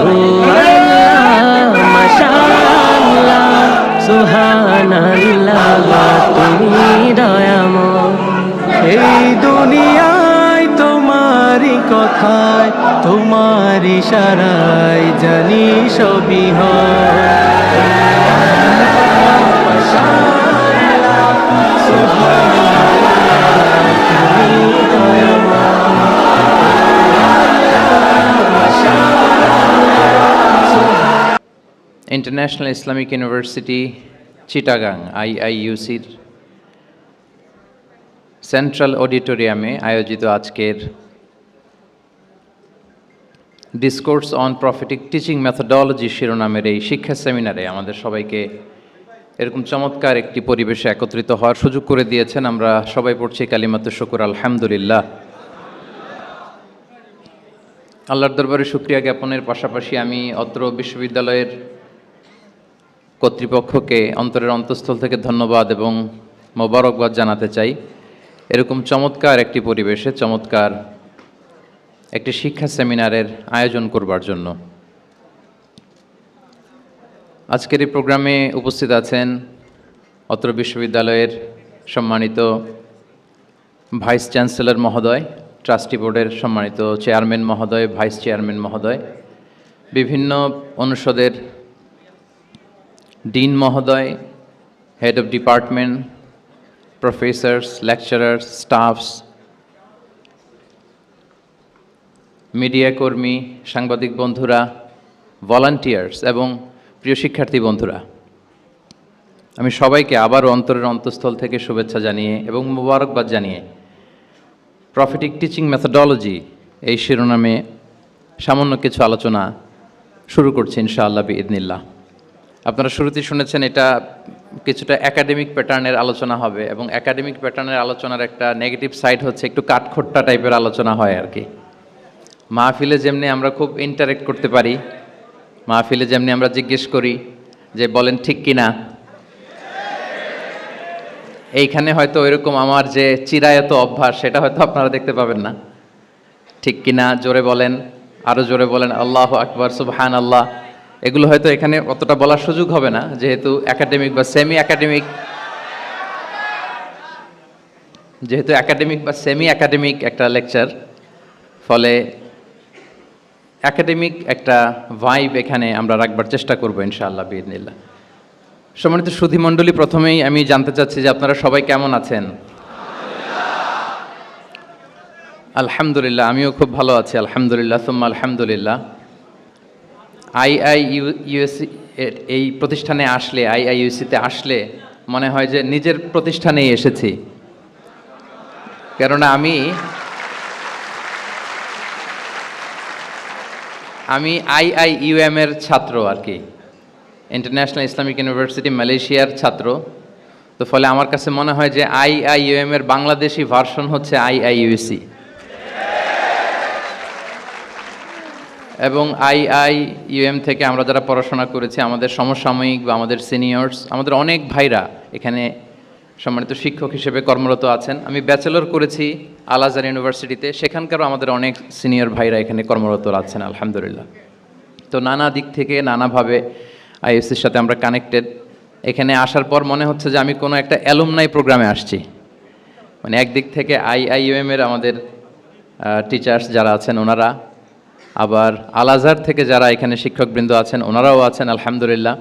আল্লাহ মাশাআল্লাহ সুবহানাল্লাহ তুমি দয়াময়। এই দুনিয়ায় তোমারই কথায় তোমার ইশারায় জানি সবই হয়। ইন্টারন্যাশনাল ইসলামিক ইউনিভার্সিটি চিটাগাং IIUCর সেন্ট্রাল অডিটোরিয়ামে আয়োজিত আজকের discourse on prophetic teaching methodology শিরোনামের এই শিক্ষা সেমিনারে আমাদের সবাইকে এরকম চমৎকার একটি পরিবেশে একত্রিত হওয়ার সুযোগ করে দিয়েছেন। আমরা সবাই পড়ছি কালিমাতুশ শুকর আলহামদুলিল্লাহ। আল্লাহর দরবারে শুকরিয়া জ্ঞাপনের পাশাপাশি আমি অত্র বিশ্ববিদ্যালয়ের কর্তৃপক্ষকে অন্তরের অন্তঃস্থল থেকে ধন্যবাদ এবং মোবারকবাদ জানাতে চাই এরকম চমৎকার একটি পরিবেশে চমৎকার একটি শিক্ষা সেমিনারের আয়োজন করবার জন্য। আজকের এই প্রোগ্রামে উপস্থিত আছেন অত্র বিশ্ববিদ্যালয়ের সম্মানিত ভাইস চ্যান্সেলর মহোদয়, ট্রাস্টি বোর্ডের সম্মানিত চেয়ারম্যান মহোদয়, ভাইস চেয়ারম্যান মহোদয়, বিভিন্ন অনুষদের ডিন মহোদয়, head of department, professors, lecturers, stuffs, media কর্মী, সাংবাদিক বন্ধুরা, ভলান্টিয়ার্স এবং প্রিয় শিক্ষার্থী বন্ধুরা, আমি সবাইকে আবারও অন্তরের অন্তঃস্থল থেকে শুভেচ্ছা জানিয়ে এবং মোবারকবাদ জানিয়ে প্রফেটিক টিচিং মেথোডোলজি এই শিরোনামে সামান্য কিছু আলোচনা শুরু করছি ইনশাআল্লাহ বিইذنিল্লাহ। আপনারা শুরুতেই শুনেছেন এটা কিছুটা একাডেমিক প্যাটার্নের আলোচনা হবে এবং একাডেমিক প্যাটার্নের আলোচনার একটা নেগেটিভ সাইড হচ্ছে একটু কাঠখোট্টা টাইপের আলোচনা হয় আর কি। মাহফিলে যেমনি আমরা খুব ইন্টারেক্ট করতে পারি, মাহফিলে যেমনি আমরা জিজ্ঞেস করি যে বলেন ঠিক কিনা, এইখানে হয়তো এরকম আমার যে চিরায়ত অভ্যাস সেটা হয়তো আপনারা দেখতে পাবেন না। ঠিক কিনা জোরে বলেন, আরও জোরে বলেন, আল্লাহু আকবার, সুবহানাল্লাহ, এগুলো হয়তো এখানে অতটা বলার সুযোগ হবে না যেহেতু একাডেমিক বা সেমি একাডেমিক একটা লেকচার, ফলে একাডেমিক একটা ভাইব এখানে আমরা রাখবার চেষ্টা করবো ইনশাআল্লাহ বিইذনিল্লাহ। সম্মানিত সুধীমণ্ডলী, প্রথমেই আমি জানতে চাচ্ছি যে আপনারা সবাই কেমন আছেন? আলহামদুলিল্লাহ, আমিও খুব ভালো আছি আলহামদুলিল্লাহ, সুম্মা আলহামদুলিল্লাহ। IIUC এই প্রতিষ্ঠানে আসলে, IIUCতে আসলে মনে হয় যে নিজের প্রতিষ্ঠানেই এসেছি, কেননা আমি IIUM এর ছাত্র আর কি, ইন্টারন্যাশনাল ইসলামিক ইউনিভার্সিটি মালয়েশিয়ার ছাত্র। তো ফলে আমার কাছে মনে হয় যে IIUM এর বাংলাদেশি ভার্সন হচ্ছে IIUC, এবং IIUM থেকে আমরা যারা পড়াশোনা করেছি, আমাদের সমসাময়িক বা আমাদের সিনিয়র্স, আমাদের অনেক ভাইরা এখানে সম্মানিত শিক্ষক হিসেবে কর্মরত আছেন। আমি ব্যাচেলর করেছি আল আজহার ইউনিভার্সিটিতে, সেখানকারও আমাদের অনেক সিনিয়র ভাইরা এখানে কর্মরত আছেন আলহামদুলিল্লাহ। তো নানা দিক থেকে নানাভাবে IIUCর সাথে আমরা কানেক্টেড। এখানে আসার পর মনে হচ্ছে যে আমি কোনো একটা অ্যালুমনাই প্রোগ্রামে আসছি। মানে একদিক থেকে IIUM এর আমাদের টিচার্স যারা আছেন ওনারা, আবার আল আজহার থেকে যারা এখানে শিক্ষকবৃন্দ আছেন ওনারাও আছেন আলহামদুলিল্লাহ।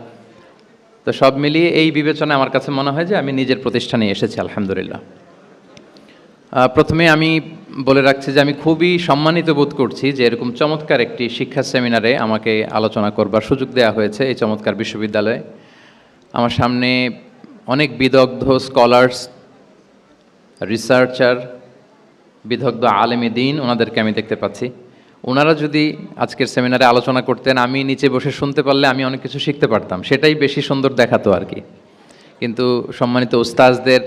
তো সব মিলিয়ে এই বিবেচনায় আমার কাছে মনে হয় যে আমি নিজের প্রতিষ্ঠানে এসেছি আলহামদুলিল্লাহ। প্রথমে আমি বলে রাখছি যে আমি খুবই সম্মানিত বোধ করছি যে এরকম চমৎকার একটি শিক্ষা সেমিনারে আমাকে আলোচনা করবার সুযোগ দেওয়া হয়েছে এই চমৎকার বিশ্ববিদ্যালয়ে। আমার সামনে অনেক বিদগ্ধ স্কলার্স, রিসার্চার, বিদগ্ধ আলেমে দ্বীন, ওনাদেরকে আমি দেখতে পাচ্ছি। ওনারা যদি আজকের সেমিনারে আলোচনা করতেন, আমি নিচে বসে শুনতে পারলে আমি অনেক কিছু শিখতে পারতাম, সেটাই বেশি সুন্দর দেখাতো আর কি। কিন্তু সম্মানিত উস্তাজদের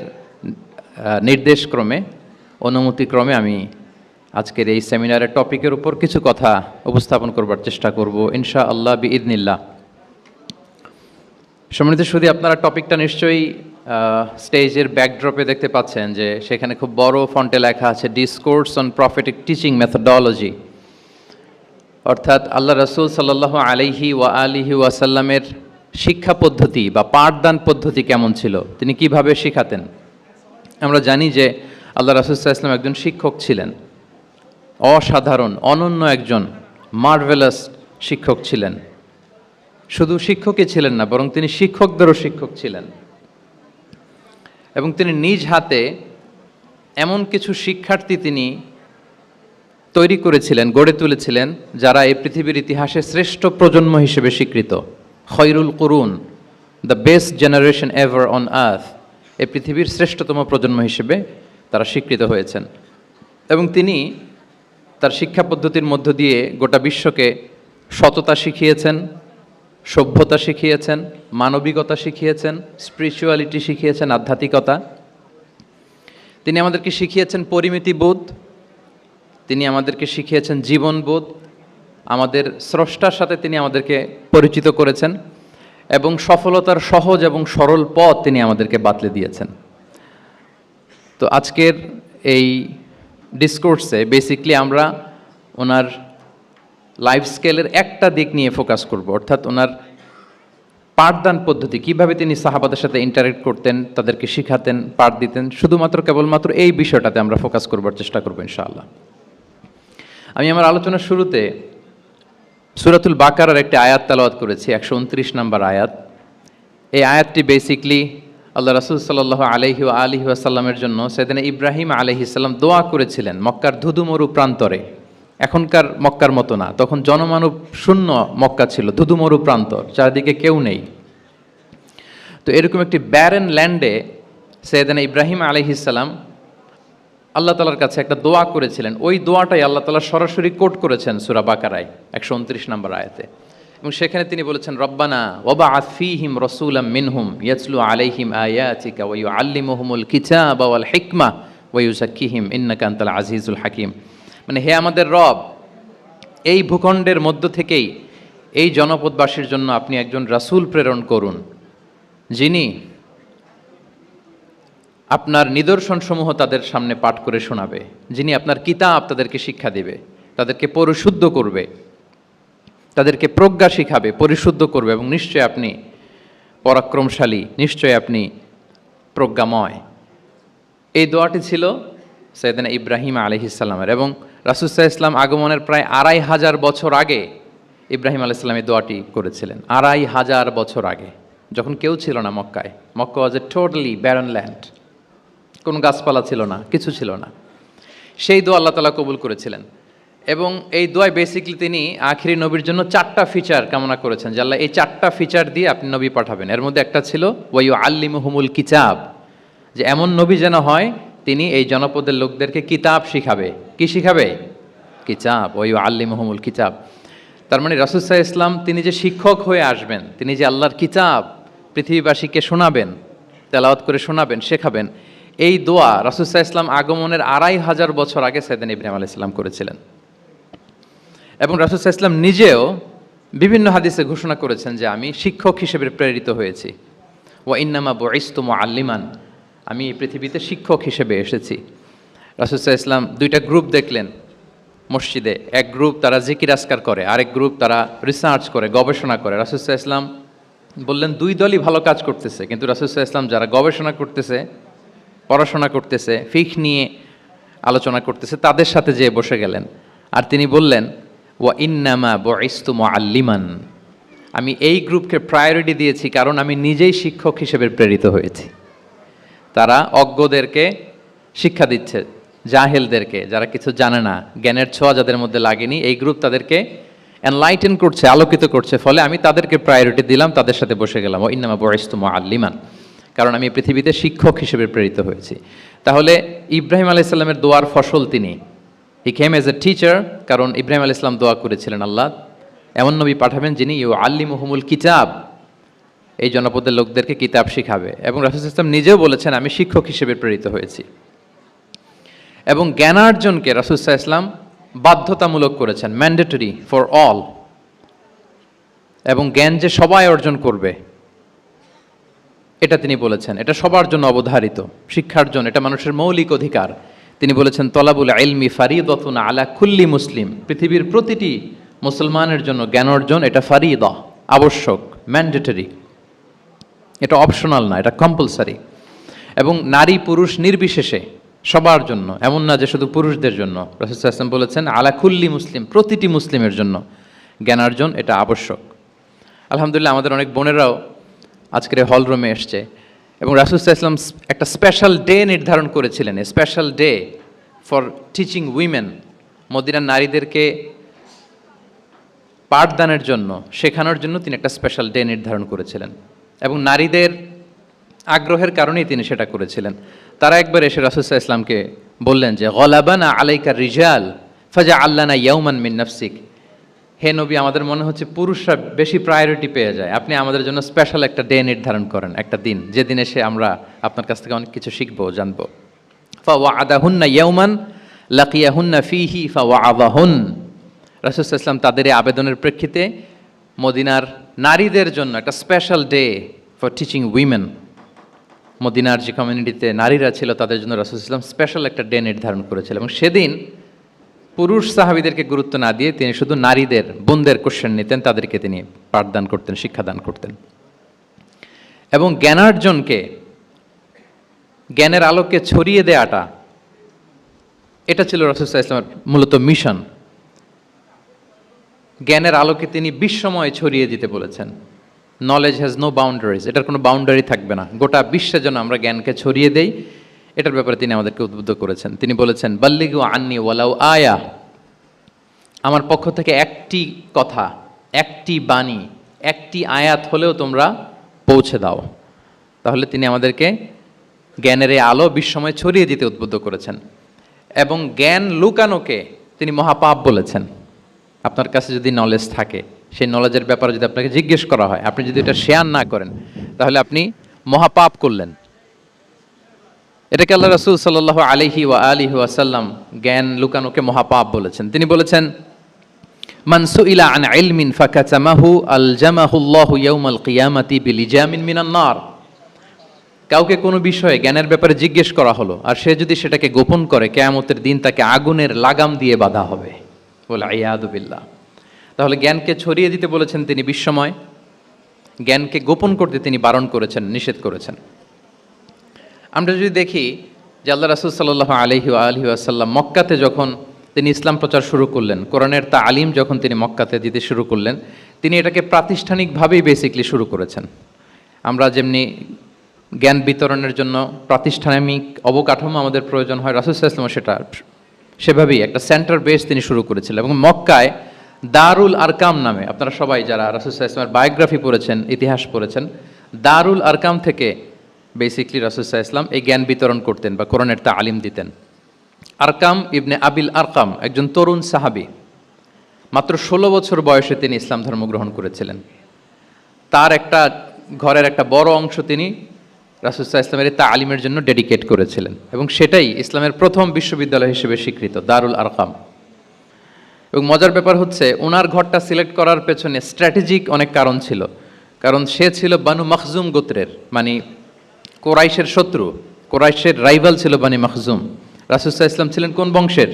নির্দেশক্রমে, অনুমতিক্রমে আমি আজকের এই সেমিনারের টপিকের উপর কিছু কথা উপস্থাপন করবার চেষ্টা করব ইনশাআল্লাহ বিইذনিল্লাহ। সম্মানিত সুধী, আপনারা টপিকটা নিশ্চয়ই স্টেজের ব্যাকড্রপে দেখতে পাচ্ছেন যে সেখানে খুব বড় ফন্টে লেখা আছে discourse on prophetic teaching methodology, অর্থাৎ আল্লাহ রাসূল সাল্লাল্লাহু আলাইহি ওয়া আলিহি ওয়াসাল্লামের শিক্ষা পদ্ধতি বা পাঠদান পদ্ধতি কেমন ছিল, তিনি কিভাবে শিখাতেন। আমরা জানি যে আল্লাহ রাসূল সাল্লাল্লাহু আলাইহি ওয়াসাল্লাম একজন শিক্ষক ছিলেন, অসাধারণ অনন্য একজন মার্ভেলাস শিক্ষক ছিলেন। শুধু শিক্ষকই ছিলেন না, বরং তিনি শিক্ষকদেরও শিক্ষক ছিলেন। এবং তিনি নিজ হাতে এমন কিছু শিক্ষার্থী তিনি তৈরি করেছিলেন, গড়ে তুলেছিলেন, যারা এই পৃথিবীর ইতিহাসে শ্রেষ্ঠ প্রজন্ম হিসেবে স্বীকৃত। খৈরুল কুরুন, the best generation ever on earth, এই পৃথিবীর শ্রেষ্ঠতম প্রজন্ম হিসেবে তারা স্বীকৃত হয়েছেন। এবং তিনি তার শিক্ষা পদ্ধতির মধ্য দিয়ে গোটা বিশ্বকে সততা শিখিয়েছেন, সভ্যতা শিখিয়েছেন, মানবিকতা শিখিয়েছেন, স্পিরিচুয়ালিটি শিখিয়েছেন, আধ্যাত্মিকতা। তিনি আমাদেরকে শিখিয়েছেন পরিমিতিবোধ, তিনি আমাদেরকে শিখিয়েছেন জীবনবোধ, আমাদের স্রষ্টার সাথে তিনি আমাদেরকে পরিচিত করেছেন, এবং সফলতার সহজ এবং সরল পথ তিনি আমাদেরকে বাতলে দিয়েছেন। তো আজকের এই ডিসকোর্সে বেসিকলি আমরা ওনার লাইফ স্কেলের একটা দিক নিয়ে ফোকাস করব, অর্থাৎ ওনার পাঠদান পদ্ধতি, কিভাবে তিনি সাহাবাদের সাথে ইন্টারেক্ট করতেন, তাদেরকে শিখাতেন, পাঠ দিতেন। শুধুমাত্র কেবলমাত্র এই বিষয়টাতে আমরা ফোকাস করবার চেষ্টা করবো ইনশাআল্লাহ। আমি আমার আলোচনার শুরুতে সূরাতুল বাকারার একটি আয়াত তেলাওয়াত করেছি, 129 নম্বর আয়াত। এই আয়াতটি বেসিকলি আল্লাহ রাসূল সাল্লাল্লাহু আলাইহি ওয়া আলিহি ওয়াসাল্লামের জন্য সাইয়েদনা ইব্রাহিম আলাইহিস সালাম দোয়া করেছিলেন মক্কার ধুধুমরু প্রান্তরে। এখনকার মক্কার মতো না, তখন জনমানব শূন্য মক্কা ছিল, ধুধুমরু প্রান্তর, চারদিকে কেউ নেই। তো এরকম একটি ব্যারেন ল্যান্ডে সাইয়েদনা ইব্রাহিম আলাইহিস সালাম আল্লাহ তাআলার কাছে একটা দোয়া করেছিলেন। ওই দোয়াটাই আল্লাহ তাআলা সরাসরি কোট করেছেন সূরা বাকারায় 129 নম্বর আয়াতে। এবং সেখানে তিনি বলেছেন, রব্বানা ওয়াবআথ ফীহিম রাসূলাম মিনহুম ইয়াতলু আলাইহিম আয়াতিকা ওয়া ইউআল্লিমুহুমুল কিতাবা ওয়াল হিকমা ওয়া ইউযাক্কিহিম ইন্নাকা আনতাল আজিজুল হাকীম। মানে হে আমাদের রব, এই ভূখণ্ডের মধ্য থেকেই এই জনপদবাসীর জন্য আপনি একজন রাসূল প্রেরণ করুন, যিনি আপনার নিদর্শনসমূহ তাদের সামনে পাঠ করে শোনাবে, যিনি আপনার কিতাব তাদেরকে শিক্ষা দেবে, তাদেরকে পরিশুদ্ধ করবে, তাদেরকে প্রজ্ঞা শিখাবে, পরিশুদ্ধ করবে, এবং নিশ্চয় আপনি পরাক্রমশালী, নিশ্চয় আপনি প্রজ্ঞাময়। এই দোয়াটি ছিল সাইয়েদনা ইব্রাহিম আলাইহিস সালামের। এবং রাসূল সাল্লাল্লাহু আলাইহি ওয়াসাল্লাম আগমনের প্রায় 2500 বছর আগে ইব্রাহিম আলাইহিস সালাম এই দোয়াটি করেছিলেন। 2500 বছর আগে, যখন কেউ ছিল না মক্কায়। মক্কা ওয়াজ এ টোটালি ব্যারন ল্যান্ড, কোনো গাছপালা ছিল না, কিছু ছিল না। সেই দোয়া আল্লাহ তাআলা কবুল করেছিলেন। এবং এই দোয়ায় বেসিকলি তিনি আখিরি নবীর জন্য 4টা ফিচার কামনা করেছেন, যে আল্লাহ এই 4টা ফিচার দিয়ে আপনি নবী পাঠাবেন। এর মধ্যে একটা ছিল ওয়া ইউআল্লিমুহুমুল কিতাব, যে এমন নবী যেন হয় তিনি এই জনপদের লোকদেরকে কিতাব শিখাবে। কি শিখাবে? কিতাব। ওয়া ইউআল্লিমুহুমুল কিতাব। তার মানে রাসূল সাল্লাল্লাহু আলাইহি ওয়াসাল্লাম তিনি যে শিক্ষক হয়ে আসবেন, তিনি যে আল্লাহর কিতাব পৃথিবীবাসীকে শোনাবেন, তেলাওয়াত করে শোনাবেন, শেখাবেন, এই দোয়া রাসূল সাল্লাল্লাহু আলাইহি ওয়াসাল্লাম আগমনের 2500 বছর আগে সাইয়েদনা ইব্রাহিম আলাইহিস সালাম করেছিলেন। এবং রাসূল সাল্লাল্লাহু আলাইহি ওয়াসাল্লাম নিজেও বিভিন্ন হাদিসে ঘোষণা করেছেন যে আমি শিক্ষক হিসেবে প্রেরিত হয়েছি। ওয়া ইন্নামা বুইসতু মুআল্লিমান, আমি এই পৃথিবীতে শিক্ষক হিসেবে এসেছি। রাসূল সাল্লাল্লাহু আলাইহি ওয়াসাল্লাম 2টা গ্রুপ দেখলেন মসজিদে। এক গ্রুপ তারা জিকির আজকার করে, আরেক গ্রুপ তারা রিসার্চ করে, গবেষণা করে। রাসূল সাল্লাল্লাহু আলাইহি ওয়াসাল্লাম বললেন 2 দলই ভালো কাজ করতেছে, কিন্তু রাসূল সাল্লাল্লাহু আলাইহি ওয়াসাল্লাম যারা গবেষণা করতেছে, পড়াশোনা করতেছে, ফিকহ নিয়ে আলোচনা করতেছে, তাদের সাথে যেয়ে বসে গেলেন। আর তিনি বললেন ওয়া ইন্নামা বুইসতু মুআল্লিমান, আমি এই গ্রুপকে প্রায়োরিটি দিয়েছি কারণ আমি নিজেই শিক্ষক হিসেবে প্রেরিত হয়েছি। তারা অজ্ঞদেরকে শিক্ষা দিচ্ছে, জাহেলদেরকে, যারা কিছু জানে না, জ্ঞানের ছোঁয়া যাদের মধ্যে লাগেনি, এই গ্রুপ তাদেরকে এনলাইটেন করছে, আলোকিত করছে। ফলে আমি তাদেরকে প্রায়োরিটি দিলাম, তাদের সাথে বসে গেলাম। ওয়া ইন্নামা বুইসতু মুআল্লিমান, কারণ আমি পৃথিবীতে শিক্ষক হিসেবে প্রেরিত হয়েছি। তাহলে ইব্রাহিম আলাইহিস সালামের দোয়ার ফসল তিনি, হি কেম এজ এ টিচার, কারণ ইব্রাহিম আলাইহিস সালাম দোয়া করেছিলেন আল্লাহ এমন নবী পাঠাবেন যিনি ইউআল্লিমুহুমুল কিতাব, এই জনপদের লোকদেরকে কিতাব শিখাবে। এবং রাসূল সাল্লাল্লাহু আলাইহি ওয়াসাল্লাম নিজেও বলেছেন আমি শিক্ষক হিসেবে প্রেরিত হয়েছি। এবং জ্ঞানার্জনকে রাসূল সাল্লাল্লাহু আলাইহি ওয়াসাল্লাম বাধ্যতামূলক করেছেন, ম্যান্ডেটরি ফর অল। এবং জ্ঞান যে সবাই অর্জন করবে এটা তিনি বলেছেন, এটা সবার জন্য অবধারিত। শিক্ষার জন্য এটা মানুষের মৌলিক অধিকার। তিনি বলেছেন তলাবুল ইলমি ফারিদাতুন আলা কুল্লি মুসলিম, পৃথিবীর প্রতিটি মুসলমানের জন্য জ্ঞান অর্জন এটা ফারিদা, আবশ্যক, ম্যান্ডেটরি, এটা অপশনাল না, এটা কম্পালসারি। এবং নারী পুরুষ নির্বিশেষে সবার জন্য, এমন না যে শুধু পুরুষদের জন্য। রাসূল সাল্লাল্লাহু আলাইহি ওয়াসাল্লাম বলেছেন আলা কুল্লি মুসলিম, প্রতিটি মুসলিমের জন্য জ্ঞানার্জন এটা আবশ্যক। আলহামদুলিল্লাহ আমাদের অনেক বোনেরাও আজকের হল রুমে এসছে এবং রাসূল সাল্লাল্লাহু আলাইহি ওয়াসাল্লাম একটা স্পেশাল ডে নির্ধারণ করেছিলেন, special day for teaching women. মদিনার নারীদেরকে পাঠদানের জন্য, শেখানোর জন্য তিনি একটা স্পেশাল ডে নির্ধারণ করেছিলেন এবং নারীদের আগ্রহের কারণেই তিনি সেটা করেছিলেন। তারা একবার এসে রাসূল সাল্লাল্লাহু আলাইহি ওয়াসাল্লামকে বললেন যে গলাবানা আলাইকা রিজাল ফাজা আল্লানা ইয়াউমান মিন নাফসিক, হে নবী আমাদের মনে হচ্ছে পুরুষরা বেশি প্রায়োরিটি পেয়ে যায়, আপনি আমাদের জন্য স্পেশাল একটা ডে নির্ধারণ করেন, একটা দিন যেদিন এসে আমরা আপনার কাছ থেকে অনেক কিছু শিখবো, জানবো। ফাওয়াআদাহুন্না ইয়াউমান লাকিয়াহুন্না ফীহি ফাওয়াআযাহুন। রাসূল সাল্লাল্লাহু আলাইহি ওয়াসাল্লাম তাদের এই আবেদনের প্রেক্ষিতে মদিনার নারীদের জন্য একটা special day for teaching women, মদিনার যে কমিউনিটিতে নারীরা ছিল তাদের জন্য রাসূল সাল্লাল্লাহু আলাইহি ওয়াসাল্লাম স্পেশাল একটা ডে নির্ধারণ করেছিলেন এবং সেদিন পুরুষ সাহাবীদেরকে গুরুত্ব না দিয়ে তিনি শুধু নারীদের, বোনদের কোশ্চেন নিতেন, তাদেরকে তিনি পাঠদান করতেন, শিক্ষাদান করতেন। এবং জ্ঞানার্জনকে, জ্ঞানের আলোকে ছড়িয়ে দেওয়াটা, এটা ছিল রাসূল সাল্লাল্লাহু আলাইহি ওয়াসাল্লামের মূলত মিশন। জ্ঞানের আলোকে তিনি বিশ্বময় ছড়িয়ে দিতে বলেছেন। নলেজ হ্যাজ নো বাউন্ডারিজ, এটার কোনো বাউন্ডারি থাকবে না, গোটা বিশ্বের জন্য আমরা জ্ঞানকে ছড়িয়ে দেই, এটার ব্যাপারে তিনি আমাদেরকে উদ্বুদ্ধ করেছেন। তিনি বলেছেন বাল্লিগু আন্নি ওয়ালাউ আয়া, আমার পক্ষ থেকে একটি কথা, একটি বাণী, একটি আয়াত হলেও তোমরা পৌঁছে দাও। তাহলে তিনি আমাদেরকে জ্ঞানের এই আলো বিশ্বময় ছড়িয়ে দিতে উদ্বুদ্ধ করেছেন। এবং জ্ঞান লুকানোকে তিনি মহাপাপ বলেছেন। আপনার কাছে যদি নলেজ থাকে, সেই নলেজের ব্যাপারে যদি আপনাকে জিজ্ঞেস করা হয়, আপনি যদি এটা শেয়ার না করেন, তাহলে আপনি মহাপাপ করলেন। এটাকে আল্লাহ রাসূল সাল্লাল্লাহু আলাইহি ওয়া সাল্লাম জ্ঞান লুকানোকে মহাপাপ বলেছেন। তিনি বলেছেন মান সুইলা আন ইলমিন ফাকাতামাহু আলজামাহুল্লাহু ইয়াউমাল কিয়ামাতি বিলিজামিন মিনান নার। কাউকে কোনো বিষয়ে জ্ঞানের ব্যাপারে জিজ্ঞেস করা হলো আর সে যদি সেটাকে গোপন করে, কিয়ামতের দিন তাকে আগুনের লাগাম দিয়ে বাঁধা হবে, বলে ইয়াদু বিল্লাহ। তাহলে জ্ঞানকে ছড়িয়ে দিতে বলেছেন তিনি বিশ্বময়, জ্ঞানকে গোপন করতে তিনি বারণ করেছেন, নিষেধ করেছেন। আমরা যদি দেখি যে আল্লাহ রাসূল সাল্লাল্লাহু আলাইহি ওয়া সাল্লাম মক্কাতে যখন তিনি ইসলাম প্রচার শুরু করলেন, কোরআনের তালিম যখন তিনি মক্কাতে দিতে শুরু করলেন, তিনি এটাকে প্রাতিষ্ঠানিকভাবেই বেসিকলি শুরু করেছেন। আমরা যেমনি জ্ঞান বিতরণের জন্য প্রাতিষ্ঠানিক অবকাঠামো আমাদের প্রয়োজন হয়, রাসূল সাল্লাল্লাহু আলাইহি ওয়াসাল্লাম সেভাবেই একটা সেন্টার বেস তিনি শুরু করেছিলেন। এবং মক্কায় দারুল আরকাম নামে, আপনারা সবাই যারা রাসূল সাল্লাল্লাহু আলাইহি ওয়াসাল্লামের বায়োগ্রাফি পড়েছেন, ইতিহাস পড়েছেন, দারুল আরকাম থেকে বেসিকলি রাসূল সাল্লাল্লাহু আলাইহি ওয়াসাল্লাম এই জ্ঞান বিতরণ করতেন বা কোরআনের তালিম দিতেন। আরকাম ইবনে আবিল আরকাম একজন তরুণ সাহাবী, মাত্র 16 বছর বয়সে তিনি ইসলাম ধর্ম গ্রহণ করেছিলেন। তার একটা ঘরের একটা বড় অংশ তিনি রাসূল সাল্লাল্লাহু আলাইহি ওয়াসাল্লামের তালিমের জন্য ডেডিকেট করেছিলেন এবং সেটাই ইসলামের প্রথম বিশ্ববিদ্যালয় হিসেবে স্বীকৃত, দারুল আরকাম। এবং মজার ব্যাপার হচ্ছে ওনার ঘরটা সিলেক্ট করার পেছনে স্ট্র্যাটেজিক অনেক কারণ ছিল। কারণ সে ছিল বানু মাখজুম গোত্রের, মানে কোরাইশের শত্রু, কোরাইশের রাইভাল ছিল বানি মাখজুম। রাসূল সাল্লাল্লাহু আলাইহি ওয়াসাল্লাম ছিলেন কোন বংশের?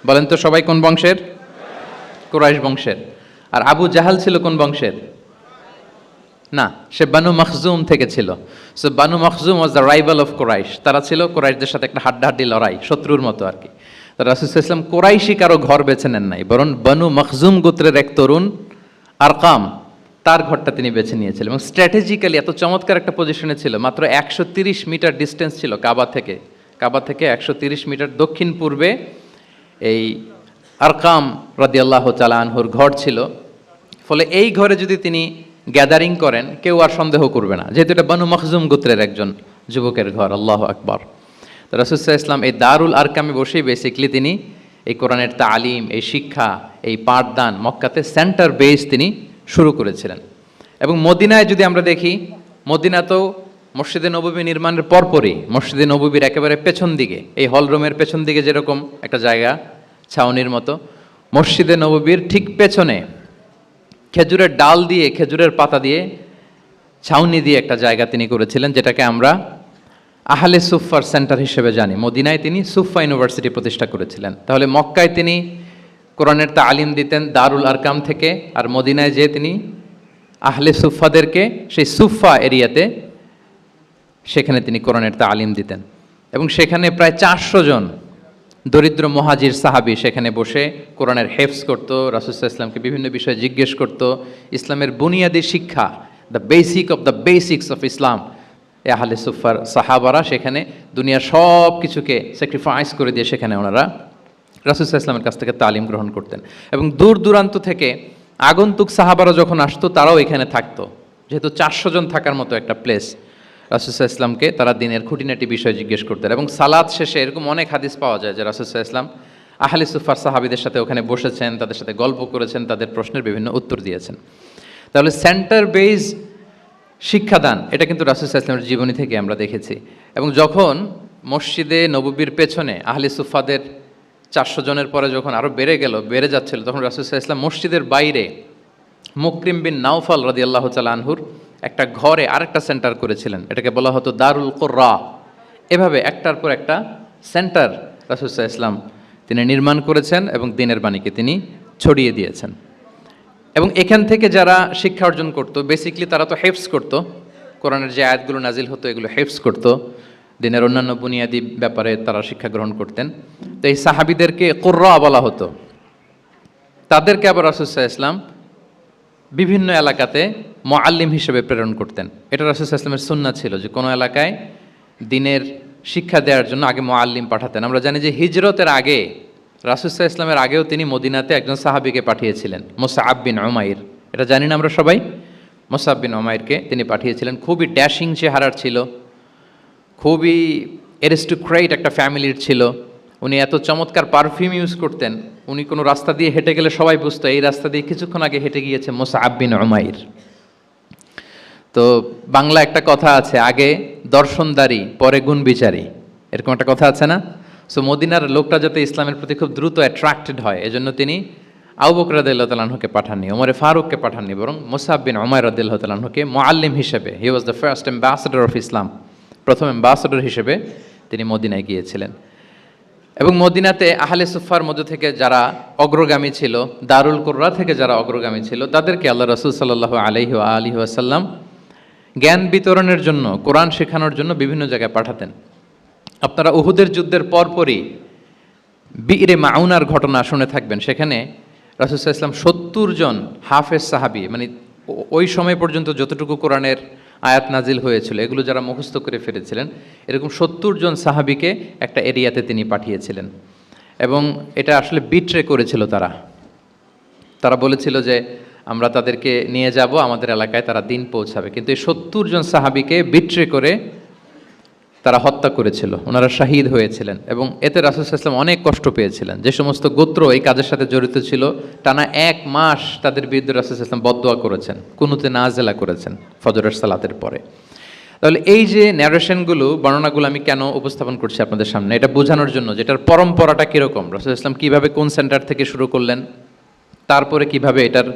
বলেন তো সবাই, কোন বংশের? কোরাইশ বংশের। আর আবু জাহাল ছিল কোন বংশের? না, সে বানু মাখজুম থেকে ছিল। So Banu Makhzum was the rival of Quraish. তারা ছিল কোরাইশদের সাথে একটা হাড্ডাহাড্ডি লড়াই, শত্রুর মতো আর কি। তো রাসূল সাল্লাল্লাহু আলাইহি ওয়াসাল্লাম কোরাইশি কারো ঘর বেছে নেন নাই, বরং বানু মাখজুম গোত্রের এক তরুণ আরকাম, তার ঘরটা তিনি বেছে নিয়েছিলেন। এবং স্ট্র্যাটেজিক্যালি এত চমৎকার একটা পজিশনে ছিল, মাত্র 130 মিটার ডিস্টেন্স ছিল কাবা থেকে। কাবা থেকে 130 মিটার দক্ষিণ পূর্বে এই আরকাম রাদিয়াল্লাহু তাআলা আনহুর ঘর ছিল। ফলে এই ঘরে যদি তিনি গ্যাদারিং করেন, কেউ আর সন্দেহ করবে না, যেহেতু এটা বানু মাখজুম গোত্রের একজন যুবকের ঘর। আল্লাহু আকবার। তো রাসূল সাল্লাল্লাহু আলাইহি ওয়াসাল্লাম এই দারুল আরকামে বসেই বেসিকলি তিনি এই কোরআনের তালিম, এই শিক্ষা, এই পাঠদান মক্কাতে সেন্টার বেস তিনি শুরু করেছিলেন। এবং মদিনায় যদি আমরা দেখি, মদিনাতেও মসজিদে নববী নির্মাণের পরপরই মসজিদে নববীর একেবারে পেছন দিকে, এই হল রুমের পেছন দিকে যেরকম একটা জায়গা ছাউনির মতো, মসজিদে নববীর ঠিক পেছনে খেজুরের ডাল দিয়ে, খেজুরের পাতা দিয়ে ছাউনি দিয়ে একটা জায়গা তিনি করেছিলেন, যেটাকে আমরা আহলে সুফার সেন্টার হিসেবে জানি। মদিনায় তিনি সুফা ইউনিভার্সিটি প্রতিষ্ঠা করেছিলেন। তাহলে মক্কায় তিনি কোরআনের তালিম দিতেন দারুল আরকাম থেকে, আর মদিনায় যেয়ে তিনি আহলে সুফাদেরকে সেই সুফা এরিয়াতে সেখানে তিনি কোরআনের তালিম দিতেন। এবং সেখানে প্রায় 400 জন দরিদ্র মুহাজির সাহাবী সেখানে বসে কোরআনের হেফজ করত, রাসূল সাল্লাল্লাহু আলাইহি ওয়াসাল্লামকে বিভিন্ন বিষয়ে জিজ্ঞেস করত। ইসলামের বুনিয়াদি শিক্ষা, the basic of the basics of Islam, আহলে সুফার সাহাবারা সেখানে দুনিয়ার সব কিছুকে স্যাক্রিফাইস করে দিয়ে সেখানে ওনারা রাসূল সাল্লাল্লাহু আলাইহি ওয়াসাল্লামের কাছ থেকে তালিম গ্রহণ করতেন। এবং দূর দূরান্ত থেকে আগন্তুক সাহাবারা যখন আসতো তারাও এখানে থাকতো, যেহেতু 400 জন থাকার মতো একটা প্লেস। রাসূল সাল্লাল্লাহু আলাইহি ওয়াসাল্লামকে তারা দিনের খুঁটিনাটি বিষয় জিজ্ঞেস করতেন। এবং সালাত শেষে এরকম অনেক হাদিস পাওয়া যায় যে রাসূল সাল্লাল্লাহু আলাইহি ওয়াসাল্লাম আহলে সুফার সাহাবীদের সাথে ওখানে বসেছেন, তাদের সাথে গল্প করেছেন, তাদের প্রশ্নের বিভিন্ন উত্তর দিয়েছেন। তাহলে সেন্টার বেজ শিক্ষাদান এটা কিন্তু রাসূল সাল্লাল্লাহু আলাইহি ওয়াসাল্লামের জীবনী থেকে আমরা দেখেছি। এবং যখন মসজিদে নববীর পেছনে আহলে সুফাদের 400 জনের পরে যখন আরও বেড়ে যাচ্ছিল, তখন রাসূল সাল্লাল্লাহু আলাইহি ওয়াসাল্লাম মসজিদের বাইরে মুকরিম বিন নাওফাল রাদিয়াল্লাহু তাআলা আনহুর একটা ঘরে আরেকটা সেন্টার করেছিলেন, এটাকে বলা হতো দারুল কুররা। এভাবে একটার পর একটা সেন্টার রাসূল সাল্লাল্লাহু আলাইহি ওয়াসাল্লাম তিনি নির্মাণ করেছেন এবং দ্বীনের বাণীকে তিনি ছড়িয়ে দিয়েছেন। এবং এখান থেকে যারা শিক্ষা অর্জন করতো, বেসিক্যালি তারা তো হেফজ করতো, কোরআনের যে আয়াতগুলো নাজিল হতো এগুলো হেফজ করতো, দিনের অন্যান্য বুনিয়াদি ব্যাপারে তারা শিক্ষা গ্রহণ করতেন। তো এই সাহাবীদেরকে কুররা বলা হতো। তাদেরকে আবার রাসূল সাল্লাল্লাহু আলাইহি ওয়াসাল্লাম বিভিন্ন এলাকাতে মুআল্লিম হিসেবে প্রেরণ করতেন। এটা রাসূল সাল্লাল্লাহু আলাইহি ওয়াসাল্লামের সুন্নাহ ছিল যে কোনো এলাকায় দিনের শিক্ষা দেওয়ার জন্য আগে মুআল্লিম পাঠাতেন। আমরা জানি যে হিজরতের আগে রাসূল সাল্লাল্লাহু আলাইহি ওয়াসাল্লামের আগেও তিনি মদিনাতে একজন সাহাবীকে পাঠিয়েছিলেন, মুসআব বিন উমাইর। এটা জানি না আমরা সবাই, মুসআব বিন উমাইরকে তিনি পাঠিয়েছিলেন। খুবই ড্যাশিং চেহারার ছিল, খুবই অ্যারিস্টোক্রেট একটা ফ্যামিলির ছিল। উনি এত চমৎকার পারফিউম ইউজ করতেন, উনি কোনো রাস্তা দিয়ে হেঁটে গেলে সবাই বুঝতো এই রাস্তা দিয়ে কিছুক্ষণ আগে হেঁটে গিয়েছে মুসআব বিন উমাইর। তো বাংলা একটা কথা আছে, আগে দর্শনদারি পরে গুণ বিচারী, এরকম একটা কথা আছে না? সো মদিনার লোকটা যাতে ইসলামের প্রতি খুব দ্রুত অ্যাট্রাক্টেড হয়, এজন্য তিনি আবু বকর রাদিয়াল্লাহু তাআলা আনহুকে পাঠাননি, ওমরে ফারুককে পাঠাননি, বরং মুসআব বিন উমাইর রাদিয়াল্লাহু তাআলা আনহুকে মুআল্লিম হিসেবে, he was the first ambassador of Islam, প্রথম অ্যাম্বাসেডর হিসেবে তিনি মদিনায় গিয়েছিলেন। এবং মদিনাতে আহলে সুফার মধ্য থেকে যারা অগ্রগামী ছিল, দারুল কুররা থেকে যারা অগ্রগামী ছিল, তাদেরকে আল্লাহ রাসূল সাল্লাল্লাহু আলাইহি ওয়া আলিহি ওয়াসাল্লাম জ্ঞান বিতরণের জন্য, কোরআন শেখানোর জন্য বিভিন্ন জায়গায় পাঠাতেন। আপনারা উহুদের যুদ্ধের পরপরই বিরে মাউনার ঘটনা শুনে থাকবেন। সেখানে রাসূল সাল্লাল্লাহু আলাইহি ওয়াসাল্লাম 70 জন হাফেজ সাহাবী, মানে ওই সময় পর্যন্ত যতটুকু কোরআনের আয়াত নাজিল হয়েছিল এগুলো যারা মুখস্থ করে ফেলেছিলেন, এরকম 70 জন সাহাবীকে একটা এরিয়াতে তিনি পাঠিয়েছিলেন। এবং এটা আসলে বিট্রে করেছিল তারা বলেছিল যে আমরা তাদেরকে নিয়ে যাব আমাদের এলাকায়, তারা দিন পৌঁছাবে। কিন্তু এই 70 জন সাহাবীকে বিট্রে করে তারা হত্যা করেছিল, ওনারা শাহীদ হয়েছিলেন। এবং এতে রাসূল সাল্লাল্লাহু আলাইহি ওয়াসাল্লাম অনেক কষ্ট পেয়েছিলেন। যে সমস্ত গোত্র এই কাজের সাথে জড়িত ছিল, টানা 1 মাস তাদের বিরুদ্ধে রাসূল সাল্লাল্লাহু আলাইহি ওয়াসাল্লাম বদদোয়া করেছেন, কুনুতে নাজেলা করেছেন ফজরের সালাতের পরে। তাহলে এই যে ন্যারেশনগুলো, বর্ণনাগুলো আমি কেন উপস্থাপন করছি আপনাদের সামনে, এটা বোঝানোর জন্য যেটার পরম্পরাটা কীরকম, রাসূল সাল্লাল্লাহু আলাইহি ওয়াসাল্লাম কীভাবে কোন সেন্টার থেকে শুরু করলেন, তারপরে কিভাবে এটার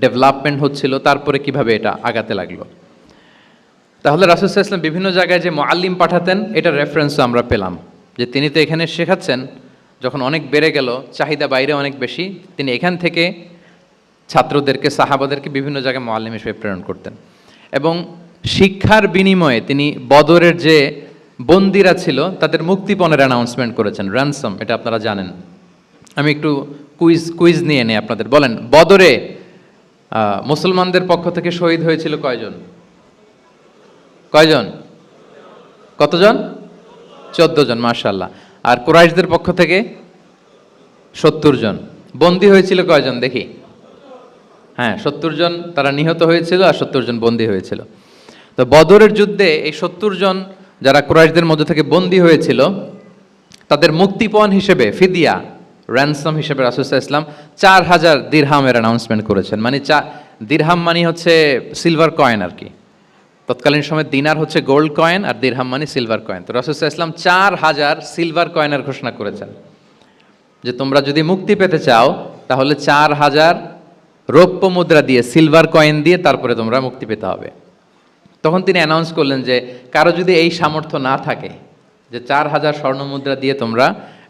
ডেভেলপমেন্ট হচ্ছিল, তারপরে কিভাবে এটা আগাতে লাগলো। তাহলে রাসূল সাল্লাল্লাহু আলাইহি ওয়াসাল্লাম বিভিন্ন জায়গায় যে মুআল্লিম পাঠাতেন, এটার রেফারেন্সও আমরা পেলাম যে তিনি তো এখানে শেখাচ্ছেন, যখন অনেক বেড়ে গেল, চাহিদা বাইরে অনেক বেশি, তিনি এখান থেকে ছাত্রদেরকে, সাহাবাদেরকে বিভিন্ন জায়গায় মুআল্লিম হিসেবে প্রেরণ করতেন। এবং শিক্ষার বিনিময়ে তিনি বদরের যে বন্দীরা ছিল তাদের মুক্তিপণের অ্যানাউন্সমেন্ট করেছেন, র্যানসম, এটা আপনারা জানেন। আমি একটু কুইজ নিয়ে নেই আপনাদের। বলেন, বদরে মুসলমানদের পক্ষ থেকে শহীদ হয়েছিল কয়জন? কতজন? 14 জন, মাশাআল্লাহ। আর কুরাইশদের পক্ষ থেকে 70 জন। বন্দী হয়েছিল কয়জন দেখি? হ্যাঁ, 70 জন তারা নিহত হয়েছিল আর 70 জন বন্দী হয়েছিল। তো বদরের যুদ্ধে এই 70 জন যারা কুরাইশদের মধ্যে থেকে বন্দী হয়েছিল, তাদের মুক্তিপণ হিসেবে ফিদিয়া, র্যানসম হিসেবে রাসূল সাল্লাল্লাহু আলাইহি ওয়াসাল্লাম 4000 দিরহামের অ্যানাউন্সমেন্ট করেছেন। মানে দিরহাম মানে হচ্ছে সিলভার কয়েন আর কি। তৎকালীন সময় দিনার হচ্ছে গোল্ড কয়েন আর দিরহাম মানে সিলভার কয়েন। তো রাসূল সাল্লাল্লাহু আলাইহি ওয়াসাল্লাম 4000 সিলভার কয়েনের ঘোষণা করেছেন যে তোমরা যদি মুক্তি পেতে চাও তাহলে 4000 রৌপ্য মুদ্রা দিয়ে, সিলভার কয়েন দিয়ে তারপরে তোমরা মুক্তি পেতে হবে। তখন তিনি অ্যানাউন্স করলেন যে কারো যদি এই সামর্থ্য না থাকে যে 4000 স্বর্ণ মুদ্রা দিয়ে তোমরা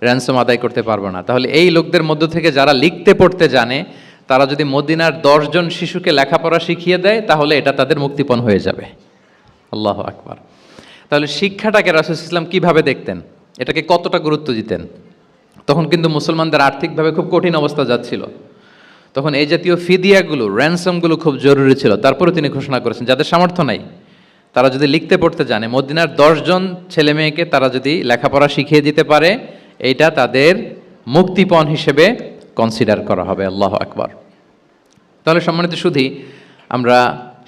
র্যানসম আদায় করতে পারবো না। তাহলে এই লোকদের মধ্য থেকে যারা লিখতে পড়তে জানে, তারা যদি মদিনার 10 জন শিশুকে লেখাপড়া শিখিয়ে দেয়, তাহলে এটা তাদের মুক্তিপণ হয়ে যাবে। আল্লাহু আকবার। তাহলে শিক্ষাটাকে রাসূল ইসলাম কিভাবে দেখতেন, এটাকে কতটা গুরুত্ব দিতেন? তখন কিন্তু মুসলমানদের আর্থিকভাবে খুব কঠিন অবস্থা যাচ্ছিল। তখন এই জাতীয় ফিদিয়াগুলো, র্যানসমগুলো খুব জরুরি ছিল। তারপরে তিনি ঘোষণা করেছেন যাদের সামর্থ্য নাই, তারা যদি লিখতে পড়তে জানে, মদিনার 10 জন ছেলে মেয়েকে তারা যদি লেখাপড়া শিখিয়ে দিতে পারে, এইটা তাদের মুক্তিপণ হিসেবে কনসিডার করা হবে। আল্লাহু আকবার। তাহলে সম্মানিত শুধু আমরা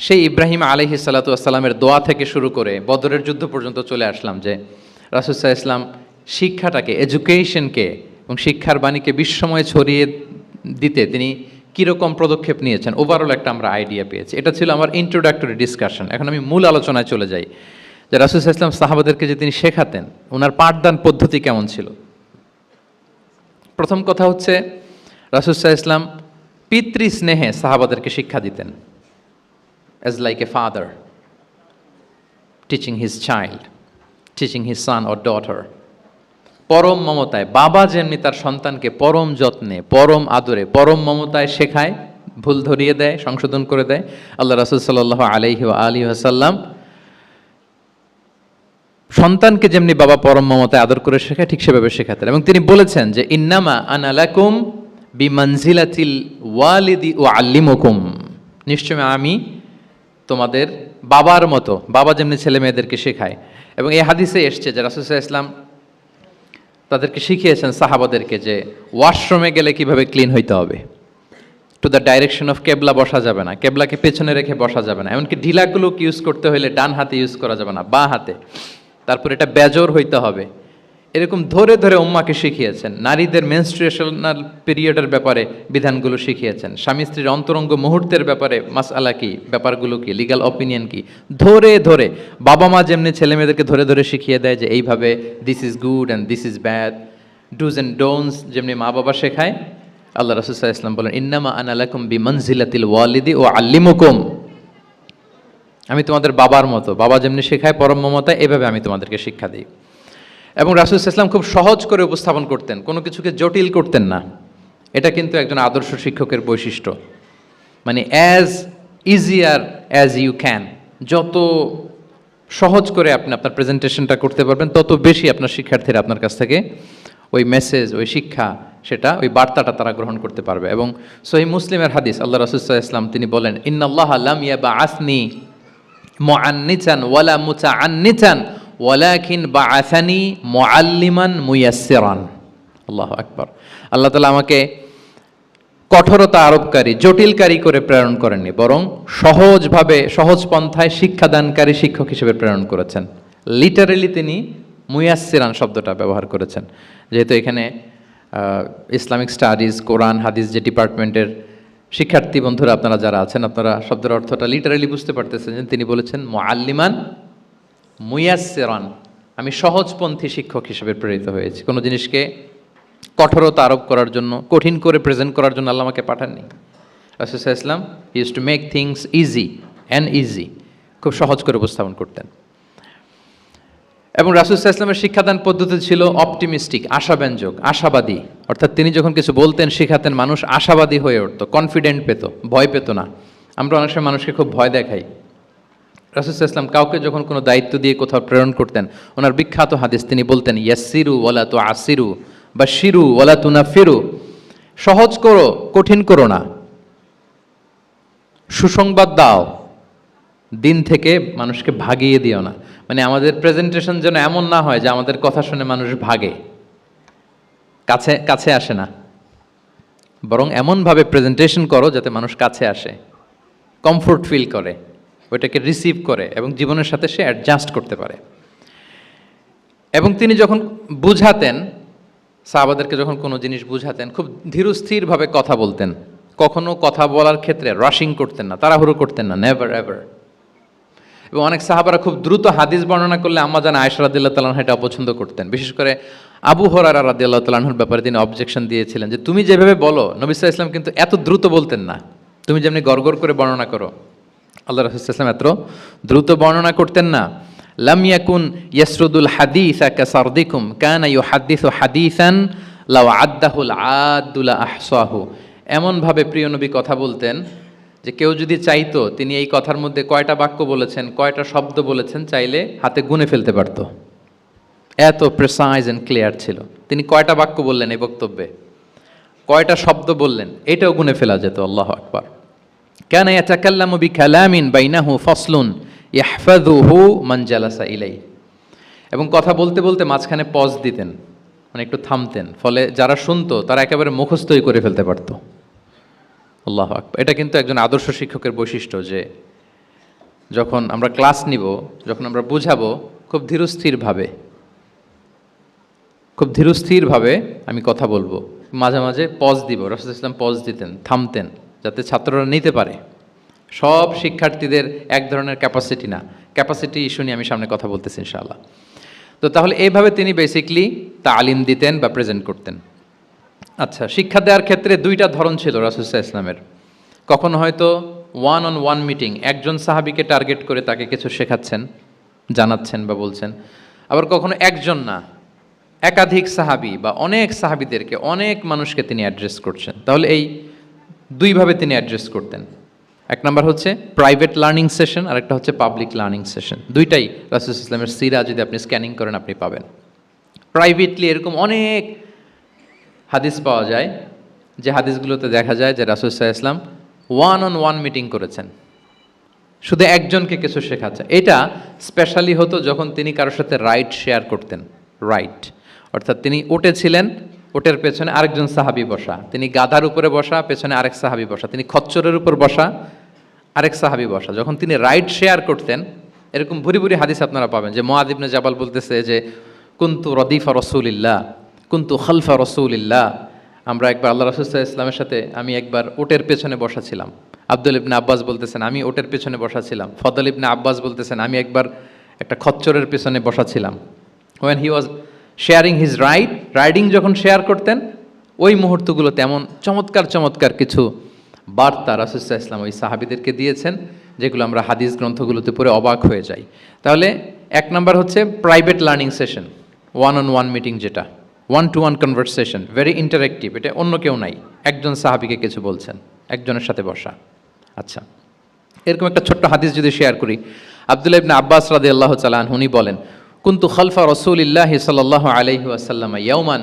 সেই ইব্রাহিম আলাইহিস সালাতু ওয়াস সালামের দোয়া থেকে শুরু করে বদরের যুদ্ধ পর্যন্ত চলে আসলাম যে রাসূল সাল্লাল্লাহু আলাইহি ওয়াসাল্লাম শিক্ষাটাকে, এডুকেশনকে এবং শিক্ষার বাণীকে বিশ্বময় ছড়িয়ে দিতে তিনি কীরকম পদক্ষেপ নিয়েছেন, ওভারঅল একটা আমরা আইডিয়া পেয়েছি। এটা ছিল আমার ইন্ট্রোডাক্টরি ডিসকাশন। এখন আমি মূল আলোচনায় চলে যাই যে রাসূল সাল্লাল্লাহু আলাইহি ওয়াসাল্লাম সাহাবাদেরকে যে তিনি শেখাতেন, ওনার পাঠদান পদ্ধতি কেমন ছিল। প্রথম কথা হচ্ছে রাসূল সাল্লাল্লাহু আলাইহি ওয়াসাল্লাম পিতৃ স্নেহে সাহাবাদেরকে শিক্ষা দিতেন, as like a father teaching his child, teaching his son or daughter. পরম মমতায় বাবা যেমনি তার সন্তানকে পরম যত্নে, পরম আদরে, পরম মমতায় শেখায়, ভুল ধরিয়ে দেয়, সংশোধন করে দেয়, আল্লাহ রাসূল সাল্লাল্লাহু আলাইহি ওয়া আলিহি ওয়াসাল্লাম সন্তানকে যেমনি বাবা পরম মমতায় আদর করে শেখায়, ঠিক সেভাবে শেখাতেন। এবং তিনি বলেছেন যে ইন্নামা আনা লাকুম বিমানজিলাতিল ওয়ালিদি উআল্লিমুকুম, নিশ্চয় আমি তোমাদের বাবার মতো, বাবা যেমনি ছেলে মেয়েদেরকে শেখায়। এবং এই হাদিসে এসছে যে রাসূল সাল্লাল্লাহু আলাইহি ওয়াসাল্লাম তাদেরকে শিখিয়েছেন সাহাবাদেরকে যে ওয়াশরুমে গেলে কিভাবে ক্লিন হইতে হবে, টু দ্য ডাইরেকশন অফ কেবলা বসা যাবে না, কেবলাকে পেছনে রেখে বসা যাবে না, এমনকি ঢিলাগুলো ইউজ করতে হলে ডান হাতে ইউজ করা যাবে না, বাঁ হাতে। তারপর এটা বেজোর হইতে হবে। এরকম ধরে ধরে উম্মাকে শিখিয়েছেন। নারীদের মেনস্ট্রুয়েশনাল পিরিয়ডের ব্যাপারে বিধানগুলো শিখিয়েছেন। স্বামী স্ত্রীর অন্তরঙ্গ মুহূর্তের ব্যাপারে মাসআলা কি, ব্যাপারগুলো কি, লিগ্যাল অপিনিয়ন কি, ধরে ধরে বাবা মা যেমনি ছেলে মেয়েদেরকে ধরে ধরে শিখিয়ে দেয় যে এইভাবে this is good and this is bad, dos and don'ts যেমনি মা বাবা শেখায়, আল্লাহ রাসূল সাল্লাল্লাহু আলাইহি ওয়াসাল্লাম বলেন ইন্নামা আনা লাকুম বিমানজিলাতিল ওয়ালিদি ওয়া আল্লিমুকুম, আমি তোমাদের বাবার মতো, বাবা যেমনি শেখায় পরম মমতায়, এভাবে আমি তোমাদেরকে শিক্ষা দিই। এবং রাসূল সাল্লাল্লাহু আলাইহি ওয়াসাল্লাম খুব সহজ করে উপস্থাপন করতেন, কোনো কিছুকে জটিল করতেন না। এটা কিন্তু একজন আদর্শ শিক্ষকের বৈশিষ্ট্য। মানে as easier as you can, যত সহজ করে আপনি আপনার প্রেজেন্টেশনটা করতে পারবেন, তত বেশি আপনার শিক্ষার্থীরা আপনার কাছ থেকে ওই মেসেজ, ওই শিক্ষা, সেটা ওই বার্তাটা তারা গ্রহণ করতে পারবে। এবং সহিহ মুসলিমের হাদিস, আল্লাহ রাসূল সাল্লাল্লাহু আলাইহি ওয়াসাল্লাম তিনি বলেন ইন্নাল্লাহা লাম ইয়াবআসনি মুআন্নিতান ওয়ালা মুতাআন্নিতান ওয়ালাকিন বাআসানি মুআল্লিমান মুয়াসসিরান। আল্লাহু আকবার। আল্লাহ তাআলা আমাকে কঠোরতা আরোপকারী, জটিলকারী করে প্রেরণ করেননি, বরং সহজভাবে, সহজ পন্থায় শিক্ষাদানকারী শিক্ষক হিসেবে প্রেরণ করেছেন। লিটারেলি তিনি মুয়াসসিরান শব্দটা ব্যবহার করেছেন। যেহেতু এখানে ইসলামিক স্টাডিজ, কোরআন, হাদিস যে ডিপার্টমেন্টের শিক্ষার্থী বন্ধুরা আপনারা যারা আছেন, আপনারা শব্দের অর্থটা লিটারেলি বুঝতে পারতেছেন যে তিনি বলেছেন মুআল্লিমান মুয়াসসিরান, আমি সহজপন্থী শিক্ষক হিসেবে প্রেরিত হয়েছি। কোনো জিনিসকে কঠোরতা আরোপ করার জন্য, কঠিন করে প্রেজেন্ট করার জন্য আল্লাহ আমাকে পাঠাননি। রাসূল সাল্লাল্লাহু আলাইহি ওয়াসাল্লাম he used to make things easy and easy, খুব সহজ করে উপস্থাপন করতেন। এবং রাসূল সাল্লাল্লাহু আলাইহি ওয়াসাল্লামের শিক্ষাদান পদ্ধতি ছিল অপটিমিস্টিক, আশাব্যঞ্জক, আশাবাদী। অর্থাৎ তিনি যখন কিছু বলতেন, শেখাতেন, মানুষ আশাবাদী হয়ে উঠত, কনফিডেন্ট পেত, ভয় পেত না। আমরা অনেক সময় মানুষকে খুব ভয় দেখাই। রাসূল সাল্লাল্লাহু আলাইহি ওয়াসাল্লাম কাউকে যখন কোনো দায়িত্ব দিয়ে কোথাও প্রেরণ করতেন, ওনার বিখ্যাত হাদিস, তিনি বলতেন ইয়াসসিরু ওয়ালা তুআসসিরু বাশশিরু ওয়ালা তুনাফিরু, সহজ করো, কঠিন করো না, সুসংবাদ দাও, দিন থেকে মানুষকে ভাগিয়ে দিও না। মানে আমাদের প্রেজেন্টেশন যেন এমন না হয় যে আমাদের কথা শুনে মানুষ ভাগে, কাছে কাছে আসে না, বরং এমনভাবে প্রেজেন্টেশন করো যাতে মানুষ কাছে আসে, কমফোর্ট ফিল করে, ওইটাকে রিসিভ করে এবং জীবনের সাথে সে অ্যাডজাস্ট করতে পারে। এবং তিনি যখন বুঝাতেন, সাহাবাদেরকে যখন কোনো জিনিস বুঝাতেন, খুব ধীরস্থিরভাবে কথা বলতেন। কখনো কথা বলার ক্ষেত্রে রাশিং করতেন না, তাড়াহুড়ো করতেন না, নেভার এভার। এবং অনেক সাহাবারা খুব দ্রুত হাদিস বর্ণনা করলে আম্মা জান আয়েশা রাদিয়াল্লাহু তাআলা আনহা এটা অপছন্দ করতেন। বিশেষ করে আবু হুরায়রা রাদিয়াল্লাহু তাআলা আনহুর ব্যাপারে তিনি অবজেকশন দিয়েছিলেন যে তুমি যেভাবে বলো, নবী সাল্লাল্লাহু আলাইহি ওয়াসাল্লাম কিন্তু এত দ্রুত বলতেন না, তুমি যেমনি গড়গড় করে বর্ণনা করো, আল্লাহ রাসূল সাল্লাল্লাহু আলাইহি ওয়াসাল্লাম এত দ্রুত বর্ণনা করতেন না। লাম ইয়াকুন ইয়াসরুদুল হাদিসা কাসারদিকুম কানা ইউহাদ্দিসু হাদিসান লাউ আদ্দাহুল আদ্দুলা আহসাহু। এমনভাবে প্রিয় নবী কথা বলতেন যে কেউ যদি চাইতো তিনি এই কথার মধ্যে কয়টা বাক্য বলেছেন, কয়টা শব্দ বলেছেন, চাইলে হাতে গুনে ফেলতে পারতো। এত প্রেসাইজ এন্ড ক্লিয়ার ছিল। তিনি কয়টা বাক্য বললেন এই বক্তব্যে, কয়টা শব্দ বললেন, এটাও গুনে ফেলা যেত। আল্লাহু আকবার। কানা ইয়াতাকাল্লামু বিকালামিন বাইনাহু ফাসলুন ইয়াহফাযুহু মান জালাসা ইলাইহি। এবং কথা বলতে বলতে মাঝখানে পজ দিতেন, মানে একটু থামতেন, ফলে যারা শুনতো তারা একেবারে মুখস্থই করে ফেলতে পারতো। আল্লাহু আকবার। এটা কিন্তু একজন আদর্শ শিক্ষকের বৈশিষ্ট্য যে যখন আমরা ক্লাস নিব, যখন আমরা বুঝাবো, খুব ধীরস্থিরভাবে আমি কথা বলবো, মাঝে মাঝে পজ দিব। রাসূল ইসলাম পজ দিতেন, থামতেন, যাতে ছাত্ররা নিতে পারে। সব শিক্ষার্থীদের এক ধরনের ক্যাপাসিটি না, ক্যাপাসিটি ইস্যু নিয়ে আমি সামনে কথা বলতেছি ইনশাআল্লাহ। তো তাহলে এইভাবে তিনি বেসিকলি তালিম দিতেন বা প্রেজেন্ট করতেন। আচ্ছা, শিক্ষা দেওয়ার ক্ষেত্রে দুইটা ধরন ছিল রাসূল সাল্লাল্লাহু আলাইহি ইসলামের। কখনো হয়তো 1-on-1 মিটিং, একজন সাহাবীকে টার্গেট করে তাকে কিছু শেখাচ্ছেন, জানাচ্ছেন বা বলছেন। আবার কখনো একজন না, একাধিক সাহাবী বা অনেক সাহাবীদেরকে, অনেক মানুষকে তিনি অ্যাড্রেস করছেন। তাহলে এই দুইভাবে তিনি অ্যাড্রেস করতেন। এক নাম্বার হচ্ছে প্রাইভেট লার্নিং সেশন, আর একটা হচ্ছে পাবলিক লার্নিং সেশন। দুইটাই রাসূল ইসলামের সিরা যদি আপনি স্ক্যানিং করেন আপনি পাবেন। প্রাইভেটলি এরকম অনেক হাদিস পাওয়া যায় যে হাদিসগুলোতে দেখা যায় যে রাসূল সাল্লাল্লাহু আলাইহি ওয়াসাল্লাম 1-on-1 মিটিং করেছেন, শুধু একজনকে কিছু শেখাচ্ছে। এটা স্পেশালি হতো যখন তিনি কারোর সাথে রাইড শেয়ার করতেন। রাইড অর্থাৎ তিনি উটে ছিলেন, উটের পেছনে আরেকজন সাহাবী বসা, তিনি গাধার উপরে বসা, পেছনে আরেক সাহাবী বসা, তিনি খচ্চরের উপর বসা, আরেক সাহাবী বসা। যখন তিনি রাইড শেয়ার করতেন, এরকম ভুরি ভুরি হাদিস আপনারা পাবেন যে মুআয ইবনে জাবাল বলতেছে যে কুনতু রদিফা রাসূলিল্লাহ, কুনতু খালফা রাসূলিল্লাহ। আমরা একবার আল্লাহ রাসূল সাল্লাল্লাহু আলাইহি ওয়াসাল্লামের সাথে আমি একবার উটের পেছনে বসা ছিলাম। আব্দুল ইবনে আব্বাস বলতেছেন আমি উটের পেছনে বসা ছিলাম। ফদল ইবনে আব্বাস বলতেছেন আমি একবার একটা খচ্চরের পেছনে বসা ছিলাম। when he was sharing his riding যখন শেয়ার করতেন, ওই মুহূর্তগুলো তেমন চমৎকার চমৎকার কিছু বার্তা রাসূল সাল্লাল্লাহু আলাইহি ওয়াসাল্লাম ওই সাহাবীদেরকে দিয়েছেন, যেগুলো আমরা হাদিস গ্রন্থগুলোতে পড়ে অবাক হয়ে যাই। তাহলে এক নাম্বার হচ্ছে private learning session, 1-on-1 meeting, যেটা 1-to-1 কনভারসেশন, ভেরি ইন্টারেক্টিভ। এটা অন্য কেউ নাই, একজন সাহাবীকে কিছু বলছেন, একজনের সাথে বসা। আচ্ছা, এরকম একটা ছোট্ট হাদিস যদি শেয়ার করি, আব্দুল্লাহ ইবনে আব্বাস রাদিয়াল্লাহু তাআলা আনহু উনি বলেন কুনতু খালফা রাসূলিল্লাহি সাল্লাল্লাহু আলাইহি ওয়াসাল্লাম ইয়াওমান।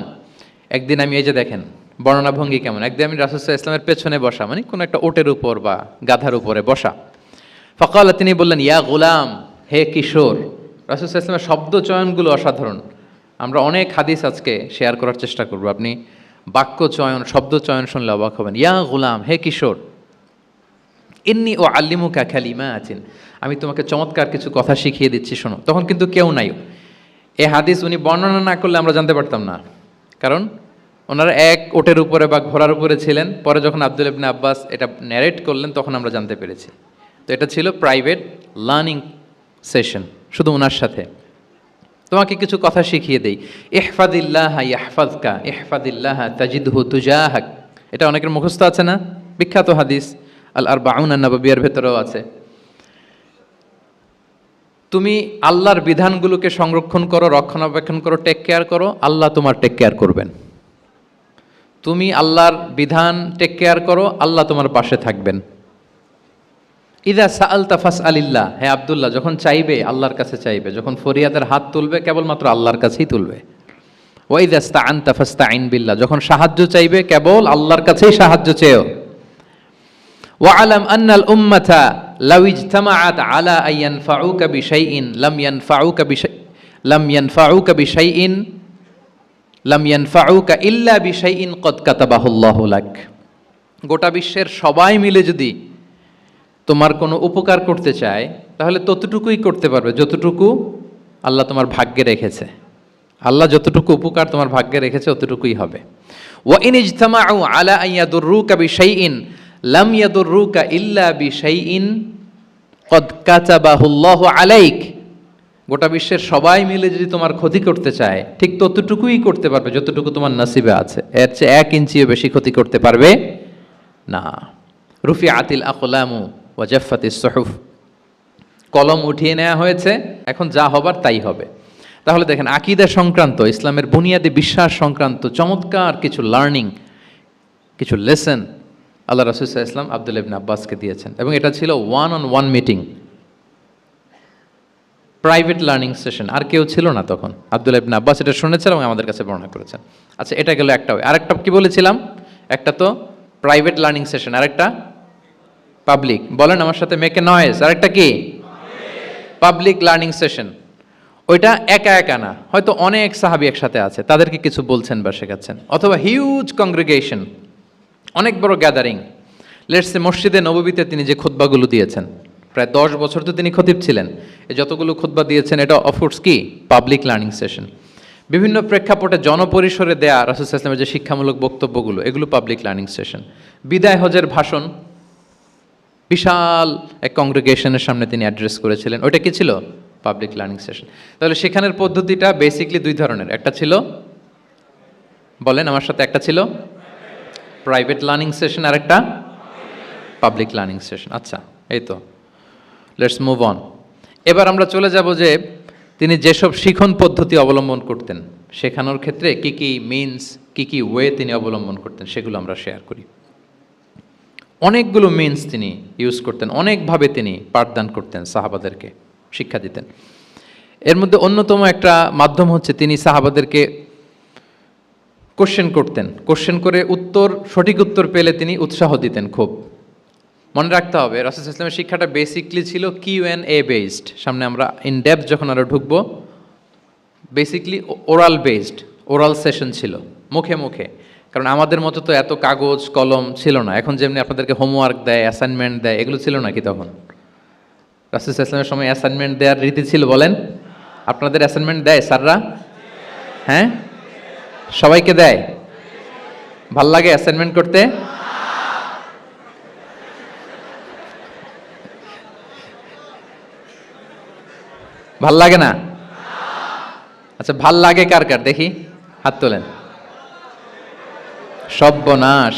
একদিন আমি, এই যে দেখেন বর্ণনা ভঙ্গি কেমন, একদিন আমি রাসূল সাল্লাল্লাহু আলাইহি ওয়াসাল্লামের পেছনে বসা, মানে কোনো একটা ওটের উপর বা গাধার উপরে বসা। ফাকালা, তিনি বললেন ইয়া গুলাম, হে কিশোর। রাসূল সাল্লাল্লাহু আলাইহি ওয়াসাল্লামের শব্দ চয়নগুলো অসাধারণ। আমরা অনেক হাদিস আজকে শেয়ার করার চেষ্টা করব, আপনি বাক্য চয়ন, শব্দ চয়ন শুনলে অবাক হবেন। ইয়া গুলাম, হে কিশোর, ইন্নী উআল্লিমুকা কালিমাতিন, আমি তোমাকে চমৎকার কিছু কথা শিখিয়ে দিচ্ছি, শোনো। তখন কিন্তু কেউ নাই। এই হাদিস উনি বর্ণনা না করলে আমরা জানতে পারতাম না, কারণ ওনারা এক ওটের উপরে বা ঘোড়ার উপরে ছিলেন। পরে যখন আব্দুল ইবনে আব্বাস এটা ন্যারেট করলেন তখন আমরা জানতে পেরেছি। তো এটা ছিল প্রাইভেট লার্নিং সেশন, শুধু ওনার সাথে। তোমাকে কিছু কথা শিখিয়ে দেই। ইহফাদিল্লাহা ইয়াহফাযকা, ইহফাদিল্লাহা তাজিদহু তুজাহাক। এটা অনেকের মুখস্থ আছে না, বিখ্যাত হাদিস, আল আরবাউন আন-নববিয়ার ভেতরেও আছে। তুমি আল্লাহর বিধানগুলোকে সংরক্ষণ করো, রক্ষণাবেক্ষণ করো, টেক কেয়ার করো, আল্লাহ তোমার টেক কেয়ার করবেন। তুমি আল্লাহর বিধান টেক কেয়ার করো, আল্লাহ তোমার পাশে থাকবেন। ইদা সাআলতা ফাসআলিল্লাহ, হে আব্দুল্লাহ, যখন চাইবে আল্লাহর কাছে চাইবে, যখন ফরিয়াদের হাত তুলবে কেবলমাত্র আল্লাহর কাছেই তুলবে। ওয়া ইদা ইসতাআনতা ফাসতাঈন বিল্লাহ, যখন সাহায্য চাইবে কেবল আল্লাহর কাছেই সাহায্য চেও। ওয়া আলাম আন্নাল উম্মাতা লাউ ইজতামাআত আলা আন ইয়ানফাউকা বিশাইইন লাম ইয়ানফাউকা ইল্লা বিশাইইন ক্বাদ কাতাবাহুল্লাহু লাক। গোটা বিশ্বের সবাই মিলে যদি তোমার কোনো উপকার করতে চায় তাহলে ততটুকুই করতে পারবে যতটুকু আল্লাহ তোমার ভাগ্যে রেখেছে। আল্লাহ যতটুকু উপকার তোমার ভাগ্যে রেখেছে অতটুকুই হবে। ওয়া ইন ইজতামাউ আলা আন ইয়াদুররুকা বিশাইইন লাম ইয়াদুররুকা ইল্লা বিশাইইন ক্বাদ কাতাবাহুল্লাহু আলাইক। গোটা বিশ্বের সবাই মিলে যদি তোমার ক্ষতি করতে চায় ঠিক ততটুকুই করতে পারবে যতটুকু তোমার নসিবে আছে, এর চেয়ে 1 ইঞ্চিও বেশি ক্ষতি করতে পারবে না। রুফিআতিল আকলামু ওয়া জাফফাতিস সুহুফ, কলম উঠিয়ে নেওয়া হয়েছে, এখন যা হবার তাই হবে। তাহলে দেখেন, আকীদা সংক্রান্ত, ইসলামের বুনিয়াদি বিশ্বাস সংক্রান্ত চমৎকার কিছু লার্নিং, কিছু লেসন আল্লাহ রাসূল সাল্লাল্লাহু আলাইহি ওয়াসাল্লাম আব্দুল্লাহ ইবনে আব্বাসকে দিয়েছেন, এবং এটা ছিল one on one meeting, private learning session. আর কেউ ছিল না তখন। আব্দুল্লাহ ইবনে আব্বাস এটা শুনেছেন এবং আমাদের কাছে বর্ণনা করেছেন। আচ্ছা, এটা গেল একটা। আরেকটা কি বলেছিলাম? একটা তো প্রাইভেট লার্নিং সেশন, আরেকটা পাবলিক। বলেন আমার সাথে, মেক এ নয়েজ। আরেকটা কি? Public learning session. ওইটা একা একা না, হয়তো অনেক সাহাবী একসাথে আছে, তাদেরকে কিছু বলছেন বা শেখাচ্ছেন, অথবা হিউজ কংগ্রেগেশন, অনেক বড় গ্যাদারিং। লেটস সে মসজিদে নববীতে তিনি যে খুতবাগুলো দিয়েছেন, প্রায় 10 বছর তো তিনি খতিব ছিলেন, এই যতগুলো খুতবা দিয়েছেন এটা অফকোর্স কি পাবলিক লার্নিং সেশন। বিভিন্ন প্রেক্ষাপটে জনপরিসরে দেয়া রাসূল সাল্লাল্লাহু আলাইহি ওয়াসাল্লামের যে শিক্ষামূলক বক্তব্যগুলো, এগুলো পাবলিক লার্নিং সেশন। বিদায় হজের ভাষণ বিশাল এক কংগ্রেগেশনের সামনে তিনি অ্যাড্রেস করেছিলেন, ওইটা কি ছিল? Public learning session. তাহলে সেখানের পদ্ধতিটা বেসিকলি দুই ধরনের। একটা ছিল, বলেন আমার সাথে, একটা ছিল প্রাইভেট লার্নিং সেশন, আর একটা পাবলিক লার্নিং সেশন। আচ্ছা, এই তো, লেটস মুভ অন। এবার আমরা চলে যাব যে তিনি যেসব শিখন পদ্ধতি অবলম্বন করতেন, শেখানোর ক্ষেত্রে কি কি মিনস, কি কি ওয়ে তিনি অবলম্বন করতেন, সেগুলো আমরা শেয়ার করি। অনেকগুলো মিনস তিনি ইউজ করতেন, অনেকভাবে তিনি পাঠদান করতেন, সাহাবাদেরকে শিক্ষা দিতেন। এর মধ্যে অন্যতম একটা মাধ্যম হচ্ছে তিনি সাহাবাদেরকে কোশ্চেন করতেন, কোশ্চেন করে সঠিক উত্তর পেলে তিনি উৎসাহ দিতেন খুব। মনে রাখতে হবে, রাসূল সাল্লাল্লাহু আলাইহি ওয়াসাল্লামের শিক্ষাটা বেসিকলি ছিল Q&A বেসড। সামনে আমরা ইন ডেপথ যখন আরো ঢুকবো, basically oral based, oral session ছিল, মুখে মুখে। কারণ আমাদের মতো তো এত কাগজ কলম ছিল না। এখন যেমনি আপনাদেরকে হোমওয়ার্ক দেয়, অ্যাসাইনমেন্ট দেয়, এগুলো ছিল নাকি তখন? রাসূল সাল্লাল্লাহু আলাইহি ওয়াসাল্লামের সময় অ্যাসাইনমেন্ট দেওয়ার রীতি ছিল? বলেন, আপনাদের অ্যাসাইনমেন্ট দেয় স্যাররা? হ্যাঁ, সবাইকে দেয়? ভাল লাগে অ্যাসাইনমেন্ট করতে? ভাল লাগে না? আচ্ছা, ভাল লাগে কার কার দেখি, হাত তোলেন। সর্বনাশ,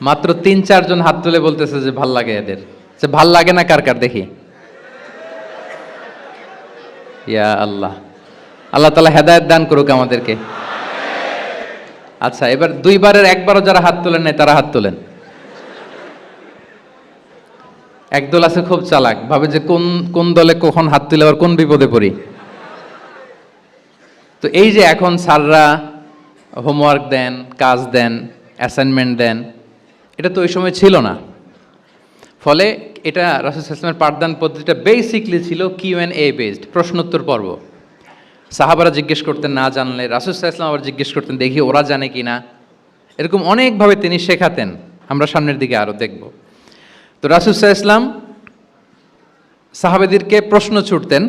মাত্র 3-4 জন হাত তুলে বলতেছে যে ভাল লাগে এদের। যে ভাল লাগে না কার কার দেখি। ইয়া আল্লাহ, আল্লাহ তাআলা হেদায়েত দান করুক আমাদেরকে। আচ্ছা, এবার 2 বারের 1 বারও যারা হাত তোলেন নাই তারা হাত তোলেন। একদল আছে খুব চালাক, ভাবে যে কোন দলে কখন হাত তুলে আবার কোন বিপদে পড়ি। তো এই যে এখন স্যাররা হোমওয়ার্ক দেন, কাজ দেন, অ্যাসাইনমেন্ট দেন, এটা তো ওই সময় ছিল না। ফলে এটা রাসূল সাল্লাল্লাহু আলাইহি ওয়াসাল্লামের পাঠদান পদ্ধতিটা বেসিকলি ছিল Q&A বেসড, প্রশ্নোত্তর পর্ব। সাহাবারা জিজ্ঞেস করতেন, না জানলে রাসূল সাল্লাল্লাহু আলাইহি ওয়াসাল্লাম আবার জিজ্ঞেস করতেন, দেখি ওরা জানে কিনা। এরকম অনেকভাবে তিনি শেখাতেন, আমরা সামনের দিকে আরো দেখব। তো রাসূল সাল্লাল্লাহু আলাইহি ওয়াসাল্লাম সাহাবাদেরকে প্রশ্ন ছুড়তেন,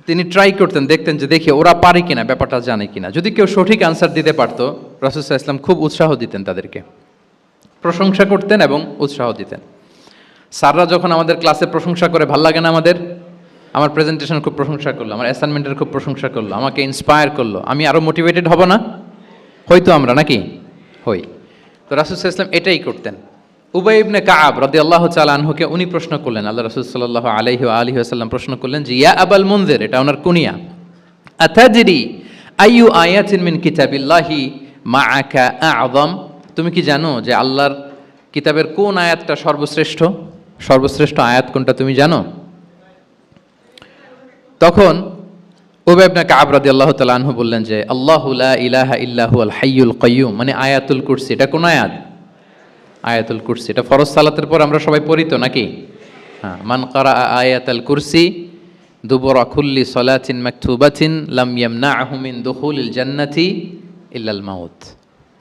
তিনি ট্রাই করতেন, দেখতেন যে দেখি ওরা পারে কিনা, ব্যাপারটা জানে কিনা। যদি কেউ সঠিক আনসার দিতে পারতো, রাসূল সাল্লাল্লাহু আলাইহি ওয়াসাল্লাম খুব উৎসাহ দিতেন, তাদেরকে প্রশংসা করতেন এবং উৎসাহ দিতেন। স্যাররা যখন আমাদের ক্লাসে প্রশংসা করে, ভাল লাগে না আমাদের? আমার প্রেজেন্টেশন খুব প্রশংসা করলো, আমার অ্যাসাইনমেন্টের খুব প্রশংসা করলো, আমাকে ইন্সপায়ার করলো, আমি আরো মোটিভেটেড হব না? হয়তো আমরা নাকি হই। তো রাসূল সাল্লাল্লাহু আলাইহি ওয়াসাল্লাম এটাই করতেন। উবাই ইবনে কাআব রাদিয়াল্লাহু তাআলা আনহুকে উনি প্রশ্ন করলেন, আল্লাহ রাসূল সাল্লাল্লাহু আলাইহি ওয়া আলিহি ওয়াসাল্লাম প্রশ্ন করলেন যে, ইয়া আবাল মুনজির, এটা ওনার কুনিয়া, আতাদরি আইয়ু আয়াতিন মিন কিতাবিল্লাহি মাআকা আ'যাম, তুমি কি জানো যে আল্লাহর কিতাবের কোন আয়াতটা সর্বশ্রেষ্ঠ? সর্বশ্রেষ্ঠ আয়াত কোনটা তুমি জানো? তখন উবাই ইবনে কাআব রাদিয়াল্লাহু তাআলা আনহু বললেন যে, আল্লাহু লা ইলাহা ইল্লা হুয়াল হাইয়ুল কাইয়্যুম, মানে আয়াতুল কুরসি। এটা কোন আয়াত? আয়াতুল কুরসি। এটা ফরজ সালাতের পর আমরা সবাই পড়ি তো নাকি? হ্যাঁ, মান কারা আয়াতুল কুরসি দুবরা কুল্লি সালাতিন মাকতুবাতিন লাম ইয়ামনাহু মিন দুখুলিল জান্নাতি ইল্লাল মাউত।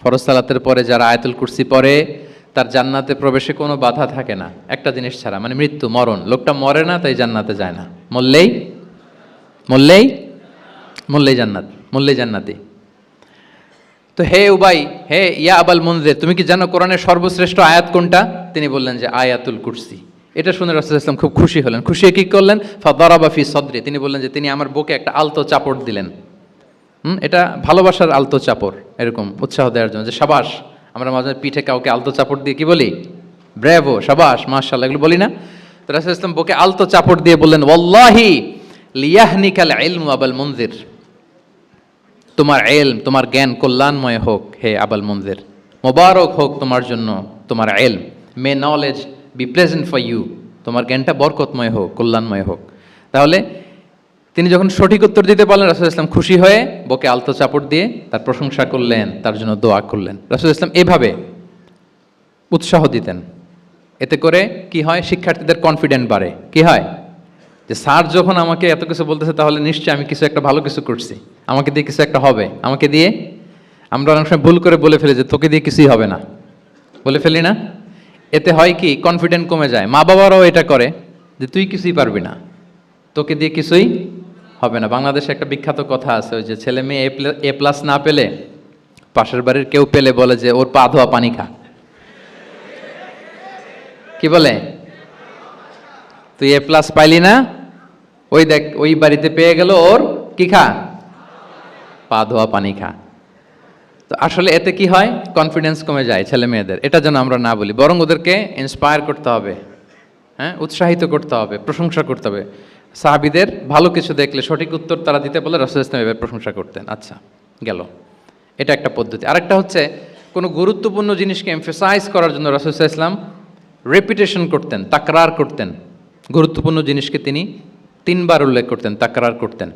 ফরজ সালাতের পরে যারা আয়াতুল কুরসি পড়ে, তার জান্নাতে প্রবেশে কোনো বাধা থাকে না, একটা জিনিস ছাড়া, মানে মৃত্যু, মরণ। লোকটা মরে না, তাই জান্নাতে যায় না। মরলেই জান্নাতি। তো হে উবাই, হে ইয়া আবাল মুনজির, তুমি কি জানো কোরআনের সর্বশ্রেষ্ঠ আয়াত কোনটা? তিনি বললেন যে আয়াতুল কুরসি। এটা শুনে রাসূল সাল্লাল্লাহু আলাইহি ওয়াসাল্লাম খুব খুশি হলেন। খুশি হয়ে কি করলেন? ফাদারাবা ফি সদরি, তিনি বললেন যে তিনি আমার বুকে একটা আলতো চাপড় দিলেন। এটা ভালোবাসার আলতো চাপড়, এরকম উৎসাহ দেওয়ার জন্য, যে সাবাস। আমরা মাঝে পিঠে কাউকে আলতো চাপড় দিয়ে কি বলি? ব্রেভো, সাবাস, মাশাআল্লাহ, এগুলো বলি না? তো রাসূল ইসলাম বুকে আলতো চাপড় দিয়ে বললেন, ওয়াল্লাহি লিয়াহনিকাল ইলমু আবাল মুনজির, তোমার ইলম, তোমার জ্ঞান কল্যাণময় হোক হে আবাল মুনজির, মোবারক হোক তোমার জন্য তোমার ইলম, may knowledge be pleasant for you, তোমার জ্ঞানটা বরকতময় হোক, কল্যাণময় হোক। তাহলে তিনি যখন সঠিক উত্তর দিতে পারলেন, রাসূল ইসলাম খুশি হয়ে বুকে আলতো চাপড় দিয়ে তার প্রশংসা করলেন, তার জন্য দোয়া করলেন। রাসূল ইসলাম এভাবে উৎসাহ দিতেন। এতে করে কি হয়, শিক্ষার্থীদের কনফিডেন্ট বাড়ে। কি হয়, যে স্যার যখন আমাকে এত কিছু বলতেছে তাহলে নিশ্চয়ই আমি কিছু একটা ভালো কিছু করছি, আমাকে দিয়ে কিছু একটা হবে। আমাকে দিয়ে, আমরা অনেক সময় ভুল করে বলে ফেলি যে তোকে দিয়ে কিছুই হবে না, বলে ফেলি না? এতে হয় কি, কনফিডেন্ট কমে যায়। মা বাবারাও এটা করে যে তুই কিছুই পারবি না, তোকে দিয়ে কিছুই হবে না। বাংলাদেশে একটা বিখ্যাত কথা আছে, ওই যে ছেলে মেয়ে এ প্লাস না পেলে পাশের বাড়ির কেউ পেলে বলে যে ওর পা ধোয়া পানি খা। কি বলে, তুই এ প্লাস পাইলি না, ওই দেখ ওই বাড়িতে পেয়ে গেল, ওর কি খা, পা ধোয়া পানি খা। তো আসলে এতে কি হয়, কনফিডেন্স কমে যায় ছেলে মেয়েদের। এটা যেন আমরা না বলি, বরং ওদেরকে ইন্সপায়ার করতে হবে, হ্যাঁ, উৎসাহিত করতে হবে, প্রশংসা করতে হবে। সাহাবীদের ভালো কিছু দেখলে সঠিক উত্তর তারা দিতে বলে রাসূল ইসলাম এভাবে প্রশংসা করতেন। আচ্ছা, গেল, এটা একটা পদ্ধতি। আরেকটা হচ্ছে, কোনো গুরুত্বপূর্ণ জিনিসকে এমফেসাইজ করার জন্য রাসূল ইসলাম রেপিটেশন করতেন, তাকরার করতেন। গুরুত্বপূর্ণ জিনিসকে তিনি 3 বার উল্লেখ করতেন, তাকরার করতেন।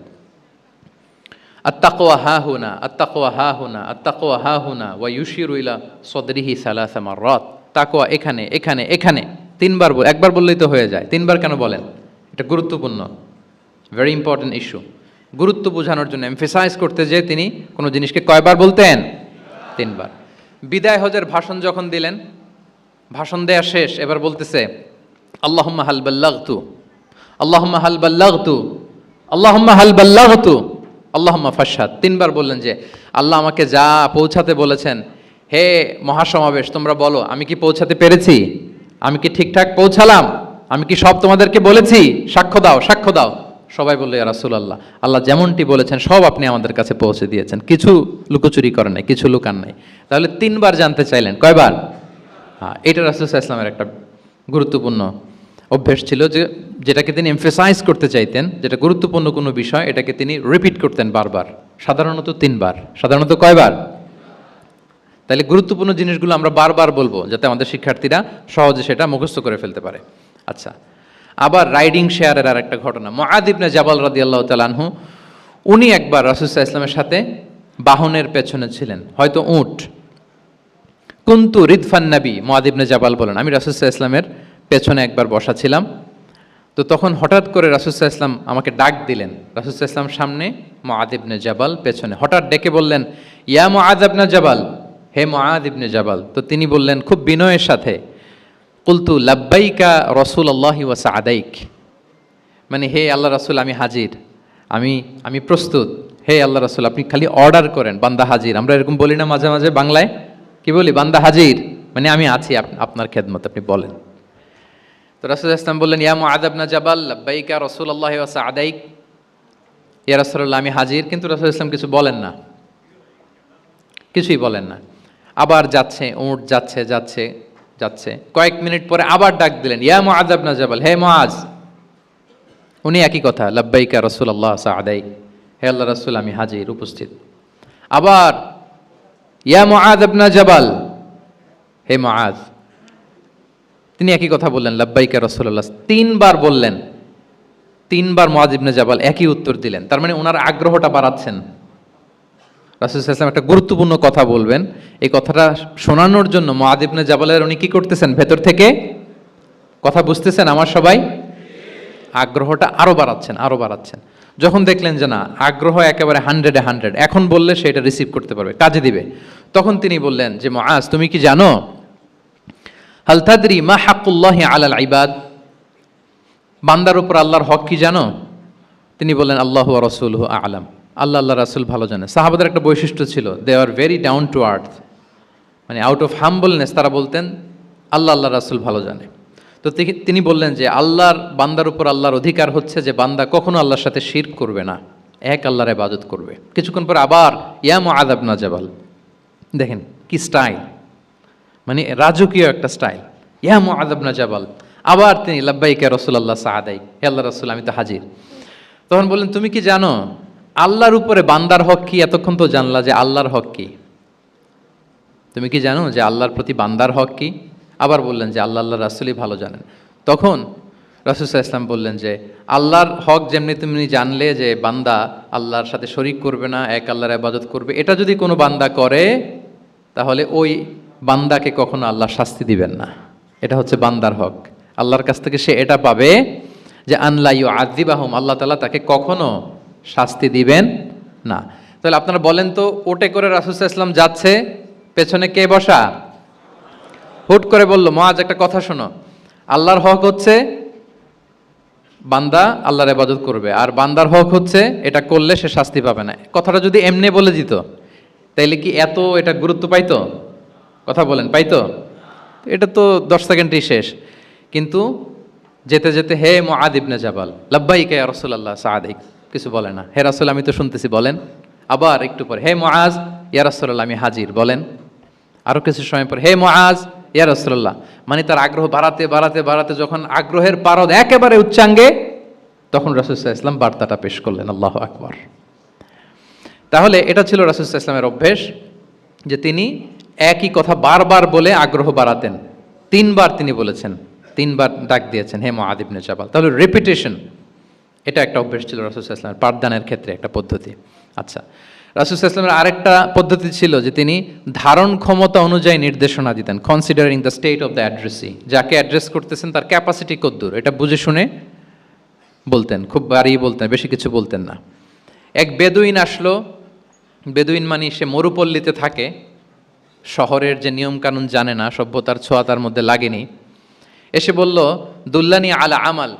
আত্তাকওয়া হা হুনা, আত্তাকওয়া হা হুনা, আত্তাকওয়া হা হুনা, ওয়া ইউশিরু ইলা সদরিহি সালাসা মাররাত। তাকওয়া এখানে, এখানে, এখানে 3 বার। একবার বললেই তো হয়ে যায়, 3 বার কেন বলেন? এটা গুরুত্বপূর্ণ, ভেরি ইম্পর্টেন্ট ইস্যু। গুরুত্ব বোঝানোর জন্য এমফেসাইজ করতে যে তিনি কোনো জিনিসকে কয়বার বলতেন? 3 বার। বিদায় হজের ভাষণ যখন দিলেন, ভাষণ দেয়া শেষ, এবার বলতেছে আল্লাহুম্মা হাল বাল্লাগতু, আল্লাহুম্মা হাল বাল্লাগতু, আল্লাহুম্মা হাল বাল্লাগতু, আল্লাহুম্মা ফাশহাদ। 3 বার বললেন যে আল্লাহ আমাকে যা পৌঁছাতে বলেছেন, হে মহাসমাবেশ তোমরা বলো আমি কি পৌঁছাতে পেরেছি, আমি কি ঠিকঠাক পৌঁছালাম, আমি কি সব তোমাদেরকে বলেছি, সাক্ষ্য দাও, সাক্ষ্য দাও। সবাই বললো ইয়া রাসূলুল্লাহ, আল্লাহ যেমনটি বলেছেন সব আপনি আমাদের কাছে পৌঁছে দিয়েছেন, কিছু লুকোচুরি করেন নাই, কিছু লুকান নাই। তাহলে 3 বার জানতে চাইলেন, কয়বার? হ্যাঁ, এটা রাসূল সাল্লাল্লাহু আলাইহি ওয়াসাল্লামের একটা গুরুত্বপূর্ণ অভ্যেস ছিল, যে যেটাকে তিনি এমফেসাইজ করতে চাইতেন, যেটা গুরুত্বপূর্ণ কোনো বিষয়, এটাকে তিনি রিপিট করতেন বারবার, সাধারণত 3 বার। সাধারণত কয়বার? তাহলে গুরুত্বপূর্ণ জিনিসগুলো আমরা বারবার বলবো, যাতে আমাদের শিক্ষার্থীরা সহজে সেটা মুখস্থ করে ফেলতে পারে। আচ্ছা, আবার রাইডিং শেয়ারের আর একটা ঘটনা। মুআয ইবনে জাবাল রাদিয়াল্লাহু তাআলা আনহু, উনি একবার রাসূল সাল্লাল্লাহু আলাইহি ওয়াসাল্লামের সাথে বাহনের পেছনে ছিলেন, হয়তো উট। কুনতু রিদফান নবী, মুআয ইবনে জাবাল বলেন, আমি রাসূল সাল্লাল্লাহু আলাইহি ওয়াসাল্লামের পেছনে একবার বসা ছিলাম। তো তখন হঠাৎ করে রাসূল সাল্লাল্লাহু আলাইহি ওয়াসাল্লাম আমাকে ডাক দিলেন। রাসূল সাল্লাল্লাহু আলাইহি ওয়াসাল্লাম সামনে, মুআয ইবনে জাবাল পেছনে। হঠাৎ ডেকে বললেন, ইয়া মুআয ইবনে জাবাল, হে মুআয ইবনে জাবাল। তো তিনি বললেন খুব বিনয়ের সাথে, কুলতু লাব্বাইকা রাসূলুল্লাহি ওয়া সাআদাইক, মানে হে আল্লাহ রাসূল আমি হাজির, আমি প্রস্তুত। হে আল্লাহ রাসূল আপনি খালি অর্ডার করেন, বান্দা হাজির। আমরা এরকম বলি না মাঝে মাঝে বাংলায়, কি বলি? বান্দা হাজির, মানে আমি আছি আপনার খেদমত, আপনি বলেন। তো রাসূল ইসলাম বললেন, ইয়া মুআয ইবনে জাবাল লাব্বাইকা রাসূলুল্লাহি ওয়া সাআদাইক, ইয়া রাসূলুল্লাহ আমি হাজির। কিন্তু রাসূল ইসলাম কিছু বলেন না, কিছুই বলেন না। আবার যাচ্ছে, উট যাচ্ছে যাচ্ছে যাচ্ছে, কয়েক মিনিট পরে আবার ডাক দিলেন, ইয়া মুআয ইবনে জাবাল, হে মুআয। উনি একই কথা, লাব্বাইকা রাসূলুল্লাহ সাআদাইক, হে আল্লাহ রাসূল আমি হাজির, উপস্থিত। আবার ইয়া মুআয ইবনে জাবাল, হে মুআয। তিনি একই কথা বললেন, লাব্বাইকা রাসূলুল্লাহ। 3 বার বললেন, 3 বার মুআয ইবনে জাবাল একই উত্তর দিলেন। তার মানে ওনার আগ্রহটা বাড়াচ্ছেন। রাসূল সাল্লাল্লাহু আলাইহি ওয়াসাল্লাম একটা গুরুত্বপূর্ণ কথা বলবেন, এই কথাটা শোনানোর জন্য মুআয ইবনে জাবালের উনি কি করতেছেন, ভেতর থেকে কথা বুঝতেছেন আমার সবাই, আগ্রহটা আরো বাড়াচ্ছেন, আরো বাড়াচ্ছেন। যখন দেখলেন যে না, আগ্রহ একেবারে 100-এ 100, এখন বললে সে এটা রিসিভ করতে পারবে, কাজে দিবে, তখন তিনি বললেন যে মুআয তুমি কি জানো, হাল তাদরি মা হাক্কুল্লাহি আলাল ইবাদ, বান্দার উপর আল্লাহর হক কি জানো? তিনি বললেন আল্লাহু ওয়া রাসূলুহু আ'লাম, আল্লাহ আল্লাহ রাসূল ভালো জানে। সাহাবাদের একটা বৈশিষ্ট্য ছিল, they are very down to earth, মানে আউট অফ হাম্বলনেস তারা বলতেন আল্লাহ আল্লাহ রাসূল ভালো জানে। তো তিনি বললেন যে আল্লাহর, বান্দার উপর আল্লাহর অধিকার হচ্ছে যে বান্দা কখনো আল্লাহর সাথে শিরক করবে না, এক আল্লাহর ইবাদত করবে। কিছুক্ষণ পর আবার ইয়া মুআয ইবনে জাবাল, দেখেন কি স্টাইল, মানে রাজকীয় একটা স্টাইল। ইয়া মুআয ইবনে জাবাল, আবার তিনি লাব্বাইকা রাসূলুল্লাহ সাআদাইক, হে আল্লাহর রাসূল আমি তো হাজির। তখন বললেন তুমি কি জানো আল্লাহর উপরে বান্দার হক কি? এতক্ষণ তো জানলা যে আল্লাহর হক কি, তুমি কি জানো যে আল্লাহর প্রতি বান্দার হক কি? আবার বললেন যে আল্লাহ রাসূলই ভালো জানেন। তখন রাসূল সাল্লাল্লাহু আলাইহি ওয়াসাল্লাম বললেন যে আল্লাহর হক যেমনি তুমি জানলে যে বান্দা আল্লাহর সাথে শরীক করবে না, এক আল্লাহর ইবাদত করবে, এটা যদি কোনো বান্দা করে তাহলে ওই বান্দাকে কখনো আল্লাহ শাস্তি দিবেন না। এটা হচ্ছে বান্দার হক। আল্লাহর কাছ থেকে সে এটা পাবে যে আনলা ইউআযিবাহুম, আল্লাহ তাআলা তাকে কখনো শাস্তি দিবেন না। তাহলে আপনারা বলেন তো, ওটে করে রাসূল সাল্লাল্লাহু আলাইহি ওয়াসাল্লাম যাচ্ছে, পেছনে কে বসা? হুট করে বলল মুআজ একটা কথা শোনো, আল্লাহর হক হচ্ছে বান্দা আল্লাহর ইবাদত করবে, আর বান্দার হক হচ্ছে এটা করলে সে শাস্তি পাবে না। কথাটা যদি এমনি বলে দিত তাইলে কি এত এটা গুরুত্ব পাইতো? কথা বলেন, পাইতো? এটা তো 10 সেকেন্ডেই শেষ। কিন্তু যেতে যেতে হে মুআদ ইবনে জাবাল লাব্বাইকা ইয়া রাসূলুল্লাহ সাআদিক, কিছু বলে না। হে রাসূল আমি তো শুনতেছি, বলেন। আবার একটু পরে হে মুআজ ইয়া রাসূলুল্লাহ আমি হাজির, বলেন। আরো কিছু সময় পর হে মুআজ ইয়া রাসূলুল্লাহ, মানে তার আগ্রহ বাড়াতে বাড়াতে বাড়াতে যখন আগ্রহের পারদ একেবারে উচ্চাঙ্গে, তখন রাসূল সাল্লাল্লাহু আলাইহি ওয়াসাল্লাম বার্তাটা পেশ করলেন। আল্লাহু আকবার। তাহলে এটা ছিল রাসূল সাল্লাল্লাহু আলাইহি ওয়াসাল্লামের অভ্যেস যে তিনি একই কথা বারবার বলে আগ্রহ বাড়াতেন। 3 বার তিনি বলেছেন, 3 বার ডাক দিয়েছেন হে মুআদ ইবনে জাবাল। তাহলে রিপিটেশন এটা একটা অভ্যেস ছিল রাসূল সাল্লাল্লাহু আলাইহি ওয়াসাল্লামের, পাঠদানের ক্ষেত্রে একটা পদ্ধতি। আচ্ছা, রাসূল সাল্লাল্লাহু আলাইহি ওয়াসাল্লামের আরেকটা পদ্ধতি ছিল যে তিনি ধারণ ক্ষমতা অনুযায়ী নির্দেশনা দিতেন, considering the state of the addressee. যাকে অ্যাড্রেস করতেছেন তার ক্যাপাসিটি কতদূর এটা বুঝে শুনে বলতেন, খুব বাড়িয়ে বলতেন, বেশি কিছু বলতেন না। এক বেদুইন আসলো, বেদুইন মানে সে মরুপল্লীতে থাকে, শহরের যে নিয়মকানুন জানে না, সভ্যতার ছোঁয়া তার মধ্যে লাগেনি। এসে বলল দুল্লানি আলা আমাল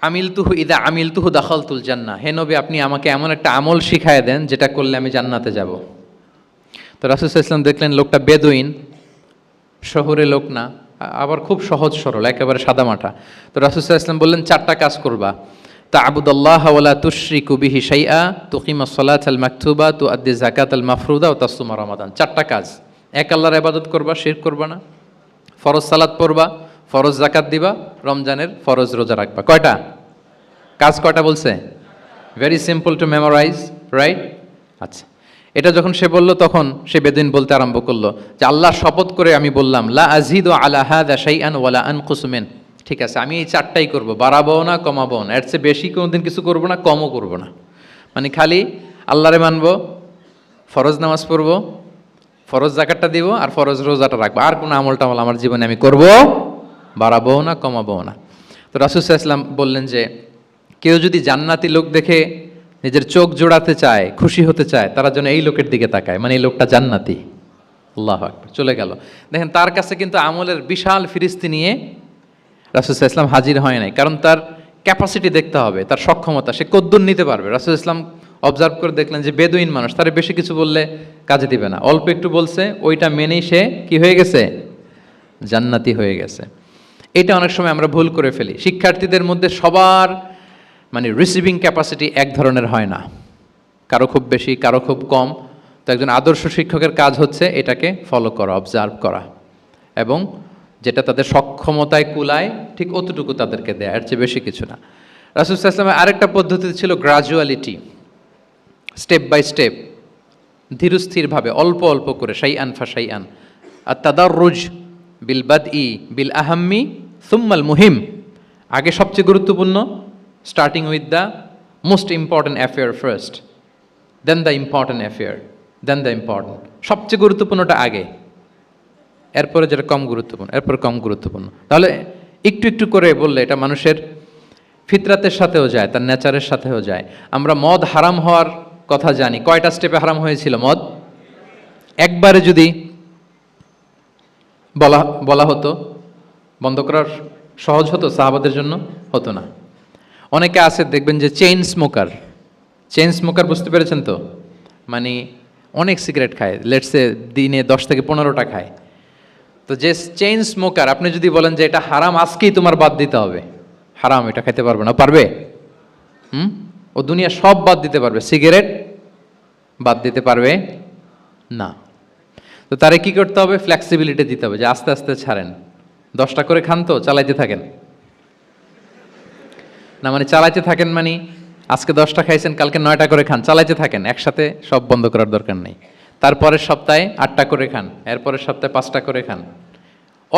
আমিলতুহু ইদা আমিলতুহু দাখালতুল জান্নাহ, হে নবী আপনি আমাকে এমন একটা আমল শিখায় দেন যেটা করলে আমি জান্নাতে যাব। তো রাসূল সাল্লাল্লাহু আলাইহি ওয়াসাল্লাম দেখলেন লোকটা বেদুইন, শহরে লোক না, আবার খুব সহজ সরল, একেবারে সাদামাটা। তো রাসূল সাল্লাল্লাহু আলাইহি ওয়াসাল্লাম বললেন 4টা কাজ করবা, তা'বুদাল্লাহ ওয়া লা তুশরিকু বিহি শাইআ, তুকিমাস সালাতাল মাকতুবা, তুআদ্দি যাকাতাল মাফরুদা ওয়া তাসুমা রমাদান। 4টা কাজ। এক আল্লাহর ইবাদত করবা, শিরক করবা না, ফরজ সালাত পড়বা, ফরজ যাকাত দিবা, রমজানের ফরজ রোজা রাখবা। কয়টা কাজ? কয়টা বলছে? Very simple to memorise, right? আচ্ছা, এটা যখন সে বলল তখন সে বেদুইন বলতে আরম্ভ করলো যে আল্লাহর শপথ করে আমি বললাম লা আযীদু আলা হাযা শাইআন ওয়া লা আনকুসু মিন, ঠিক আছে আমি এই 4টাই করব, বাড়াবো না কমাবো না, এর চেয়ে বেশি কোনোদিন কিছু করব না, কমও করব না। মানে খালি আল্লাহরে মানবো, ফরজ নামাজ পড়বো, ফরজ যাকাতটা দিব, আর ফরজ রোজাটা রাখবো, আর কোনো আমল টামল আমার জীবনে আমি করব, বাড়াবো না কমাবো না। তো রাসূল সাল্লাল্লাহু আলাইহি ওয়াসাল্লাম বললেন যে কেউ যদি জান্নাতি লোক দেখে নিজের চোখ জোড়াতে চায়, খুশি হতে চায়, তারা যেন এই লোকের দিকে তাকায়, মানে এই লোকটা জান্নাতি। আল্লাহু আকবার, চলে গেল। দেখেন তার কাছে কিন্তু আমলের বিশাল ফিরিস্তি নিয়ে রাসূল সাল্লাল্লাহু আলাইহি ওয়াসাল্লাম হাজির হয় নাই, কারণ তার ক্যাপাসিটি দেখতে হবে, তার সক্ষমতা, সে কদ্দুর নিতে পারবে। রাসূল সাল্লাল্লাহু আলাইহি ওয়াসাল্লাম অবজার্ভ করে দেখলেন যে বেদুইন মানুষ, তারে বেশি কিছু বললে কাজে দিবে না, অল্প একটু বলছে, ওইটা মেনেই সে কি হয়ে গেছে? জান্নাতি হয়ে গেছে। এটা অনেক সময় আমরা ভুল করে ফেলি। শিক্ষার্থীদের মধ্যে সবার মানে রিসিভিং ক্যাপাসিটি এক ধরনের হয় না, কারো খুব বেশি, কারো খুব কম। তো একজন আদর্শ শিক্ষকের কাজ হচ্ছে এটাকে ফলো করা, অবজার্ভ করা, এবং যেটা তাদের সক্ষমতায় কুলায় ঠিক অতটুকু তাদেরকে দেয়, এর চেয়ে বেশি কিছু না। রাসূল সাল্লাল্লাহু আলাইহি ওয়াসাল্লামের আরেকটা পদ্ধতি ছিল গ্রাজুয়ালিটি, স্টেপ বাই স্টেপ, ধীরস্থিরভাবে, অল্প অল্প করে, শাইআন ফাশাইআন। আর তাদাররুজ বিল বাদই বিল আহাম্মি সুম্মাল মুহিম, আগে সবচেয়ে গুরুত্বপূর্ণ, starting with the most important affair first, then the important affair, then the important. সবচেয়ে গুরুত্বপূর্ণটা আগে, এরপরে যেটা কম গুরুত্বপূর্ণ, এরপরে কম গুরুত্বপূর্ণ। তাহলে একটু একটু করে বললে এটা মানুষের ফিতরাতের সাথেও যায়, তার নেচারের সাথেও যায়। আমরা মদ হারাম হওয়ার কথা জানি, কয়টা স্টেপে হারাম হয়েছিল মদ? একবারে যদি বলা হতো বন্ধ করার সহজ হতো সাহাবাদের জন্য? হতো না। অনেকে আছে দেখবেন যে চেইন স্মোকার, বুঝতে পেরেছেন তো? মানে অনেক সিগারেট খায়, লেটসে দিনে 10 থেকে 15টা খায়। তো যে চেইন স্মোকার, আপনি যদি বলেন যে এটা হারাম, আজকেই তোমার বাদ দিতে হবে, হারাম, এটা খেতে পারবে না, পারবে? ও দুনিয়া সব বাদ দিতে পারবে, সিগারেট বাদ দিতে পারবে না। তো তারে কি করতে হবে? ফ্লেক্সিবিলিটি দিতে হবে, যে আস্তে আস্তে ছাড়েন, 10টা করে খান তো, চালাইতে থাকেন না, মানে চালাইতে থাকেন মানে আজকে 10টা খাইছেন, কালকে 9টা করে খান, চালাইতে থাকেন, একসাথে সব বন্ধ করার দরকার নেই। তারপরের সপ্তাহে 8টা করে খান, এরপরের সপ্তাহে 5টা করে খান,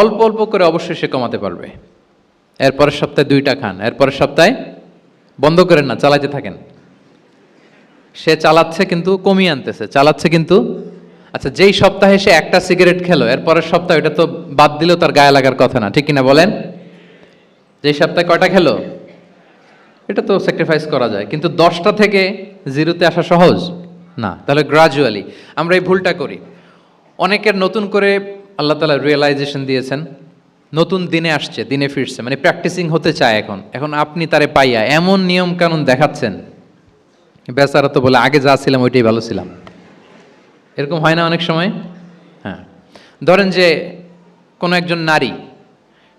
অল্প অল্প করে অবশ্যই সে কমাতে পারবে। এরপরের সপ্তাহে 2টা খান, এরপরের সপ্তাহে বন্ধ করেন না, চালাইতে থাকেন। সে চালাচ্ছে কিন্তু কমিয়ে আনতেছে, চালাচ্ছে কিন্তু। আচ্ছা, যেই সপ্তাহে সে একটা সিগারেট খেলো, এরপরের সপ্তাহে এটা তো বাদ দিলেও তার গায়ে লাগার কথা না, ঠিক কিনা বলেন? যেই সপ্তাহে কয়টা খেলো এটা তো স্যাক্রিফাইস করা যায়, কিন্তু 10টা থেকে 0-তে আসা সহজ না। তাহলে গ্রাজুয়ালি আমরা এই ভুলটা করি। অনেকের নতুন করে আল্লাহ তাআলা রিয়েলাইজেশন দিয়েছেন, নতুন দিনে আসছে, দিনে ফিরছে, মানে প্র্যাকটিসিং হতে চায়। এখন আপনি তারে পাইয়া এমন নিয়ম কানুন দেখাচ্ছেন, বেচারা তো বলে আগে যা ছিলাম ওইটাই ভালো ছিলাম। এরকম হয় না অনেক সময়? হ্যাঁ, ধরেন যে কোনো একজন নারী,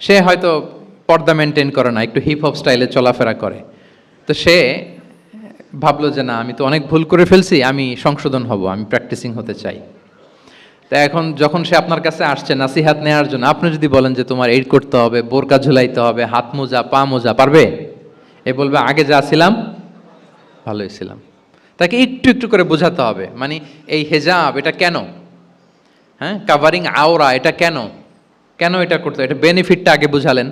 সে হয়তো পর্দা মেনটেন করে না, একটু হিপ হপ স্টাইলে চলাফেরা করে, তো সে ভাবলো যে না, আমি তো অনেক ভুল করে ফেলছি, আমি সংশোধন হব, আমি প্র্যাকটিসিং হতে চাই। তা এখন যখন সে আপনার কাছে আসছে নাসিহাত নেওয়ার জন্য, আপনি যদি বলেন যে তোমার এই করতে হবে, বোরকা ঝুলাইতে হবে, হাত মোজা পা মোজা, পারবে? এ বলবে আগে যা ছিলাম ভালোই ছিলাম। তাকে একটু একটু করে বোঝাতে হবে, মানে এই হেজাব এটা কেন, হ্যাঁ, কাভারিং আওরা এটা কেন, কেন এটা করতে, এটা বেনিফিটটা আগে বুঝালেন।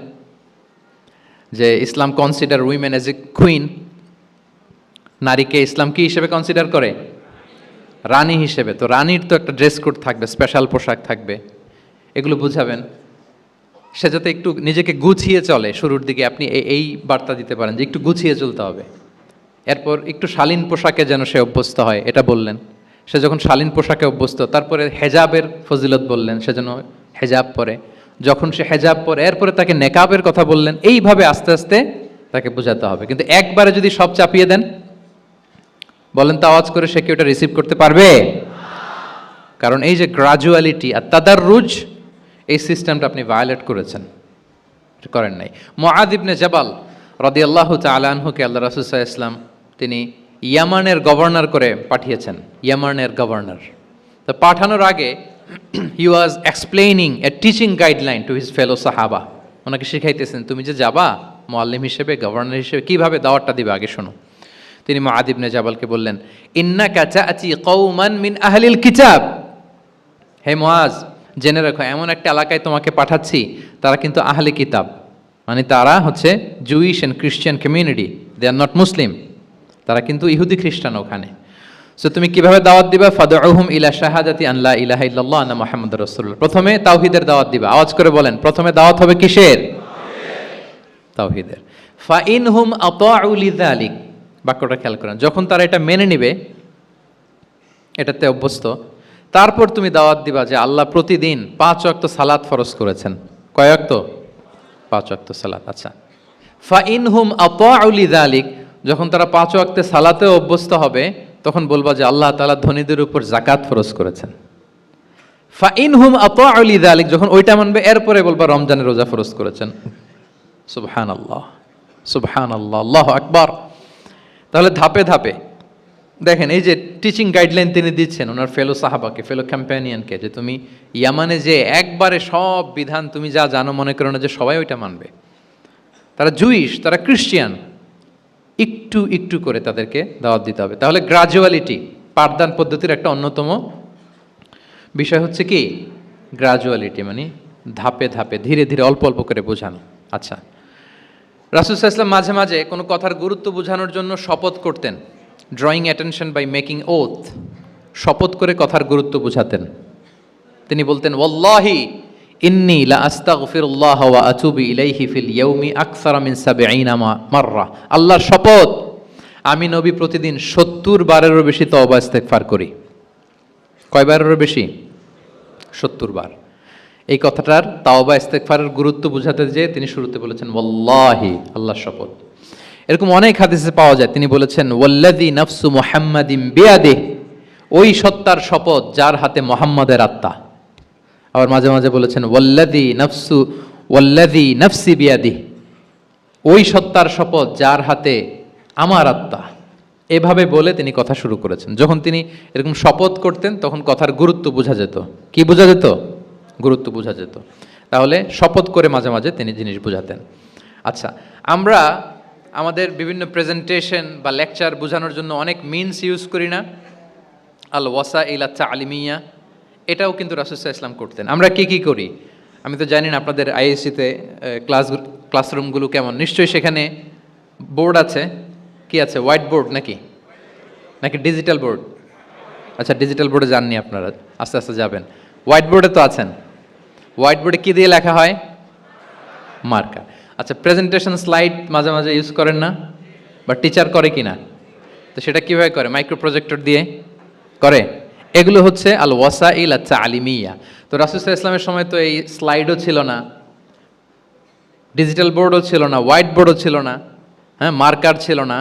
যে Islam consider women as a queen, নারীকে ইসলাম কি হিসেবে কনসিডার করে? রানী হিসেবে। তো রানীর তো একটা ড্রেস কোড থাকবে, স্পেশাল পোশাক থাকবে, এগুলো বুঝাবেন। সে যাতে একটু নিজেকে গুছিয়ে চলে, শুরুর দিকে আপনি এই বার্তা দিতে পারেন যে একটু গুছিয়ে চলতে হবে। এরপর একটু শালীন পোশাকে যেন সে অভ্যস্ত হয়, এটা বললেন। সে যখন শালীন পোশাকে অভ্যস্ত, তারপরে হেজাবের ফজিলত বললেন, সে যেন হেজাব পরে। যখন সে হেজাব পরে, এরপরে তাকে নেকাবের কথা বললেন। এইভাবে আস্তে আস্তে তাকে বোঝাতে হবে। কিন্তু একবারে যদি সব চাপিয়ে দেন, বলেন তো আওয়াজ করে, সে কি ওটা রিসিভ করতে পারবে? কারণ এই যে গ্রাজুয়ালিটি আর তাদাররুজ, এই সিস্টেমটা আপনি ভায়োলেট করেছেন, করেন নাই। মুআয ইবনে জাবাল রাদিয়াল্লাহু তাআলা আনহুকে আল্লাহ রাসূল সাল্লাল্লাহু আলাইহি ওয়াসাল্লাম তিনি ইয়ামানের গভর্নর করে পাঠিয়েছেন, ইয়ামানের গভর্নর। তো পাঠানোর আগে he was explaining a teaching guideline to his fellow সাহাবা। ওনাকে শিখাইতেছেন, তুমি যে যাবা মুআল্লিম হিসেবে, গভর্নর হিসেবে, কিভাবে দাওয়াতটা দিবে আগে শোনো। তিনি মুআয ইবনে জাবালকে বললেন, ইন্নাকা তা'তি কওমান মিন আহলিল কিতাব। হে মুআয, জেনে রাখো, এমন একটা এলাকায় তোমাকে পাঠাচ্ছি, তারা কিন্তু আহলে কিতাব, মানে তারা হচ্ছে Jewish and Christian community, they are not Muslim, তারা কিন্তু ইহুদি খ্রিস্টান ওখানে। সো তুমি কিভাবে দাওয়াত দিবা? ফাদউহুম ইলা শাহাদাতি আন লা ইলাহা ইল্লাল্লাহ আন্না মুহাম্মাদুর রাসূলুল্লাহ। প্রথমে তাওহীদের দাওয়াত দিবা। আওয়াজ করে বলেন, প্রথমে দাওয়াত হবে কিসের? তাওহীদের। ফাইনহুম আতাউ লিযালিক, বাক্যটা খেয়াল করেন। যখন তারা এটা মেনে নিবে, এটাতে অভ্যস্ত, তারপর তুমি দাওয়াত দিবা যে আল্লাহ প্রতিদিন 5 ওয়াক্ত সালাত ফরজ করেছেন। কয় ওয়াক্ত? 5 ওয়াক্ত সালাত। আচ্ছা, ফাইনহুম আতাউ লিযালিক, যখন তারা 5 ওয়াক্তে সালাতেও অভ্যস্ত হবে, তখন বলবা যে আল্লাহ তাআলা ধনীদের উপর যাকাত ফরজ করেছেন। ফাইনহুম আতাউ লিযালিক, যখন ওইটা মানবে, এরপরে বলবা রমজানের রোজা ফরজ করেছেন। সুবহানাল্লাহ, সুবহানাল্লাহ, আল্লাহু আকবার। তাহলে ধাপে ধাপে দেখেন, এই যে টিচিং গাইডলাইন তিনি দিচ্ছেন ওনার ফেলো সাহাবাকে, ফেলো ক্যাম্পেনিয়নকে, যে তুমি ইয়ামানে যে একবারে সব বিধান তুমি যা জানো, মনে করো না যে সবাই ওইটা মানবে। তারা জুইশ, তারা ক্রিশ্চিয়ান, একটু একটু করে তাদেরকে দাওয়াত দিতে হবে। তাহলে গ্রাজুয়ালিটি, পাঠদান পদ্ধতির একটা অন্যতম বিষয় হচ্ছে কি গ্রাজুয়ালিটি, মানে ধাপে ধাপে, ধীরে ধীরে, অল্প অল্প করে বোঝানো। আচ্ছা, রাসূল সাল্লাল্লাহু আলাইহি ওয়াসাল্লাম মাঝে মাঝে কোনো কথার গুরুত্ব বোঝানোর জন্য শপথ করতেন, drawing attention by making oath, শপথ করে কথার গুরুত্ব বোঝাতেন। তিনি বলতেন, ওয়াল্লাহি ইন্নী লা আস্তাগফিরুল্লাহ ওয়া আতুবু ইলাইহি ফিল ইয়াউমি আকসারা মিন ৭০ মাররা। আল্লাহর শপথ, আমি নবী প্রতিদিন ৭০ বারেরও বেশি তওবা ইস্তেগফার করি। কয়বারেরও বেশি? ৭০ বার। এই কথাটার তাওবা ইস্তেগফারের গুরুত্ব বোঝাতে যেয়ে তিনি শুরুতে বলেছেন ওয়াল্লাহি, আল্লাহর শপথ। এরকম অনেক হাদিসে পাওয়া যায়, তিনি বলেছেন ওয়াল্লাযী নাফসু মুহাম্মাদিন বিয়াদিহি, ওই সত্তার শপথ যার হাতে মুহাম্মাদের আত্মা। আবার মাঝে মাঝে বলেছেন ওয়াল্লাযী নাফসি বিয়াদিহি, ওই সত্তার শপথ যার হাতে আমার আত্মা। এভাবে বলে তিনি কথা শুরু করেছেন। যখন তিনি এরকম শপথ করতেন, তখন কথার গুরুত্ব বোঝা যেত। কি বোঝা যেত? গুরুত্ব বোঝা যেত। তাহলে শপথ করে মাঝে মাঝে তিনি জিনিস বোঝাতেন। আচ্ছা, আমরা আমাদের বিভিন্ন প্রেজেন্টেশন বা লেকচার বোঝানোর জন্য অনেক মিনস ইউজ করি না? আল ওয়াসাইল তালিমিয়া, এটাও কিন্তু রাসূল সাল্লাল্লাহু আলাইহি ওয়াসাল্লাম করতেন। আমরা কি করি আমি তো জানি না আপনাদের আইএসসিতে ক্লাসরুমগুলো কেমন। নিশ্চয়ই সেখানে বোর্ড আছে। কি আছে? হোয়াইট বোর্ড নাকি ডিজিটাল বোর্ড? আচ্ছা, ডিজিটাল বোর্ডে যাননি আপনারা, আস্তে আস্তে যাবেন। হোয়াইট বোর্ডে তো আছেন। হোয়াইট বোর্ডে কি দিয়ে লেখা হয়? মার্কার। আচ্ছা, প্রেজেন্টেশন স্লাইড মাঝে মাঝে ইউজ করেন না? বা টিচার করে কি না? তো সেটা কিভাবে করে? মাইক্রো প্রজেক্টর দিয়ে করে। এগুলো হচ্ছে আল ওয়াসাইল তালিমিয়া। তো রাসূল সাল্লাল্লাহু আলাইহি ওয়াসাল্লামের সময় তো এই স্লাইডও ছিল না, ডিজিটাল বোর্ডও ছিল না, হোয়াইট বোর্ডও ছিল না, হ্যাঁ, মার্কার ছিল না,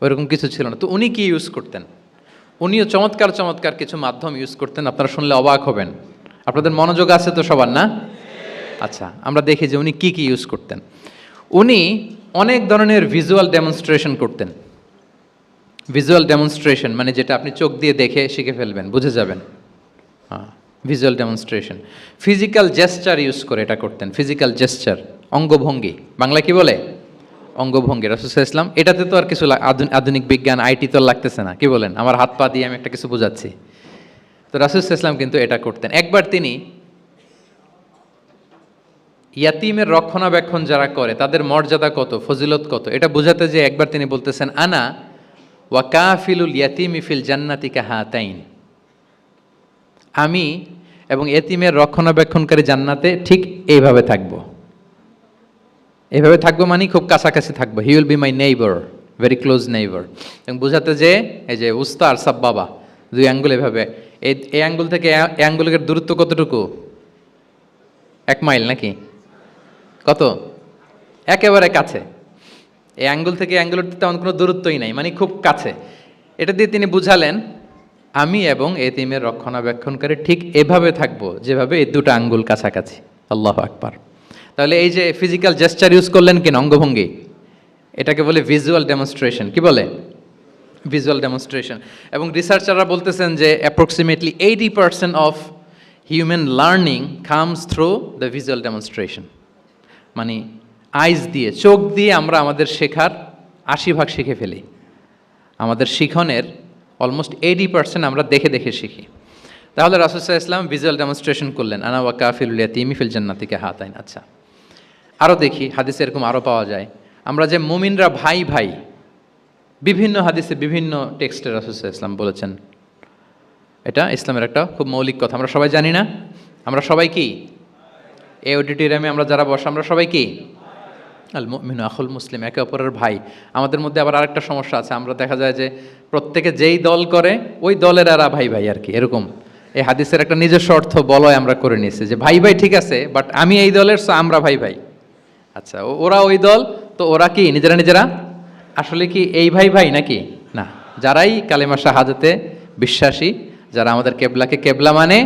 ওইরকম কিছু ছিল না। তো উনি কি ইউজ করতেন? উনিও চমৎকার চমৎকার কিছু মাধ্যম ইউজ করতেন, আপনারা শুনলে অবাক হবেন। আপনাদের মনোযোগ আছে তো সবার, না? আচ্ছা, আমরা দেখি যে উনি কি ইউজ করতেন। উনি অনেক ধরনের ভিজুয়াল ডেমনস্ট্রেশন করতেন। ভিজুয়াল ডেমনস্ট্রেশন মানে যেটা আপনি চোখ দিয়ে দেখে শিখে ফেলবেন, বুঝে যাবেন। হ্যাঁ, visual demonstration. Physical gesture use করে এটা করতেন। ফিজিক্যাল জেস্চার, অঙ্গভঙ্গি, বাংলা কি বলে? অঙ্গভঙ্গি। রাসূল সাল্লাল্লাহু আলাইহি ওয়াসাল্লাম, এটাতে তো আর কিছু আধুনিক বিজ্ঞান আইটি তো লাগতেছে না, কি বলেন? আমার হাত পা দিয়ে আমি একটা কিছু বোঝাচ্ছি। তো রাসূল সাল্লাল্লাহু আলাইহি ওয়াসাল্লাম কিন্তু এটা করতেন। একবার তিনি ইয়াতিমের রক্ষণাবেক্ষণ যারা করে তাদের মর্যাদা কত, ফজিলত কত, এটা বোঝাতে যে একবার তিনি বলতেছেন, আনা ওয়া কাফিলুল ইয়াতিমি ফিল জান্নাতি কাহাতাইন, আমি এবং এতিমের রক্ষণাবেক্ষণকারী জান্নাতে ঠিক এইভাবে থাকবো। এইভাবে থাকবো মানে খুব কাছাকাছি থাকবো। He will be my neighbour, very close neighbour. এবং বোঝাতে যে এই যে উস্তা আর সাব বাবা, দুই আঙ্গুল এভাবে, এই আঙ্গুল থেকে এই আঙ্গুলের দূরত্ব কতটুকু? 1 মাইল নাকি কত? একেবারে কাছে। এই আঙ্গুল থেকে আঙ্গুলের তেমন কোনো দূরত্বই নাই, মানে খুব কাছে। এটা দিয়ে তিনি বুঝালেন, আমি এবং এতিমের রক্ষণাবেক্ষণকারী ঠিক এভাবে থাকবো যেভাবে এই দুটো আঙ্গুল কাছাকাছি। আল্লাহু আকবার। তাহলে এই যে ফিজিক্যাল জেস্চার ইউজ করলেন কিনা, অঙ্গভঙ্গি, এটাকে বলে ভিজুয়াল ডেমনস্ট্রেশন। কি বলে? Visual demonstration. এবং রিসার্চাররা বলতেছেন যে approximately 80% of human learning comes through the visual demonstration. মানে আইজ দিয়ে, চোখ দিয়ে আমরা আমাদের শেখার 80% শিখে ফেলি। আমাদের শিখনের অলমোস্ট 80% আমরা দেখে দেখে শিখি। তাহলে রাসূল সাল্লাল্লাহু আলাইহি ওয়াসাল্লাম ভিজুয়াল ডেমনস্ট্রেশন করলেন, আনা ওয়া কাফিলুল ইয়াতীমি ফিল জান্নাতি কাহাতাইন। আচ্ছা, আরও দেখি হাদিসে এরকম আরও পাওয়া যায়। আমরা যে মুমিনরা ভাই ভাই, বিভিন্ন হাদিসে বিভিন্ন টেক্সটে রাসূল সাল্লাল্লাহু আলাইহি ওয়াসাল্লাম বলেছেন। এটা ইসলামের একটা খুব মৌলিক কথা, আমরা সবাই জানি না? আমরা সবাই কি? এই অডিটোরিয়ামে আমরা যারা বসে আমরা সবাই কি? আল মুমিনু আখুল মুসলিম, একে অপরের ভাই। আমাদের মধ্যে আবার আরেকটা সমস্যা আছে, আমরা দেখা যায় যে প্রত্যেকে যেই দল করে ওই দলের এরা ভাই ভাই আর কি, এরকম। এই হাদিসের একটা নিজস্ব অর্থ বলয় আমরা করে নিয়েছি যে ভাই ভাই ঠিক আছে, বাট আমি এই দলের, সো আমরা ভাই ভাই। আচ্ছা, ওরা ওই দল, তো ওরা কি নিজেরা নিজেরা আসলে কি এই ভাই ভাই নাকি? না। যারাই কালেমা শাহাদাতে বিশ্বাসী, যারা আমাদের কেবলাকে কেবলা মানে,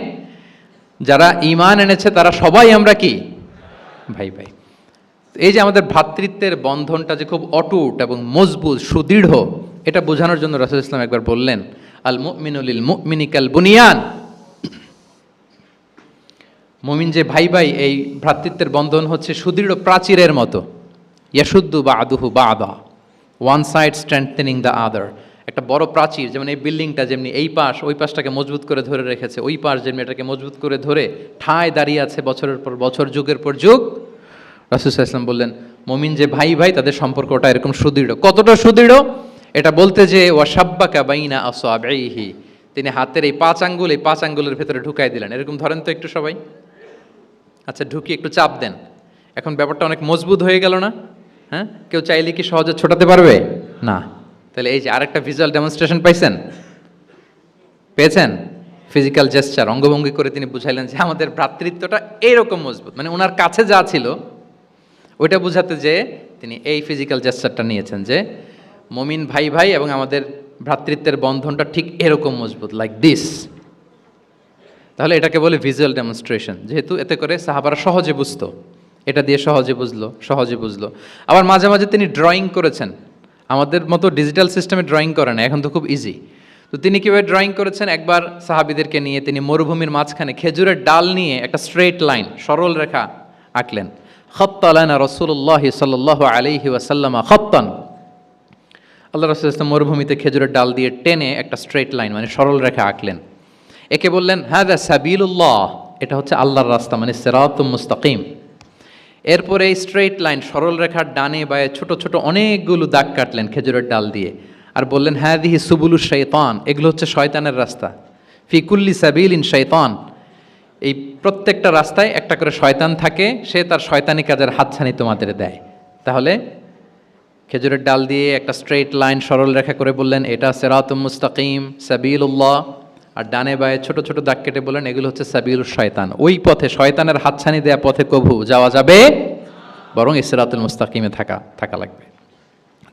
যারা ঈমান এনেছে, তারা সবাই আমরা কি? ভাই ভাই। এই যে আমাদের ভ্রাতৃত্বের বন্ধনটা যে খুব অটুট এবং মজবুত, সুদৃঢ়, এটা বোঝানোর জন্য রাসূল ইসলাম একবার বললেন, আল মুমিনু লিল মুমিনি কাল বুনিয়ান। মুমিন যে ভাই ভাই, এই ভ্রাতৃত্বের বন্ধন হচ্ছে সুদৃঢ় প্রাচীরের মতো। ইয়াশুদ্দু বা'দুহু বা'দা, one side strengthening the other. একটা বড় প্রাচীর, যেমন এই বিল্ডিংটা যেমনি এই পাশ ওই পাশটাকে মজবুত করে ধরে রেখেছে, ওই পাশ যেমনি এটাকে মজবুত করে ধরে ঠায় দাঁড়িয়ে আছে বছরের পর বছর, যুগের পর যুগ। রাসূল সাল্লাল্লাহু আলাইহি ওয়াসাল্লাম বললেন, মুমিন যে ভাই ভাই তাদের সম্পর্কটা এরকম সুদৃঢ়। কতটা সুদৃঢ়? এটা বলতে যে ওয়াশাব্বাকা বাইনা আসওয়াবিহি, তিনি হাতের এই 5 আঙ্গুল, এই 5 আঙ্গুলের ভেতরে ঢুকাই দিলেন। এরকম ধরেন তো একটু সবাই। আচ্ছা, ঢুকিয়ে একটু চাপ দেন। এখন ব্যাপারটা অনেক মজবুত হয়ে গেল না? হ্যাঁ, কেউ চাইলে কি সহজে ছোটাতে পারবে? না। তাহলে এই যে আরেকটা ভিজুয়াল ডেমনস্ট্রেশন পাইছেন, পেয়েছেন? ফিজিক্যাল জেস্চার, অঙ্গভঙ্গি করে তিনি বুঝাইলেন যে আমাদের ভ্রাতৃত্বটা এইরকম মজবুত। মানে ওনার কাছে যা ছিল ওইটা বুঝাতে যে তিনি এই ফিজিক্যাল জেস্চারটা নিয়েছেন যে মুমিন ভাই ভাই এবং আমাদের ভ্রাতৃত্বের বন্ধনটা ঠিক এরকম মজবুত, লাইক দিস। তাহলে এটাকে বলে ভিজুয়াল ডেমনস্ট্রেশন, যেহেতু এতে করে সাহাবারা সহজে বুঝতো, এটা দিয়ে সহজে বুঝলো। আবার মাঝে মাঝে তিনি ড্রয়িং করেছেন। আমাদের মতো ডিজিটাল সিস্টেমে ড্রয়িং করে না, এখন তো খুব ইজি। তো তিনি কীভাবে ড্রয়িং করেছেন, একবার সাহাবিদেরকে নিয়ে তিনি মরুভূমির মাঝখানে খেজুরের ডাল নিয়ে একটা স্ট্রেট লাইন, সরল রেখা আঁকলেন। খাত্তা লানা রাসূলুল্লাহ সাল্লাল্লাহু আলাইহি ওয়াসাল্লাম খাত্তান, আল্লাহ রাসূল সাল্লাল্লাহু আলাইহি ওয়াসাল্লাম মরুভূমিতে খেজুরের ডাল দিয়ে টেনে একটা স্ট্রেট লাইন মানে সরল রেখা আঁকলেন। একে বললেন হাযা সাবিলুল্লাহ, এটা হচ্ছে আল্লাহর রাস্তা মানে সিরাতুম মুস্তাকিম। এরপরে এই স্ট্রেট লাইন সরল রেখার ডানে বায়ে ছোট ছোট অনেকগুলো দাগ কাটলেন খেজুরের ডাল দিয়ে, আর বললেন হাযিহি সুবুলুশ শাইতান, এগুলো হচ্ছে শয়তানের রাস্তা। ফি কুল্লি সাবিলিন শাইতান, এই প্রত্যেকটা রাস্তায় একটা করে শয়তান থাকে, সে তার শয়তানি কাজের হাতছানি তোমাদের দেয়। তাহলে খেজুরের ডাল দিয়ে একটা স্ট্রেট লাইন সরল রেখা করে বললেন এটা সিরাতুম মুস্তাকিম সাবিলুল্লাহ, আর ডানে বায়ে ছোট ছোট দাগ কেটে বললেন এগুলো হচ্ছে সাবিলুশ শয়তান। ওই পথে শয়তানের হাতছানি দেয়া পথে কভু যাওয়া যাবে, বরং সিরাতুল মুস্তাকিমে থাকা লাগবে।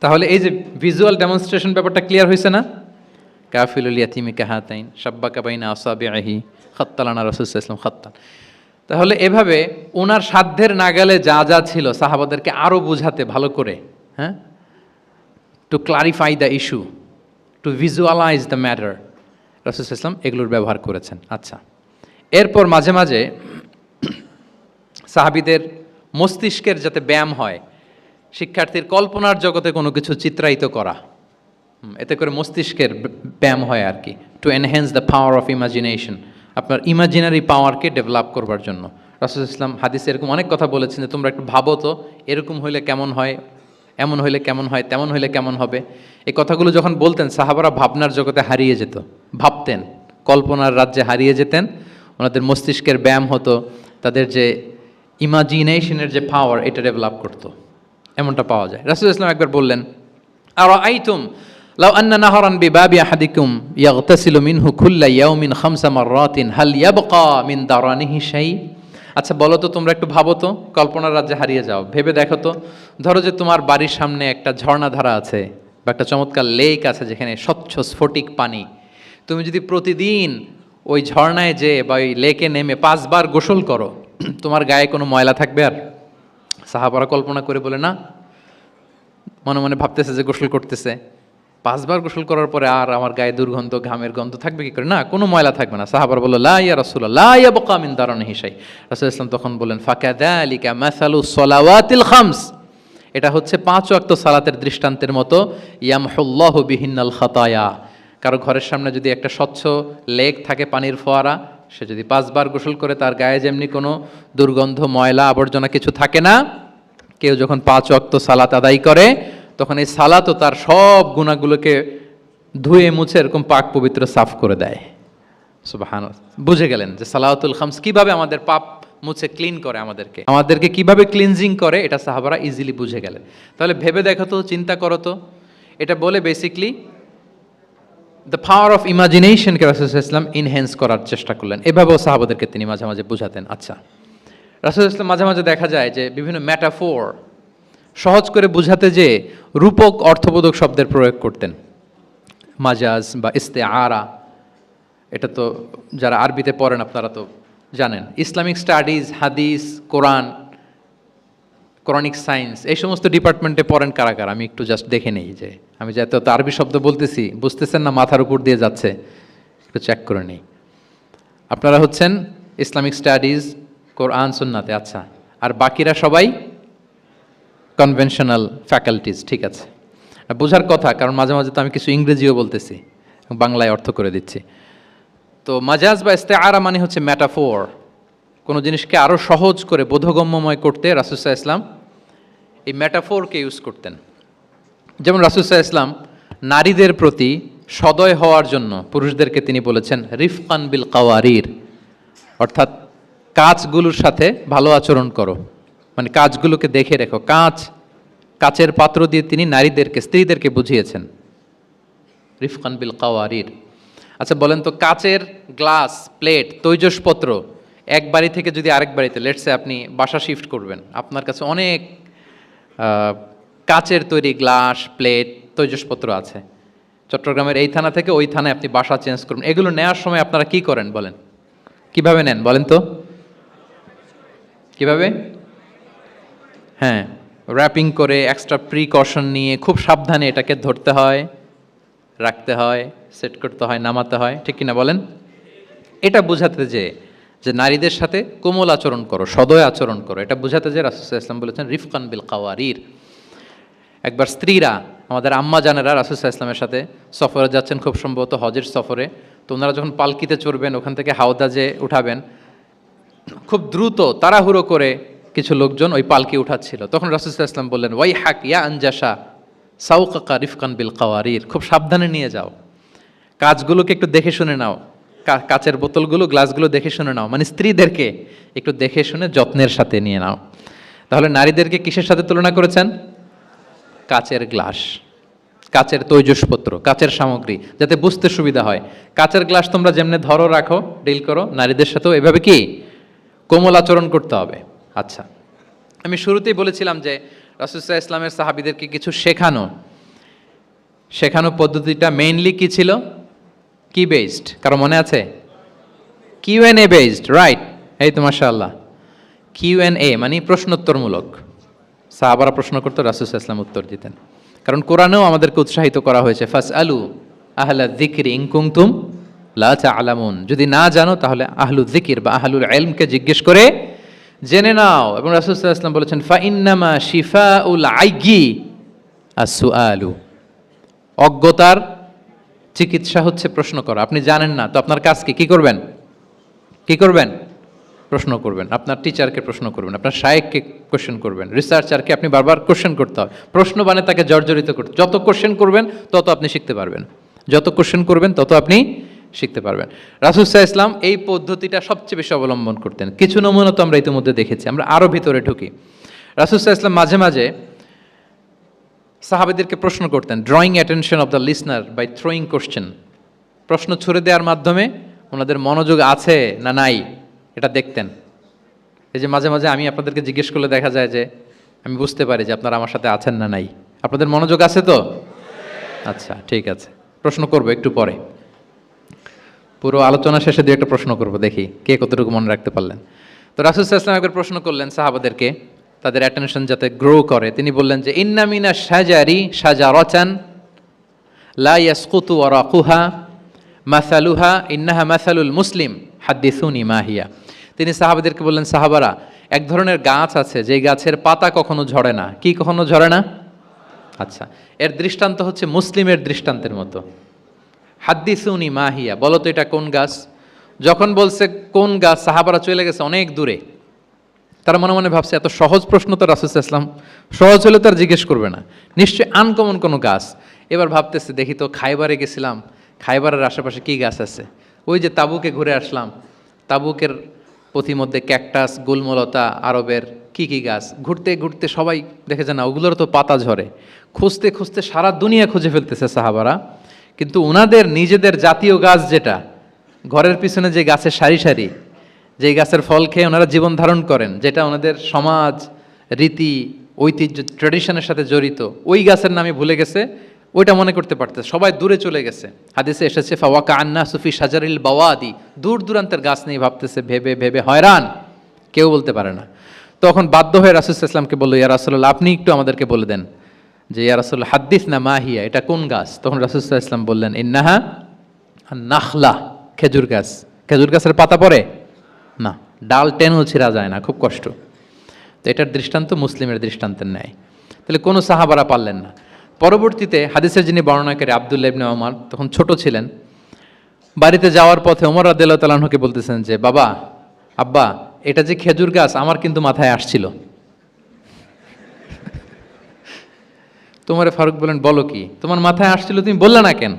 তাহলে এই যে ভিজুয়াল ডেমনস্ট্রেশন ব্যাপারটা ক্লিয়ার হয়েছে না? কাফিলুল ইয়াতিমি কাহাতাইন শাব্বাকা বাইনা আসাবিহি খাত্তালানা রাসূল সাল্লাল্লাহু আলাইহি ওয়াসাল্লাম খাত্তান। তাহলে এভাবে ওনার সাধ্যের নাগালে যা যা ছিল সাহাবাদেরকে আরো বুঝাতে ভালো করে, হ্যাঁ, to clarify the issue, to visualise the matter, রাসূল সাল্লাল্লাহু আলাইহি ওয়াসাল্লাম এগুলোর ব্যবহার করেছেন। আচ্ছা, এরপর মাঝে মাঝে সাহাবীদের মস্তিষ্কের যাতে ব্যায়াম হয়, শিক্ষার্থীর কল্পনার জগতে কোনো কিছু চিত্রায়িত করা, এতে করে মস্তিষ্কের ব্যায়াম হয় আর কি, to enhance the power of imagination, আপনার ইমাজিনারি পাওয়ারকে ডেভেলপ করবার জন্য। রাসূল ইসলাম হাদিসে এরকম অনেক কথা বলেছেন যে তোমরা একটু ভাবো তো, এরকম হইলে কেমন হয়, এমন হইলে কেমন হয়, তেমন হইলে কেমন হবে। এই কথাগুলো যখন বলতেন সাহাবারা ভাবনার জগতে হারিয়ে যেত, ভাবতেন, কল্পনার রাজ্যে হারিয়ে যেতেন, ওনাদের মস্তিষ্কের ব্যায়াম হতো, তাদের যে ইমাজিনেশনের যে পাওয়ার এটা ডেভেলপ করতো, এমনটা পাওয়া যায়। রাসূল ইসলাম একবার বললেন আরাআইতুম লাউ আন্না নাহরান বিবাবি আহাদিকুম ইয়াগতাসিলু মিনহু কুল্লা ইয়াউমিন খামসা মাররাতিন হাল ইয়াবকা মিন দারানিহি শাই। আচ্ছা বলো তো, তোমরা একটু ভাবো তো, কল্পনার রাজ্যে হারিয়ে যাও, ভেবে দেখো তো, ধরো যে তোমার বাড়ির সামনে একটা ঝর্ণাধারা আছে বা একটা চমৎকার লেক আছে যেখানে স্বচ্ছ স্ফটিক পানি, তুমি যদি প্রতিদিন ওই ঝর্ণায় যে বা ওই লেকে নেমে 5 বার গোসল করো, তোমার গায়ে কোনো ময়লা থাকবে আর? সাহাবারা কল্পনা করে বলে না, মনে মনে ভাবতেছে যে গোসল করতেছে, 5 বার গোসল করার পরে আর আমার গায়ে দুর্গন্ধ ঘামের গন্ধ থাকবে কি করে? না, কোনো ময়লা থাকবে না। সাহাবারা বলল লা ইয়া রাসূলুল্লাহ লা ইয়াবকা মিন দারানিহি শাই। রাসূল ইসলাম তখন বললেন ফাকাযালিকা মাসালু সলাওয়াতিল খামস, এটা হচ্ছে 5 ওয়াক্ত সালাতের দৃষ্টান্তের মতো, ইয়ামহুল্লাহু বিহিন্নাল খাতায়া, কারো ঘরের সামনে যদি একটা স্বচ্ছ লেক থাকে পানির ফোয়ারা, সে যদি 5 বার গোসল করে তার গায়ে যেমনি কোনো দুর্গন্ধ ময়লা আবর্জনা কিছু থাকে না, কেউ যখন 5 ওয়াক্ত সালাত আদায় করে তখন এই সালাতও তার সব গুনাহগুলোকে ধুয়ে মুছে এরকম পাক পবিত্র সাফ করে দেয়। সুবহানাল্লাহ, বুঝে গেলেন যে সালাওয়াতুল খামস কিভাবে আমাদের পাপ মুছে ক্লিন করে, আমাদেরকে কিভাবে ক্লিনজিং করে, এটা সাহাবারা ইজিলি বুঝে গেলেন। তাহলে ভেবে দেখো তো, চিন্তা করো তো, এটা বলে বেসিকলি দ্য পাওয়ার অফ ইমাজিনেশনকে রাসূল সাল্লাল্লাহু আলাইহি ওয়াসাল্লাম ইনহ্যান্স করার চেষ্টা করলেন। এভাবেও সাহাবাদেরকে তিনি মাঝে মাঝে বুঝাতেন। আচ্ছা, রাসূল সাল্লাল্লাহু আলাইহি ওয়াসাল্লাম মাঝে মাঝে দেখা যায় যে বিভিন্ন ম্যাটাফোর সহজ করে বুঝাতে যে রূপক অর্থবোধক শব্দের প্রয়োগ করতেন, মাজাজ বা ইস্তেআরা। এটা তো যারা আরবিতে পড়েন আপনারা তো জানেন। ইসলামিক স্টাডিজ, হাদিস, কোরআন, কোরআনিক সায়েন্স, এই সমস্ত ডিপার্টমেন্টে পড়েন কারা কারা? আমি একটু জাস্ট দেখে নেই যে আমি যে এত আরবি শব্দ বলতেছি বুঝতেছেন না, মাথার উপর দিয়ে যাচ্ছে, একটু চেক করে নেই। আপনারা হচ্ছেন ইসলামিক স্টাডিজ, কোরআন, সুন্নাতে। আচ্ছা, আর বাকিরা সবাই কনভেনশনাল ফ্যাকাল্টিজ। ঠিক আছে, বোঝার কথা, কারণ মাঝে মাঝে তো আমি কিছু ইংরেজিও বলতেছি, বাংলায় অর্থ করে দিচ্ছি। তো মাজাজ বা ইস্তেআরা মানে হচ্ছে ম্যাটাফোর, কোনো জিনিসকে আরও সহজ করে বোধগম্যময় করতে রাসূল সাল্লাল্লাহু আলাইহি ওয়াসাল্লাম এই ম্যাটাফোরকে ইউজ করতেন। যেমন রাসূল সাল্লাল্লাহু আলাইহি ওয়াসাল্লাম নারীদের প্রতি সদয় হওয়ার জন্য পুরুষদেরকে তিনি বলেছেন রিফকান বিল কাওয়ারির, অর্থাৎ কাঁচগুলোর সাথে ভালো আচরণ করো, মানে কাঁচগুলোকে দেখে রেখো। কাচের পাত্র দিয়ে তিনি নারীদেরকে, স্ত্রীদেরকে বুঝিয়েছেন রিফকান বিল কাওয়ারির। আচ্ছা বলেন তো, কাচের গ্লাস, প্লেট, তৈজসপত্র এক বাড়ি থেকে যদি আরেক বাড়িতে, লেটসে আপনি বাসা শিফট করবেন, আপনার কাছে অনেক কাচের তৈরি গ্লাস, প্লেট, তৈজসপত্র আছে, চট্টগ্রামের এই থানা থেকে ওই থানায় আপনি বাসা চেঞ্জ করবেন, এগুলো নেওয়ার সময় আপনারা কি করেন বলেন? কিভাবে নেন বলেন তো? কিভাবে? হ্যাঁ, র্যাপিং করে, এক্সট্রা প্রিকশন নিয়ে খুব সাবধানে এটাকে ধরতে হয়, রাখতে হয়, সেট করতে হয়, নামাতে হয়, ঠিক কিনা বলেন? এটা বোঝাতে যে যে নারীদের সাথে কোমল আচরণ করো, সদয় আচরণ করো। এটা বোঝাতে যে রাসূল সাল্লাল্লাহু আলাইহি ওয়াসাল্লাম বলেছেন রিফকান বিল কাওয়ারির। একবার স্ত্রীরা, আমাদের আম্মা জানেরা রাসূল সাল্লাল্লাহু আলাইহি ওয়াসাল্লামের সাথে সফরে যাচ্ছেন, খুব সম্ভবত হজের সফরে। তো ওনারা যখন পালকিতে চড়বেন, ওখান থেকে হাওদাজে উঠাবেন, খুব দ্রুত তাড়াহুড়ো করে কিছু লোকজন ওই পালকি উঠাচ্ছিল। তখন রাসূল সাল্লাল্লাহু আলাইহি ওয়াসাল্লাম বললেন, ওয়াই হাক ইয়া আনজাসা সাউকাকা রিফকান বিল কাওয়ারির, খুব সাবধানে নিয়ে যাও, কাজগুলোকে একটু দেখে শুনে নাও, কাচের বোতলগুলো, গ্লাসগুলো দেখে শুনে নাও, মানে স্ত্রীদেরকে একটু দেখে শুনে যত্নের সাথে নিয়ে নাও। তাহলে নারীদেরকে কিসের সাথে তুলনা করেছেন? কাচের গ্লাস, কাচের তৈজসপত্র, কাচের সামগ্রী, যাতে বুঝতে সুবিধা হয়। কাচের গ্লাস তোমরা যেমনি ধরো, রাখো, ডিল করো, নারীদের সাথেও এভাবে কি কোমল আচরণ করতে হবে। আচ্ছা, আমি শুরুতেই বলেছিলাম যে রাসূল সাল্লাল্লাহু আলাইহি ইসলামের সাহাবীদেরকে কিছু শেখানো পদ্ধতিটা মেইনলি কি ছিল? কি বেসড? কারো মনে আছে? Q and A based, right? এই তো মাশাআল্লাহ, কিউএনএ মানে প্রশ্নোত্তরমূলক। সাহাবারা প্রশ্ন করতো, রাসূল সাল্লাল্লাহু আলাইহি ওয়াসাল্লাম উত্তর দিতেন। কারণ কোরআনেও আমাদেরকে উৎসাহিত করা হয়েছে, ফাসআলু আহলা যিকরি ইন কুনতুম লা তা'লামুন, যদি না জানো তাহলে আহলু যিকির বা আহলুল ইলমকে জিজ্ঞেস করে জেনে নাও। এবং রাসূল সাল্লাল্লাহু আলাইহি ওয়াসাল্লাম বলেছেন, ফাইন্নামা শিফাউল আইয়ি আস-সুআলু, অজ্ঞতার চিকিৎসা হচ্ছে প্রশ্ন করা। আপনি জানেন না তো আপনার কাজ কি করবেন? প্রশ্ন করবেন। আপনার টিচারকে প্রশ্ন করবেন, আপনার শায়েখকে কোশ্চেন করবেন, রিসার্চারকে আপনি বারবার কোশ্চেন করতে হবে। প্রশ্ন মানে তাকে জর্জরিত করতে, যত কোশ্চেন করবেন তত আপনি শিখতে পারবেন, যত কোশ্চেন করবেন তত আপনি শিখতে পারবেন। রাসূল সাল্লাল্লাহু আলাইহি ওয়াসাল্লাম এই পদ্ধতিটা সবচেয়ে বেশি অবলম্বন করতেন। কিছু নমুনা তো আমরা ইতিমধ্যে দেখেছি। আমরা আরও ভিতরে ঢুকি। রাসূল সাল্লাল্লাহু আলাইহি ওয়াসাল্লাম মাঝে মাঝে সাহাবীদেরকে প্রশ্ন করতেন, drawing attention of the listener by throwing question. প্রশ্ন ছুড়ে দেওয়ার মাধ্যমে ওনাদের মনোযোগ আছে না নাই এটা দেখতেন। এই যে মাঝে মাঝে আমি আপনাদেরকে জিজ্ঞেস করলে দেখা যায় যে আমি বুঝতে পারি যে আপনারা আমার সাথে আছেন না নাই। আপনাদের মনোযোগ আছে তো? আচ্ছা, ঠিক আছে, প্রশ্ন করবো একটু পরে। পুরো আলোচনা শেষে দিয়ে একটা প্রশ্ন করবো, দেখি কে কতটুকু মনে রাখতে পারলেন। তো রাসূল সাল্লাল্লাহু আলাইহি ওয়াসাল্লাম একবার প্রশ্ন করলেন সাহাবাদেরকে, তাদের অ্যাটেনশন যাতে গ্রো করে। তিনি বললেন যে ইন্না মিনা শাজারি শাজারাতান লা ইয়াসকুতু ওয়ারাকুহা মাসালুহা ইন্নাহা মাসালুল মুসলিম হাদ্দিসুনি মা হিয়া। তিনি সাহাবাদেরকে বললেন, সাহাবারা, এক ধরনের গাছ আছে যে গাছের পাতা কখনো ঝরে না। কি কখনো ঝরে না? আচ্ছা, এর দৃষ্টান্ত হচ্ছে মুসলিমের দৃষ্টান্তের মতো। হাদ্দিসুনি মা হিয়া, বলো তো এটা কোন গাছ? যখন বলছে কোন গাছ, সাহাবারা চলে গেছে অনেক দূরে। তারা মনে মনে ভাবছে এত সহজ প্রশ্ন তো রাসূল সাল্লাল্লাহু আলাইহি ওয়াসাল্লাম সহজ হলে তার জিজ্ঞেস করবে না, নিশ্চয়ই আনকমন কোনো গাছ। এবার ভাবতেছে, দেখি তো খাইবারে গেছিলাম, খাইবারের আশেপাশে কি গাছ আছে। ওই যে তাবুকে ঘুরে আসলাম, তাবুকের পথিমধ্যে ক্যাকটাস, গুলমলতা, আরবের কি কি গাছ। ঘুরতে ঘুরতে সবাই দেখেছে না ওগুলোর তো পাতা ঝরে। খুঁজতে খুঁজতে সারা দুনিয়া খুঁজে ফেলতেছে সাহাবারা, কিন্তু ওনাদের নিজেদের জাতীয় গাছ যেটা, ঘরের পিছনে যে গাছের সারি সারি, যেই গাছের ফল খেয়ে ওনারা জীবন ধারণ করেন, যেটা ওনাদের সমাজ, রীতি, ঐতিহ্য, ট্র্যাডিশনের সাথে জড়িত, ওই গাছের নামে ভুলে গেছে, ওইটা মনে করতে পারতেছে, সবাই দূরে চলে গেছে। হাদিসে এসেছে ফাওয়াকা আন্না সুফি শাজারিল বাওয়াদি, দূর দূরান্তের গাছ নিয়ে ভাবতেছে, ভেবে ভেবে হয়রান, কেউ বলতে পারে না। তখন বাধ্য হয়ে রাসূল সাল্লাল্লাহু আলাইহি ওয়াসাল্লামকে বলল, ইয়া রাসূলুল্লাহ, আপনি একটু আমাদেরকে বলে দেন যে ইয়া রাসূলুল্লাহ হাদ্দিসনা মা হিয়া, এটা কোন গাছ? তখন রাসূল সাল্লাল্লাহু আলাইহি ওয়াসাল্লাম বললেন, ইন্নাহা আন-নাখলা, খেজুর গাছ। খেজুর গাছের পাতা পড়ে না, ডাল টেনেও ছিঁড়া যায় না, খুব কষ্ট। তো এটার দৃষ্টান্ত মুসলিমের দৃষ্টান্তের ন্যায়। তাহলে কোনো সাহাবারা পারলেন না। পরবর্তীতে হাদিসের যিনি বর্ণনাকারী আব্দুল্লাহ ইবনে ওমর তখন ছোট ছিলেন, বাড়িতে যাওয়ার পথে ওমর রাদিয়াল্লাহু তাআলা আনহুকে বলতেছেন যে, বাবা, আব্বা, এটা যে খেজুর গাছ আমার কিন্তু মাথায় আসছিল। তোমারে ফারুক বলেন, বলো কি, তোমার মাথায় আসছিল, তুমি বললে না কেন?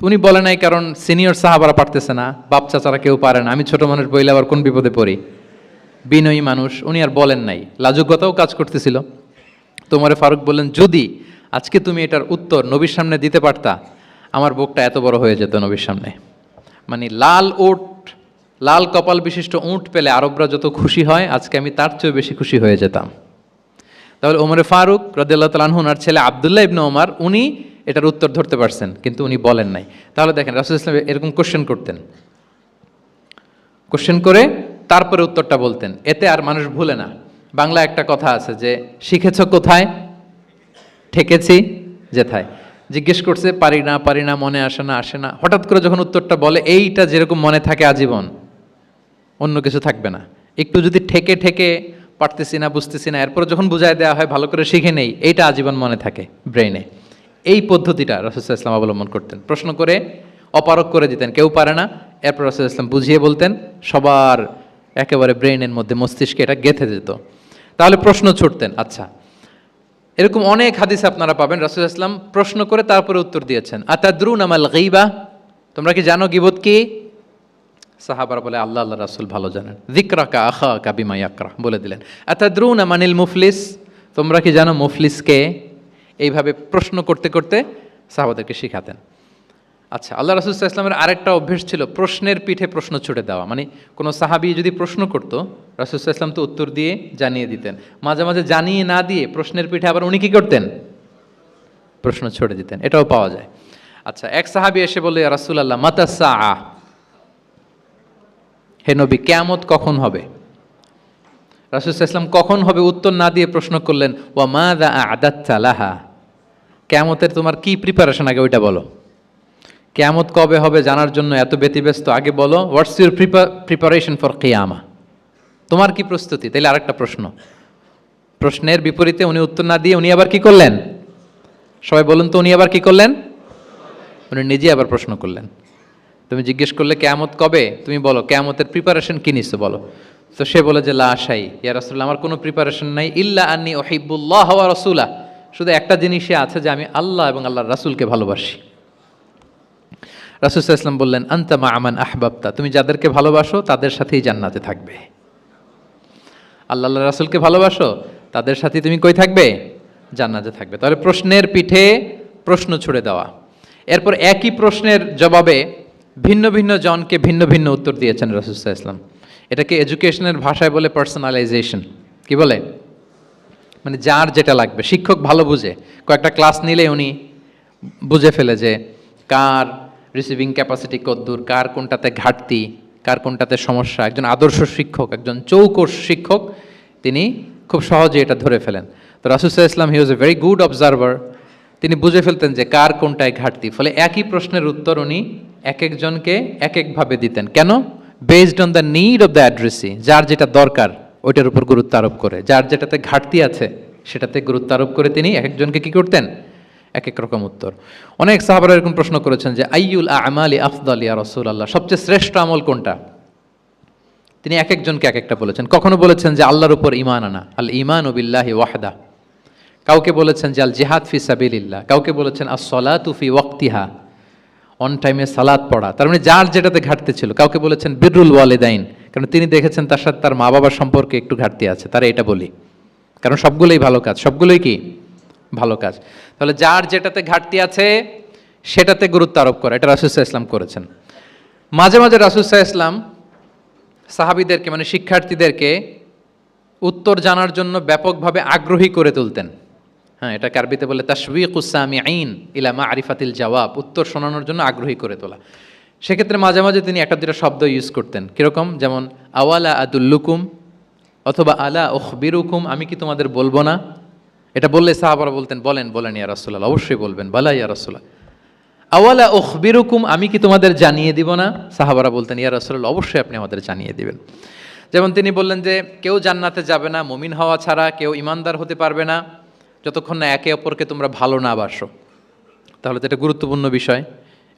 উনি বলে নাই কারণ সিনিয়র সাহাবারা পারতেছে না, বাপ চাচারা কেউ পারে না, আমি ছোট মানুষ বইলে আবার কোন বিপদে পড়ি, বিনয়ী মানুষ, উনি আর বলেন নাই, লাজুকতাও কাজ করতেছিল। তোমারে ফারুক বললেন, যদি আজকে তুমি এটার উত্তর নবীর সামনে দিতে পারতা, আমার বুকটা এত বড় হয়ে যেত নবীর সামনে। মানে লাল ওট, লাল কপাল বিশিষ্ট উট পেলে আরবরা যত খুশি হয়, আজকে আমি তার চেয়েও বেশি খুশি হয়ে যেতাম। তাহলে ওমরে ফারুক রাদিয়াল্লাহু তাআলা আনহু, ওনার ছেলে আব্দুল্লাহ ইবনে ওমর, উনি এটার উত্তর ধরতে পারছেন, কিন্তু উনি বলেন নাই। তাহলে দেখেন রাসূল সাল্লাল্লাহু আলাইহি ওয়াসাল্লাম এরকম কোশ্চেন করতেন, কোশ্চেন করে তারপরে উত্তরটা বলতেন, এতে আর মানুষ ভুলে না। বাংলা একটা কথা আছে যে, শিখেছ কোথায়, ঠেকেছি যেথায়। জিজ্ঞেস করছে, পারি না, মনে আসে না, হঠাৎ করে যখন উত্তরটা বলে, এইটা যেরকম মনে থাকে আজীবন, অন্য কিছু থাকবে না। একটু যদি ঠেকে ঠেকে পারতেছি না, বুঝতেছি না, এরপর যখন বুঝায় দেওয়া হয় ভালো করে শিখে নেই, এইটা আজীবন মনে থাকে ব্রেইনে। এই পদ্ধতিটা রাসূল সাল্লাল্লাহু আলাইহি ওয়াসাল্লাম অবলম্বন করতেন। প্রশ্ন করে অপারগ করে দিতেন, কেউ পারে না, এরপর রাসূল সাল্লাল্লাহু আলাইহি ওয়াসাল্লাম বুঝিয়ে বলতেন, সবার একেবারে ব্রেইনের মধ্যে, মস্তিষ্কে এটা গেঁথে যেত। তাহলে প্রশ্ন ছুটতেন। আচ্ছা, এরকম অনেক হাদিস আপনারা পাবেন রাসূল সাল্লাল্লাহু আলাইহি ওয়াসাল্লাম প্রশ্ন করে তারপরে উত্তর দিয়েছেন। আতাদরুনা মাল গীবা, তোমরা কি জানো গীবত কি? সাহাবারা বলে আল্লাহ আল্লাহ রাসূল ভালো জানেন। যিকরাকা আখাকা বিমা ইয়াকরা, বলে দিলেন। আতাদরুনা মানিল মুফলিস, তোমরা কি জানো মুফলিস কে? এইভাবে প্রশ্ন করতে করতে সাহাবাদেরকে শিখাতেন। আচ্ছা, আল্লাহ রাসূল সাল্লাল্লাহু আলাইহি ওয়াসাল্লামের আরেকটা অভ্যেস ছিল প্রশ্নের পিঠে প্রশ্ন ছুড়ে দেওয়া। মানে কোনো সাহাবী যদি প্রশ্ন করতো, রাসূল সাল্লাল্লাহু আলাইহি ওয়াসাল্লাম তো উত্তর দিয়ে জানিয়ে দিতেন। মাঝে মাঝে জানিয়ে না দিয়ে প্রশ্নের পিঠে আবার উনি কি করতেন? প্রশ্ন ছুড়ে দিতেন। এটাও পাওয়া যায়। আচ্ছা, এক সাহাবী এসে বলল, ইয়া রাসূলুল্লাহ মাতা সাআ, হে নবী কিয়ামত কখন হবে? রাসূল সাল্লাল্লাহু আলাইহি ওয়াসাল্লাম কখন হবে উত্তর না দিয়ে প্রশ্ন করলেন, ওয়া মাযা আ'দাততা লাহা, কিয়ামতের তোমার কি প্রিপারেশন আগে ওইটা বলো। কিয়ামত কবে হবে জানার জন্য এত ব্যতিব্যস্ত, আগে বলো হোয়াটস ইউর প্রিপারেশন ফর কিয়ামা, তোমার কি প্রস্তুতি। তাইলে আরেকটা প্রশ্ন, প্রশ্নের বিপরীতে উনি উত্তর না দিয়ে উনি আবার কি করলেন? সবাই বলুন তো, উনি আবার কি করলেন? উনি নিজে আবার প্রশ্ন করলেন। তুমি জিজ্ঞেস করলে কিয়ামত কবে, তুমি বলো কিয়ামতের প্রিপারেশন কি নিছো বলো। তো সে বলে যে লা শাই, ইয়া রাসূলুল্লাহ আমার কোনো প্রিপারেশন নাই, ইল্লা আন্নী উহিব্বুল্লাহ ওয়া রাসূলা, শুধু একটা জিনিসই আছে যে আমি আল্লাহ এবং আল্লাহর রাসূলকে ভালোবাসি। রাসূল সাল্লাল্লাহু আলাইহি ওয়াসাল্লাম বললেন, আনতা মা আমান আহবাবতা, তুমি যাদেরকে ভালোবাসো তাদের সাথেই জান্নাতে থাকবে। আল্লাহ আল্লাহর রাসূলকে ভালোবাসো, তাদের সাথে তুমি কই থাকবে? জান্নাতে থাকবে। তাহলে প্রশ্নের পিঠে প্রশ্ন ছুড়ে দেওয়া। এরপর একই প্রশ্নের জবাবে ভিন্ন ভিন্ন জনকে ভিন্ন ভিন্ন উত্তর দিয়েছেন রাসূল সাল্লাল্লাহু আলাইহি ওয়াসাল্লাম। এটাকে এডুকেশনের ভাষায় বলে পার্সোনালাইজেশন। কি বলে? মানে যার যেটা লাগবে। শিক্ষক ভালো বুঝে, কয়েকটা ক্লাস নিলে উনি বুঝে ফেলে যে কার রিসিভিং ক্যাপাসিটি কতদূর, কার কোনটাতে ঘাটতি, কার কোনটাতে সমস্যা। একজন আদর্শ শিক্ষক, একজন চৌকস শিক্ষক, তিনি খুব সহজে এটা ধরে ফেলেন। তো রাসূল সাল্লাল্লাহু আলাইহি ওয়াসাল্লাম he was a very good observer. তিনি বুঝে ফেলতেন যে কার কোনটায় ঘাটতি। ফলে একই প্রশ্নের উত্তর উনি এক একজনকে এক একভাবে দিতেন। কেন? Based on the need of the addressee, যার যেটা দরকার ওইটার উপর গুরুত্ব আরোপ করে, যার যেটাতে ঘাটতি আছে সেটাতে গুরুত্ব আরোপ করে তিনি এক একজনকে কি করতেন? এক এক রকম উত্তর। অনেক সাহাবারা এরকম প্রশ্ন করেছেন যে আইয়ুল আ'মালি আফদাল ইয়া রাসূলুল্লাহ, সবচেয়ে শ্রেষ্ঠ আমল কোনটা? তিনি এক একজনকে এক একটা বলেছেন। কখনো বলেছেন যে আল্লাহর উপর ঈমান আনা, আল ঈমানু বিল্লাহি ওয়াহদা। কাউকে বলেছেন যে আল জিহাদ ফি সাবিলিল্লাহ, কাউকে বলেছেন আস-সালাতু ফি ওয়াক্তিহা, অন টাইমে সালাত পড়া। তার মানে যার যেটাতে ঘাটতি ছিল। কাউকে বলেছেন বিররুল ওয়ালিদাইন, কারণ তিনি দেখেছেন তার সাথে তার মা বাবার সম্পর্কে একটু ঘাটতি আছে, তারা এটা বলি, কারণ সবগুলোই ভালো কাজ, সবগুলোই কি ভালো কাজ। তাহলে যার যেটাতে ঘাটতি আছে সেটাতে গুরুত্ব আরোপ করা, এটা রাসূল সাল্লাল্লাহু আলাইহি ওয়াসাল্লাম করেছেন। মাঝে মাঝে রাসূল সাল্লাল্লাহু আলাইহি ওয়াসাল্লাম সাহাবীদেরকে মানে শিক্ষার্থীদেরকে উত্তর জানার জন্য ব্যাপকভাবে আগ্রহী করে তুলতেন। হ্যাঁ, এটাকে আরবিতে বলে তাশওয়ীকুস সামিঈন ইলা মা'রিফাতিল জাওয়াব, উত্তর শোনানোর জন্য আগ্রহী করে তোলা। সেক্ষেত্রে মাঝে মাঝে তিনি একটা দুটো শব্দ ইউজ করতেন। কীরকম? যেমন আওয়ালা আদুল্লুকুম, অথবা আলা উখবিরুকুম, আমি কি তোমাদের বলবো না? এটা বললে সাহাবারা বলতেন, বলেন বলেন ইয়া রাসূলুল্লাহ, অবশ্যই বলবেন, বালা ইয়া রাসূলুল্লাহ। আওয়ালা উখবিরুকুম, আমি কি তোমাদের জানিয়ে দিব না? সাহাবারা বলতেন, ইয়া রাসূলুল্লাহ, অবশ্যই আপনি আমাদের জানিয়ে দিবেন। যেমন তিনি বললেন যে কেউ জান্নাতে যাবে না মুমিন হওয়া ছাড়া, কেউ ইমানদার হতে পারবে না যতক্ষণ না একে অপরকে তোমরা ভালো না বাসো। তাহলে তো এটা গুরুত্বপূর্ণ বিষয়।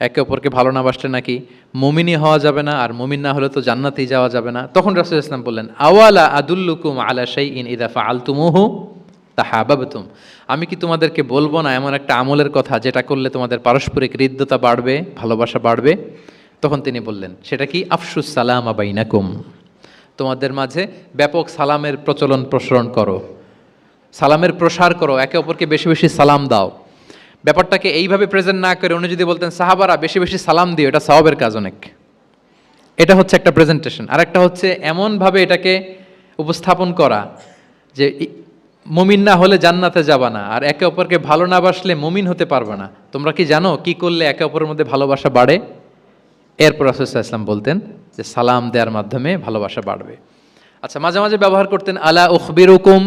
একে অপরকে ভালো না বাসলে নাকি মুমিনই হওয়া যাবে না, আর মুমিন না হলে তো জান্নাতেই যাওয়া যাবে না। তখন রাসূল সাল্লাল্লাহু আলাইহি ওয়াসাল্লাম বললেন, আওয়ালা আদুল্লুকুম আলা শাইইন ইযা ফাআলতুমুহু তাহাবাবতুম, আমি কি তোমাদেরকে বলবো না এমন একটা আমলের কথা যেটা করলে তোমাদের পারস্পরিক হৃদ্যতা বাড়বে, ভালোবাসা বাড়বে? তখন তিনি বললেন, সেটা কি? আফশুস সালামা বাইনাকুম, তোমাদের মাঝে ব্যাপক সালামের প্রসারণ করো, সালামের প্রসার করো, একে অপরকে বেশি বেশি সালাম দাও। ব্যাপারটাকে এইভাবে প্রেজেন্ট না করে উনি যদি বলতেন সাহাবারা বেশি বেশি সালাম দিও, এটা সওয়াবের কাজ অনেক। এটা হচ্ছে একটা প্রেজেন্টেশন। আর একটা হচ্ছে এমনভাবে এটাকে উপস্থাপন করা যে মুমিন না হলে জান্নাতে যাবা না, আর একে অপরকে ভালো না বাসলে মুমিন হতে পারবে না। তোমরা কি জানো কি করলে একে অপরের মধ্যে ভালোবাসা বাড়ে? এরপর রাসূল সাল্লাল্লাহু আলাইহি ওয়াসাল্লাম বলতেন যে সালাম দেওয়ার মাধ্যমে ভালোবাসা বাড়বে। আচ্ছা, মাঝে মাঝে ব্যবহার করতেন আলা উখবিরুকুম,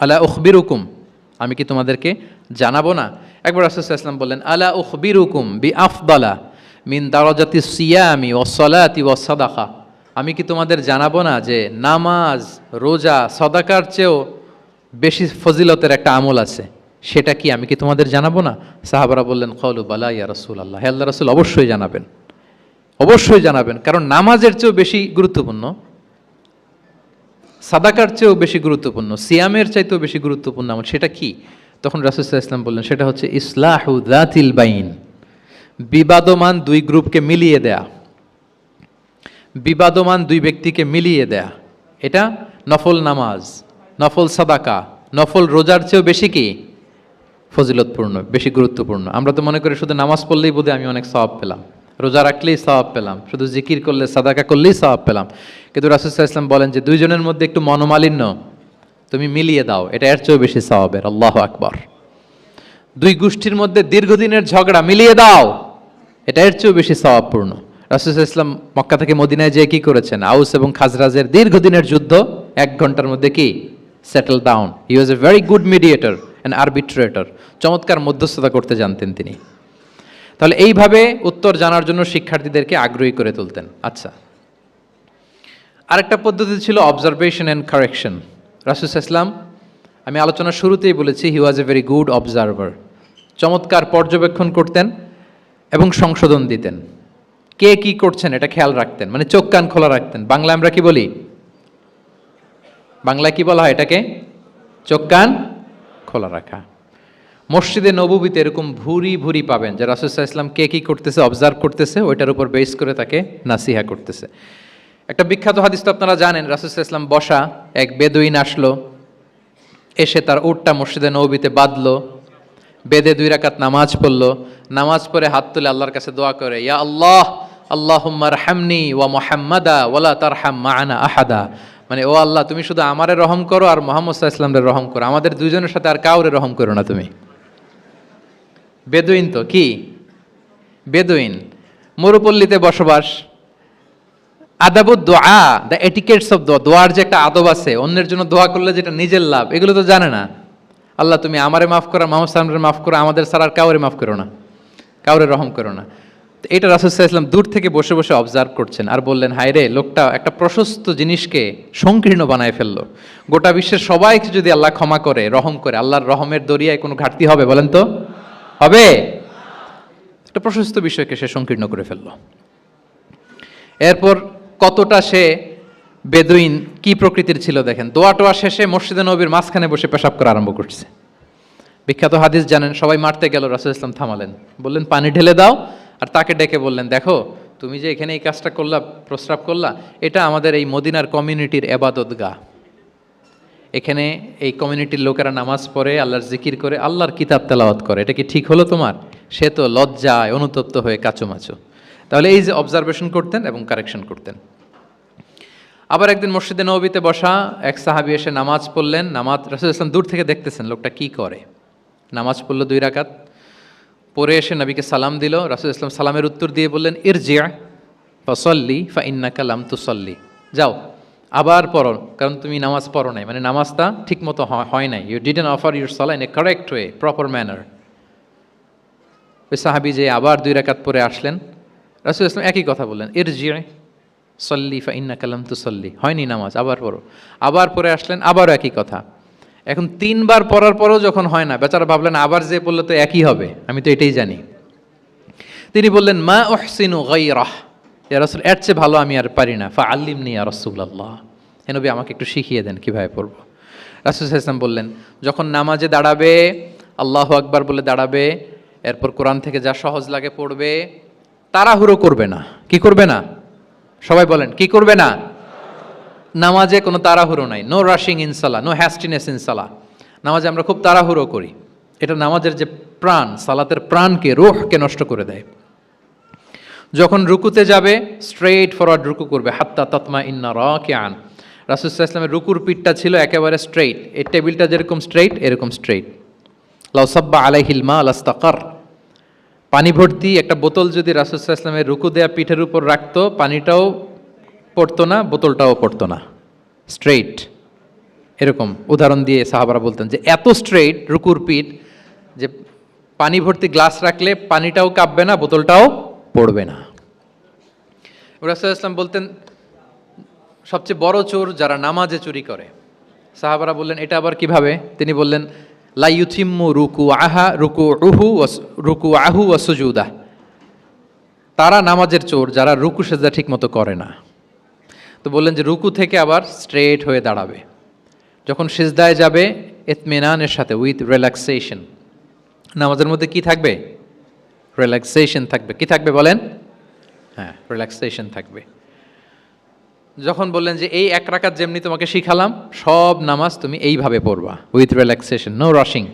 আলা উখবিরুকুম, আমি কি তোমাদেরকে জানাবো না? একবার রাসূল সাল্লাল্লাহু আলাইহি ওয়াসাল্লাম বললেন, আলা উখবিরুকুম বি আফদালা মিন দারাজাতিস সিয়ামি ওয়াস সালাতি ওয়াস সাদাকা, আমি কি তোমাদের জানাবো না যে নামাজ, রোজা, সদাকার চেয়েও বেশি ফজিলতের একটা আমল আছে, সেটা কি আমি কি তোমাদের জানাবো না? সাহাবারা বললেন কওলু বালা ইয়া রাসূলুল্লাহ, হে আল্লাহর রাসূল অবশ্যই জানাবেন, অবশ্যই জানাবেন, কারণ নামাজের চেয়েও বেশি গুরুত্বপূর্ণ, সাদাকার চেয়েও বেশি গুরুত্বপূর্ণ, সিয়ামের চাইতেও বেশি গুরুত্বপূর্ণ আমল। সেটা কি? তখন রাসূল সাল্লাল্লাহু আলাইহি ওয়াসাল্লাম বললেন সেটা হচ্ছে ইসলাহু যাতিল বাইন, বিবাদমান দুই গ্রুপকে মিলিয়ে দেয়া, বিবাদমান দুই ব্যক্তিকে মিলিয়ে দেয়া। এটা নফল নামাজ, নফল সাদাকা, নফল রোজার চেয়েও বেশি কি ফজিলতপূর্ণ, বেশি গুরুত্বপূর্ণ। আমরা তো মনে করি শুধু নামাজ পড়লেই বোধহয় আমি অনেক সওয়াব পেলাম, রোজা রাখলেই সওয়াব পেলাম, শুধু জিকির করলে সাদাকা করলেই সওয়াব পেলাম। কিন্তু রাসূল সাল্লাল্লাহু আলাইহি ওয়াসাল্লাম বলেন যে দুইজনের মধ্যে একটু মনোমালিন্য তুমি মিলিয়ে দাও, এটা এর চেয়েও বেশি সওয়াবের। আল্লাহু আকবার। দুই গোষ্ঠীর মধ্যে দীর্ঘদিনের ঝগড়া মিলিয়ে দাও, এটা এর চেয়েও বেশি সওয়াবপূর্ণ। রাসূল সাল্লাল্লাহু আলাইহি ওয়াসাল্লাম মক্কা থেকে মদিনায় যেয়ে কি করেছেন? আউস এবং খাজরাজের দীর্ঘদিনের যুদ্ধ 1 ঘন্টার মধ্যে কি settle down. He was a very good mediator and arbitrator, চমৎকার মধ্যস্থতা করতে জানতেন তিনি। তাহলে এইভাবে উত্তর জানার জন্য শিক্ষার্থীদেরকে আগ্রহী করে তুলতেন। আচ্ছা, আরেকটা পদ্ধতি ছিল অবজারভেশন অ্যান্ড কারেকশন। রাসূল সাল্লাল্লাহু আলাইহি ওয়াসাল্লাম, আমি আলোচনার শুরুতেই বলেছি, হি was a very good observer, চমৎকার পর্যবেক্ষণ করতেন এবং সংশোধন দিতেন। কে কি করছেন এটা খেয়াল রাখতেন, মানে চোখ কান খোলা রাখতেন। বাংলায় আমরা কি বলি? বাংলায় কি বলা হয় এটাকে? চোখ কান খোলা রাখা। মসজিদে নববীতে এরকম ভুরি ভুরি পাবেন যে রাসূল সাল্লাল্লাহু আলাইহি ওয়াসাল্লাম কে কি করতেছে অবজার্ভ করতেছে, ওইটার উপর বেস করে তাকে নাসিহা করতেছে। একটা বিখ্যাত হাদিস তো আপনারা জানেন, রাসূল সাল্লাল্লাহু আলাইহি ওয়াসাল্লাম বসা, এক বেদুইন আসলো, এসে তার উটটা মসজিদে নববীতে বাঁধলো, বেদে 2 রাকাত নামাজ পড়লো, নামাজ পড়ে হাত তুলে আল্লাহর কাছে দোয়া করে, ইয়া আল্লাহ আল্লাহুম্মা রহামনি ওয়া মুহাম্মাদা ওয়ালা তারহাম মা'ানা আহাদা, মানে ও আল্লাহ তুমি শুধু আমারে রহম করো আর মুহাম্মদ সাল্লাল্লাহু আলাইহি ওয়াসাল্লামের রহম করো, আমাদের দুইজনের সাথে আর কাউরে রহম করো না তুমি। বেদুইন তো কি, বেদুইন, মরুপল্লীতে বসবাস। আদাবুদ দোয়া, দ্য এটিকেটস অফ দোয়া, দোয়ার যে একটা আদব আছে, অন্যের জন্য দোয়া করলে যেটা নিজের লাভ, এগুলো তো জানে না। আল্লাহ তুমি আমারে মাফ করো, মুহাম্মদ সাল্লাল্লাহু আলাইহি ওয়াসাল্লামকে মাফ করো, আমাদের ছাড়া আর কাউরে মাফ করো না, কাউরে রহম করো না। তো এটা রাসূল সাল্লাল্লাহু আলাইহি ওয়াসাল্লাম দূর থেকে বসে বসে অবজার্ভ করছেন আর বললেন, হায় রে, লোকটা একটা প্রশস্ত জিনিসকে সংকীর্ণ বানায় ফেললো। গোটা বিশ্বের সবাইকে যদি আল্লাহ ক্ষমা করে, রহম করে, আল্লাহর রহমের দরিয়ায় কোনো ঘাটতি হবে বলেন তো? হবে? একটা প্রশস্ত বিষয়কে সে সংকীর্ণ করে ফেললো। এরপর কতটা সে বেদুইন কি প্রকৃতির ছিল দেখেন, দোয়া টোয়া শেষে মসজিদে নববীর মাঝখানে বসে পেশাব করা আরম্ভ করছে। বিখ্যাত হাদিস জানেন, সবাই মারতে গেল, রাসূল ইসলাম থামালেন, বললেন পানি ঢেলে দাও, আর তাকে ডেকে বললেন, দেখো তুমি যে এখানে এই কাজটা করলা, প্রস্রাব করলা, এটা আমাদের এই মদিনার কমিউনিটির এবাদতগাহ। এখানে এই কমিউনিটির লোকেরা নামাজ পড়ে, আল্লাহর জিকির করে, আল্লাহর কিতাব তেলাওয়াত করে, এটা কি ঠিক হলো তোমার? সে তো লজ্জায় অনুতপ্ত হয়ে কাচুমাচু। তাহলে এই যে অবজারভেশন করতেন এবং কারেকশন করতেন। আবার একদিন মসজিদে নববীতে বসা এক সাহাবী এসে নামাজ পড়লেন, নামাজ রাসূল ইসলাম দূর থেকে দেখতেছেন লোকটা কি করে। নামাজ পড়লো 2 রাকাত, পরে এসে নবীকে সালাম দিল। রাসূল ইসলাম সালামের উত্তর দিয়ে বললেন, ইরজি' ফাসাল্লি ফা ইন্নাকা লাম তুসাল্লি, যাও আবার পড়ো, কারণ তুমি নামাজ পড়ো নাই, মানে নামাজটা ঠিক মতো হয় নাই। ইউ ডিডন্ট অফার ইউর সালাহ in a correct way, proper manner. ওই সাহাবী যে আবার 2 রাকাত পরে আসলেন, রাসূল ইসলাম একই কথা বললেন, ইরজি' সল্লি ফা ইন্নাকা লাম তুসাল্লি, হয়নি নামাজ, আবার পড়ো। আবার পরে আসলেন, আবারও একই কথা। এখন 3 বার পড়ার পরেও যখন হয় না, বেচারা ভাবলেন আবার যে বললে তো একই হবে, আমি তো এটাই জানি। তিনি বললেন, মা উহসিনু গায়রাহ, ইয়া রাসূল এর চেয়ে ভালো আমি আর পারি না, ফা আল্লিমনি ইয়া রাসূলুল্লাহ, হে নবী আমাকে একটু শিখিয়ে দেন কিভাবে পড়বো। রাসূল সাল্লাল্লাহু আলাইহি ওয়াসাল্লাম বললেন, যখন নামাজে দাঁড়াবে আল্লাহু আকবার বলে দাঁড়াবে, এরপর কোরআন থেকে যা সহজ লাগে পড়বে, তাড়াহুড়ো করবে না। কি করবে না? সবাই বলেন, কি করবে না? নামাজে কোনো তাড়াহুড়ো নাই, নো রাশিং ইন সালাহ, নো হ্যাস্টিনেস ইন সালাহ। নামাজে আমরা খুব তাড়াহুড়ো করি, এটা নামাজের যে প্রাণ, সালাতের প্রাণকে, রূহকে নষ্ট করে দেয়। যখন রুকুতে যাবে স্ট্রেইট ফরওয়ার্ড রুকু করবে, হাত্তা তাতমা ইন্না রাকিআন। রাসূল সাল্লাল্লাহু আলাইহি ওয়াসাল্লামের রুকুর পিঠটা ছিল একেবারে স্ট্রেইট, এই টেবিলটা যেরকম স্ট্রেইট এরকম স্ট্রেইট। লাউ সাব্বা আলাইহিল মা লাস্তাকার, পানি ভর্তি একটা বোতল যদি রাসূল সাল্লাল্লাহু আলাইহি ওয়াসাল্লামের রুকু দেয়া পিঠের উপর রাখতো, পানিটাও পড়তো না, বোতলটাও পড়তো না, স্ট্রেইট। এরকম উদাহরণ দিয়ে সাহাবারা বলতেন যে এত স্ট্রেইট রুকুর পিঠ যে পানি ভর্তি গ্লাস রাখলে পানিটাও কাঁপবে না, বোতলটাও পড়বে না। রাসূল সাল্লাল্লাহু আলাইহি ওয়াসাল্লাম বলতেন, সবচেয়ে বড় চোর যারা নামাজে চুরি করে। সাহাবারা বললেন এটা আবার কিভাবে? তিনি বললেন লা ইউতিম্মু রুকুআহু ওয়া সুজুদাহ, তারা নামাজের চোর যারা রুকু সেজদা ঠিক মতো করে না। তো বললেন যে রুকু থেকে আবার স্ট্রেট হয়ে দাঁড়াবে, যখন সিজদায় যাবে ইতমিনানের সাথে, উইথ রিল্যাক্সেশন। নামাজের মধ্যে কি থাকবে? রিল্যাক্সেশন থাকবে। কি থাকবে বলেন? হ্যাঁ, রিল্যাক্সেশন থাকবে। যখন বললেন যে এই এক রাকাত যেমনি তোমাকে শিখালাম, সব নামাজ তুমি এইভাবে পড়বা, উইথ রিল্যাক্সেশন, নো রাশিং,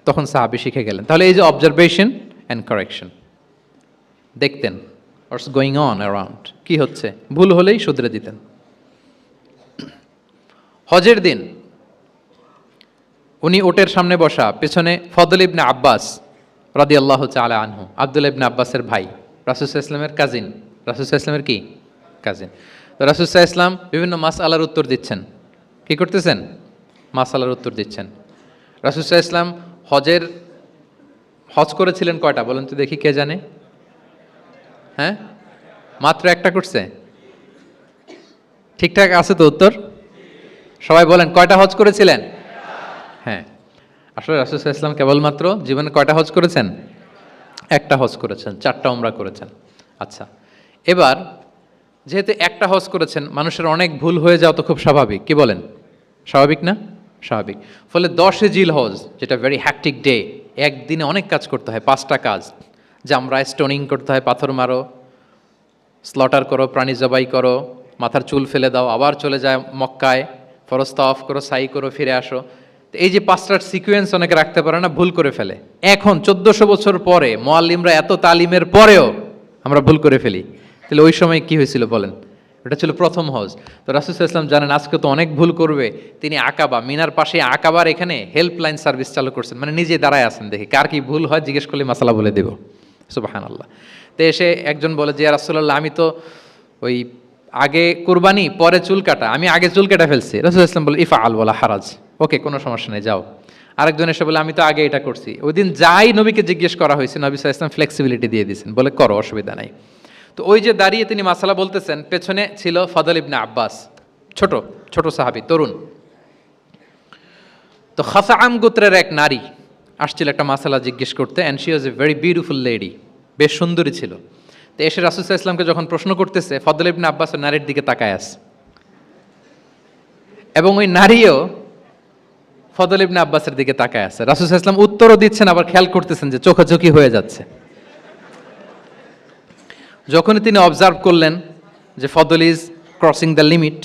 তখন সাহাবী শিখে গেলেন। তাহলে এই যে অবজারভেশন অ্যান্ড কারেকশন, দেখতেন হোয়াটস গোয়িং অন অ্যারাউন্ড, কি হচ্ছে, ভুল হলেই শুধরে দিতেন। হজের দিন উনি ওটের সামনে বসা, পেছনে ফদল ইবনে আব্বাস রাদিয়াল্লাহু তাআলা আনহু, আব্দুল্লাহ ইবনে আব্বাসের ভাই, রাসূল সাল্লাল্লাহু আলাইহি ওয়াসাল্লামের কাজিন, রাসূল সাল্লাল্লাহু আলাইহি ওয়াসাল্লামের কি কাজিন। তো রাসূল সাল্লাল্লাহু আলাইহি ওয়াসাল্লাম বিভিন্ন মাসআলার উত্তর দিচ্ছেন। কি করতেছেন? মাসআলার উত্তর দিচ্ছেন। রাসূল সাল্লাল্লাহু আলাইহি ওয়াসাল্লাম হজ করেছিলেন কয়টা বলেন তো দেখি, কে জানে? হ্যাঁ, মাত্র একটা করছে। ঠিকঠাক আছে তো উত্তর? সবাই বলেন কয়টা হজ করেছিলেন? হ্যাঁ, আসলে রাসূল সাল্লাল্লাহু আলাইহি ওয়াসাল্লাম কেবলমাত্র জীবনে কয়টা হজ করেছেন? একটা হজ করেছেন, 4টা উমরা করেছেন। আচ্ছা, এবার যেহেতু একটা হজ করেছেন, মানুষের অনেক ভুল হয়ে যাওয়া তো খুব স্বাভাবিক, কি বলেন? স্বাভাবিক না? স্বাভাবিক। ফলে 10 জিল হজ, যেটা ভেরি হ্যাকটিক ডে, একদিনে অনেক কাজ করতে হয়, 5টা কাজ। জামরায় স্টোনিং করতে হয়, পাথর মারো, স্লটার করো, প্রাণী জবাই করো, মাথার চুল ফেলে দাও, আবার চলে যায় মক্কায়, ফরজ তাওয়াফ করো, সাই করো, ফিরে আসো। তো এই যে 5টার সিকোয়েন্স অনেকে রাখতে পারে না, ভুল করে ফেলে। এখন 1400 বছর পরে, মুআল্লিমরা এত তালিমের পরেও আমরা ভুল করে ফেলি। তাহলে ওই সময় কি হয়েছিল বলেন? এটা ছিল প্রথম হজ। তো রাসূল সাল্লাল্লাহু আলাইহি ওয়াসাল্লাম জানেন আজকে তো অনেক ভুল করবে, তিনি আকাবা, মিনার পাশে আকাবার এখানে হেল্পলাইন সার্ভিস চালু করছেন, মানে নিজে দাঁড়ায় আছেন, দেখি কার কি ভুল হয়, জিজ্ঞেস করলে মাসালা বলে দেব। সুবহানাল্লাহ। তো এসে একজন বলে যে ইয়া রাসূলুল্লাহ, আমি তো ওই আগে কুরবানি পরে চুল কাটা, আমি আগে চুল কেটে ফেলছি। রাসূল সাল্লাল্লাহু আলাইহি ওয়াসাল্লাম বলে ইফআল ওয়ালা হারাজ, ওকে, কোনো সমস্যা নেই, যাও। আরেকজন এসে বলে আমি তো আগে এটা করছি। ওই দিন যাই নবীকে জিজ্ঞেস করা হয়েছে, নবী সাল্লাল্লাহু আলাইহি ওয়াসাল্লাম ফ্লেক্সিবিলিটি দিয়ে দিয়েছেন, বলে করো, অসুবিধা নাই। তো ওই যে দাঁড়িয়ে তিনি মাসালা বলতেছেন, পেছনে ছিল ফদল ইবনে আব্বাস, ছোট ছোট সাহাবী, তরুণ। তো খাসাআম গোত্রের এক নারী আসছিল একটা মাসালা জিজ্ঞেস করতে, and she was a very beautiful lady, বেশ সুন্দরী ছিল। তো এসে রাসূল সাল্লাল্লাহু আলাইহি ওয়াসাল্লামকে যখন প্রশ্ন করতেছে, ফদল ইবনে আব্বাস ওই নারীর দিকে তাকায় আছে, এবং ওই নারীও ফদল ইবনে আব্বাসের দিকে তাকায় আছে। রাসূল সাল্লাল্লাহু আলাইহি ওয়াসাল্লাম উত্তরও দিচ্ছেন, আবার খেয়াল করতেছেন যে চোখাচোখি হয়ে যাচ্ছে। যখনই তিনি অবজার্ভ করলেন যে ফদল ইজ ক্রসিং দ্য লিমিট,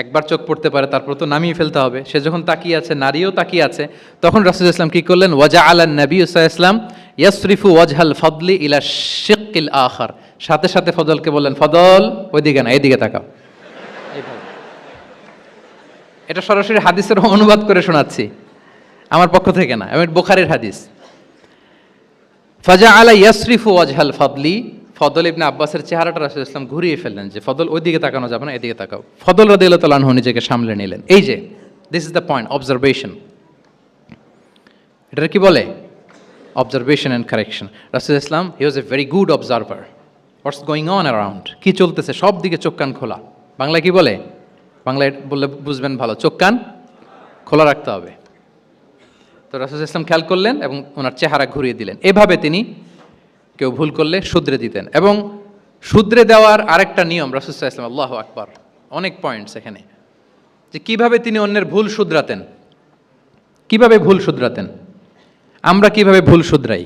একবার চোখ পড়তে পারে, তারপর তো নামিয়ে ফেলতে হবে, সে যখন তাকিয়ে আছে, নারীও তাকিয়ে আছে, তখন রাসূল সাল্লাল্লাহু আলাইহি ওয়াসাল্লাম কি করলেন? ওয়াজআলান নবী সাল্লাল্লাহু আলাইহি ওয়াসাল্লাম ইয়াসরিফু ওয়াজহাল ফদলি ইলা শিক্কিল আখার, সাথে সাথে ফদলকে বললেন, ফদল ওইদিকে না, এদিকে তাকাও। এটা সরাসরি হাদিসের অনুবাদ করে শোনাচ্ছি, আমার পক্ষ থেকে না, এবং বুখারীর হাদিস। ফাজআলা ইয়াসরিফু ওয়াজহাল ফদলি, ফদল ইবনে আব্বাসের চেহারাটা রাসূল সাল্লাল্লাহু আলাইহি ওয়াসাল্লাম ঘুরিয়ে ফেললেন, যে ফদল ওইদিকে তাকানো যাবে না, এদিকে তাকাও। ফদল রাদিয়াল্লাহু তাআলা আনহু নিজেকে সামলে নিলেন। এই যে this is the point, observation. এটা কি বলে? Observation and correction. রাসূল সাল্লাল্লাহু আলাইহি ওয়াসাল্লাম he was a very good observer, what's going on around, কি চলতেছে সব দিকে চোখ কান খোলা। বাংলায় কি বলে? বাংলায় বললে বুঝবেন ভালো, চোখ কান খোলা রাখতে হবে। তো রাসূল সাল্লাল্লাহু আলাইহি ওয়াসাল্লাম খেয়াল করলেন এবং ওনার চেহারা ঘুরিয়ে দিলেন। এভাবে তিনি কেউ ভুল করলে শুধরে দিতেন। এবং শুধরে দেওয়ার আরেকটা নিয়ম রাসূল সাল্লাল্লাহু আলাইহি ওয়াসাল্লাম, আল্লাহু আকবার, অনেক পয়েন্টস এখানে, যে কিভাবে তিনি অন্যের ভুল শুধরাতেন। কিভাবে ভুল শুধরাতেন? আমরা কিভাবে ভুল শুধরাই?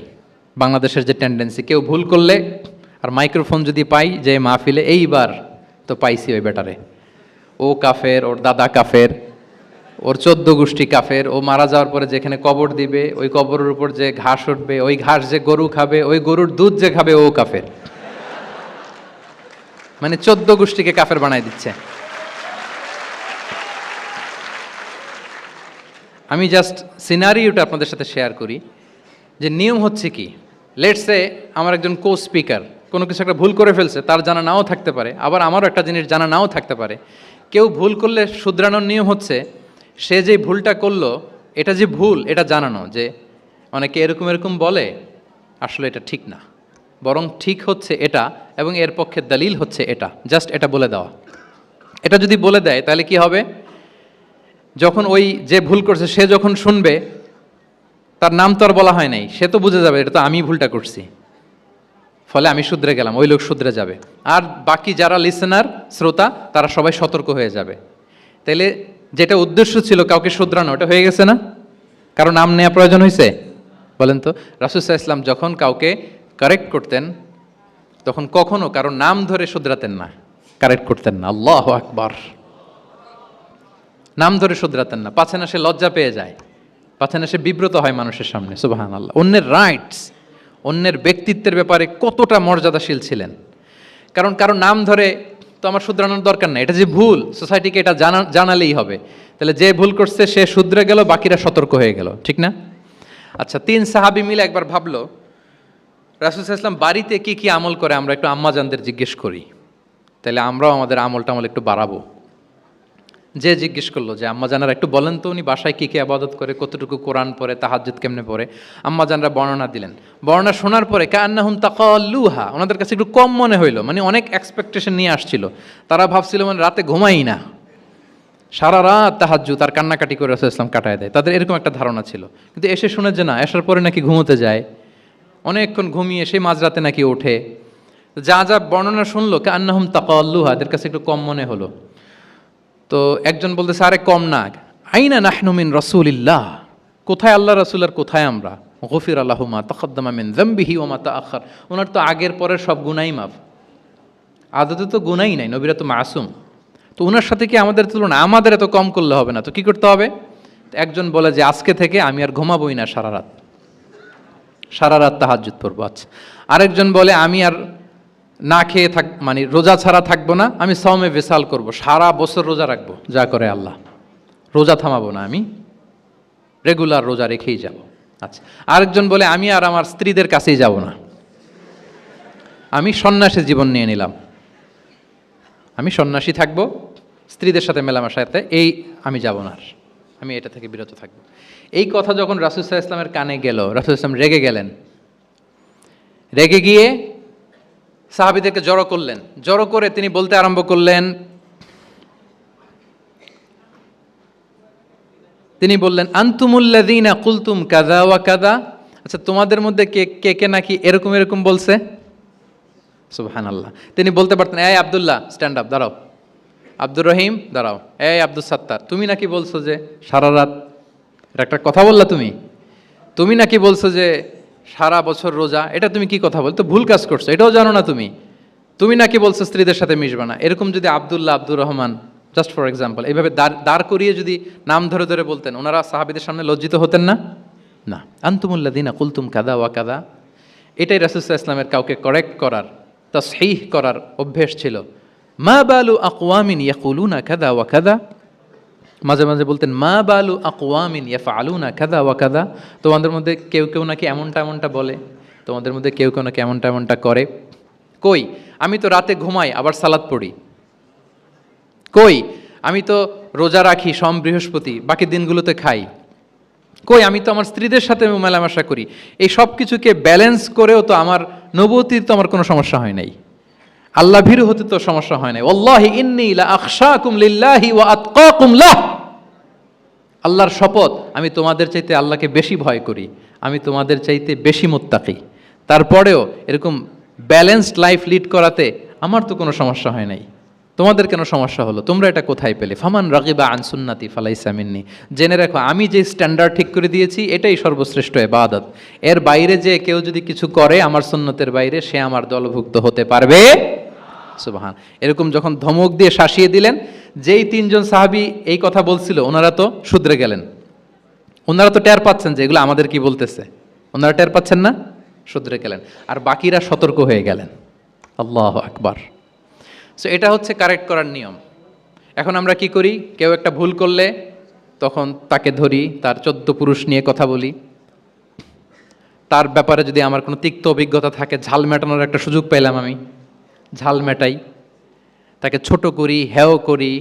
বাংলাদেশের যে টেন্ডেন্সি, কেউ ভুল করলে আর মাইক্রোফোন যদি পাই যে মাহফিলে, এইবার তো পাইছি ওই বেটারে, ও কাফের, ওর দাদা কাফের, ওর 14 গোষ্ঠী কাফের, ও মারা যাওয়ার পরে যেখানে কবর দিবে, ওই কবরের উপর যে ঘাস উঠবে, ওই ঘাস যে গরু খাবে, ওই গরুর দুধ যে খাবে, ও কাফের। মানে 14 গোষ্ঠীকে কাফের বানায় দিচ্ছে। আমি জাস্ট সিনারিওটা আপনাদের সাথে শেয়ার করি, যে নিয়ম হচ্ছে কি। লেটস সে আমার একজন কো স্পিকার কোনো কিছু একটা ভুল করে ফেলছে, তার জানা নাও থাকতে পারে, আবার আমারও একটা জিনিস জানা নাও থাকতে পারে। কেউ ভুল করলে শুধরানোর নিয়ম হচ্ছে, সে যে ভুলটা করলো এটা যে ভুল এটা জানানো, যে অনেকে এরকম এরকম বলে, আসলে এটা ঠিক না, বরং ঠিক হচ্ছে এটা, এবং এর পক্ষে দলিল হচ্ছে এটা, জাস্ট এটা বলে দেওয়া। এটা যদি বলে দেয় তাহলে কি হবে, যখন ওই যে ভুল করছে সে যখন শুনবে, তার নাম তো আর বলা হয় নাই, সে তো বুঝে যাবে এটা তো আমি ভুলটা করছি, ফলে আমি শুধরে গেলাম, ওই লোক শুধরে যাবে। আর বাকি যারা লিসেনার, শ্রোতা, তারা সবাই সতর্ক হয়ে যাবে। তাইলে যেটা উদ্দেশ্য ছিল কাউকে শুধরানো, ওটা হয়ে গেছে না? কারো নাম নেওয়া প্রয়োজন হয়েছে? বলেন তো। রাসূল সাল্লাল্লাহু আলাইহি ওয়াসাল্লাম যখন কাউকে কারেক্ট করতেন, তখন কখনো কারো নাম ধরে শুধরাতেন না, কারেক্ট করতেন না। আল্লাহু আকবার। নাম ধরে শুধরাতেন না, পাছে না সে লজ্জা পেয়ে যায়, পাছে না সে বিব্রত হয় মানুষের সামনে। সুবহানাল্লাহ। অন্যের রাইটস, অন্যের ব্যক্তিত্বের ব্যাপারে কতটা মর্যাদাশীল ছিলেন। কারণ কারো নাম ধরে তো আমার শুধরানোর দরকার নেই, এটা যে ভুল, সোসাইটিকে এটা জানালেই হবে। তাহলে যে ভুল করছে সে শুধরে গেল, বাকিরা সতর্ক হয়ে গেল, ঠিক না? আচ্ছা, 3 সাহাবী মিলে একবার ভাবলো রাসূল সাল্লাল্লাহু আলাইহি ওয়াসাল্লাম বাড়িতে কি কি আমল করে, আমরা একটু আম্মাজানদের জিজ্ঞেস করি, তাহলে আমরাও আমাদের আমল একটু বাড়াবো। যে জিজ্ঞেস করলো যে আম্মাজানারা একটু বলেন তো উনি বাসায় কি কি ইবাদত করে, কতটুকু কোরআন পড়ে, তাহাজ্জুদ কেমনে পড়ে। আম্মাজানরা বর্ণনা দিলেন। বর্ণনা শোনার পরে কান্নাহুম তাকাল্লুহা, ওনাদের কাছে একটু কম মনে হইলো, মানে অনেক এক্সপেকটেশন নিয়ে আসছিল। তারা ভাবছিল মানে রাতে ঘুমাই না, সারা রাত তাহাজ্জুদ আর কান্নাকাটি করে রাসূল ইসলাম কাটায় দেয়, তাদের এরকম একটা ধারণা ছিল। কিন্তু এসে শুনে যে না, আসার পরে নাকি ঘুমোতে যায়, অনেকক্ষণ ঘুমিয়ে সেই মাঝরাতে নাকি ওঠে। যা যা বর্ণনা শুনলো কান্নাহুম তাকাল্লুহা, এদের কাছে একটু কম মনে হলো। তো একজন বলতেছে আরে কম না, আইনা নাহনু মিন রাসূলিল্লাহ, কোথায় আল্লাহ রাসূল আর কোথায় আমরা। গফিরা লাহু মা তাকাদ্দামা মিন যামবিহি ওয়া মা তাআখার, ওনার তো আগের পরের সব গুনাহই মাফ। আদতে তো গুনাহই নাই, নবীরা তো মাসুম। তো ওনার সাথে কি আমাদের তুলনা, আমাদের এত কম করলে হবে না, তো কি করতে হবে? একজন বলে যে আজকে থেকে আমি আর ঘুমাবোই না সারা রাত তাহাজ্জুদ পড়বো। আচ্ছা। আরেকজন বলে আমি আর না খেয়ে মানে রোজা ছাড়া থাকবো না, আমি সাওমে ভিসাল করব, সারা বছর রোজা রাখবো, যা করে আল্লাহ, রোজা থামাবো না, আমি রেগুলার রোজা রেখেই যাব। আচ্ছা। আরেকজন বলে আমি আর আমার স্ত্রীদের কাছেই যাব না, আমি সন্ন্যাসী জীবন নিয়ে নিলাম, আমি সন্ন্যাসী থাকবো, স্ত্রীদের সাথে মেলামেশাতে এই আমি যাব না, আর আমি এটা থেকে বিরত থাকবো। এই কথা যখন রাসূল সাল্লাল্লাহু আলাইহি ওয়াসাল্লামের কানে গেল, রাসূল সাল্লাল্লাহু আলাইহি ওয়াসাল্লাম রেগে গেলেন। রেগে গিয়ে সাহাবীদেরকে জড়ো করলেন। জড়ো করে তিনি বলতে আরম্ভ করলেন, তিনি বললেন আনতুমুল্লাযীনা কুলতুম কাযা ওয়া কাযা, আচ্ছা তোমাদের মধ্যে কে কে নাকি এরকম এরকম বলছে। সুবহানাল্লাহ। তিনি বলতে পারতেন এই আব্দুল্লাহ স্ট্যান্ড আপ, দাঁড়াও, আব্দুর রহিম দাঁড়াও, এই আব্দুস সাত্তার তুমি নাকি বলছো যে সারা রাত, এটা একটা কথা বললা তুমি নাকি বলছো যে সারা বছর রোজা, এটা তুমি কি কথা বল, তো ভুল কাজ করছো, এটাও জানো না তুমি নাকি বলছো স্ত্রীদের সাথে মিশবা না। এরকম যদি Abdullah, Abdur Rahman, just for example, এইভাবে দাঁড় করিয়ে যদি নাম ধরে ধরে বলতেন, ওনারা সাহাবীদের সামনে লজ্জিত হতেন না? না। আনতুমুল্লাযীনা কুলতুম কাযা ওয়া কাযা, এটাই রাসূল সাল্লাল্লাহু আলাইহি ওয়াসাল্লামের কাউকে কারেক্ট করার, তাসহিহ করার অভ্যেস ছিল। মা বালু আকওয়ামিন ইয়াকুলুনা কাযা ওয়া কাযা, মাঝে মাঝে বলতেন মা বালু আকওয়ামিন ইয়াফআলুনা কাযা ওয়া কাযা, তোমাদের মধ্যে কেউ কেউ নাকি এমনটা বলে, তোমাদের মধ্যে কেউ কেউ নাকি এমনটা করে। কই আমি তো রাতে ঘুমাই আবার সালাত পড়ি, কই আমি তো রোজা রাখি সোম বৃহস্পতি, বাকি দিনগুলোতে খাই, কই আমি তো আমার স্ত্রীদের সাথে মেলামেশা করি, এই সব কিছুকে ব্যালেন্স করেও তো আমার নবুয়তির তো আমার কোনো সমস্যা হয় নাই, আল্লাহ ভীরু হতে তো সমস্যা হয় নাই। ওয়াল্লাহি ইন্নী লা আখশাকুম লিল্লাহি ওয়া আতকাকুম লাহ, আল্লাহর শপথ আমি তোমাদের চাইতে আল্লাহকে বেশি ভয় করি, আমি তোমাদের চাইতে বেশি মুত্তাকি। তারপরেও এরকম ব্যালেন্সড লাইফ লিড করাতে আমার তো কোনো সমস্যা হয় নাই, তোমাদের কেন সমস্যা হলো, তোমরা এটা কোথায় পেলে? ফামান রাগিবা আন সুন্নতি ফালাইসা মিন্নি, জেনে রাখো আমি যে স্ট্যান্ডার্ড ঠিক করে দিয়েছি এটাই সর্বশ্রেষ্ঠ ইবাদত, এর বাইরে যে কেউ যদি কিছু করে আমার সুন্নতের বাইরে, সে আমার দলভুক্ত হতে পারবে। সুবহান। এরকম যখন ধমক দিয়ে শাসিয়ে দিলেন, যেই 3 জন সাহাবী এই কথা বলছিল ওনারা তো শুধরে গেলেন, ওনারা তো টের পাচ্ছেন যে এগুলো আমাদের কি বলতেছে, ওনারা টের পাচ্ছেন না, শুধরে গেলেন, আর বাকিরা সতর্ক হয়ে গেলেন। আল্লাহু আকবার। সো এটা হচ্ছে কারেক্ট করার নিয়ম। এখন আমরা কি করি, কেউ একটা ভুল করলে তখন তাকে ধরি, তার 14 পুরুষ নিয়ে কথা বলি, তার ব্যাপারে যদি আমার কোনো তিক্ত অভিজ্ঞতা থাকে, ঝাল মেটানোর একটা সুযোগ পেলাম, আমি ঝাল মেটাই, তাকে ছোট করি, হেয় করি,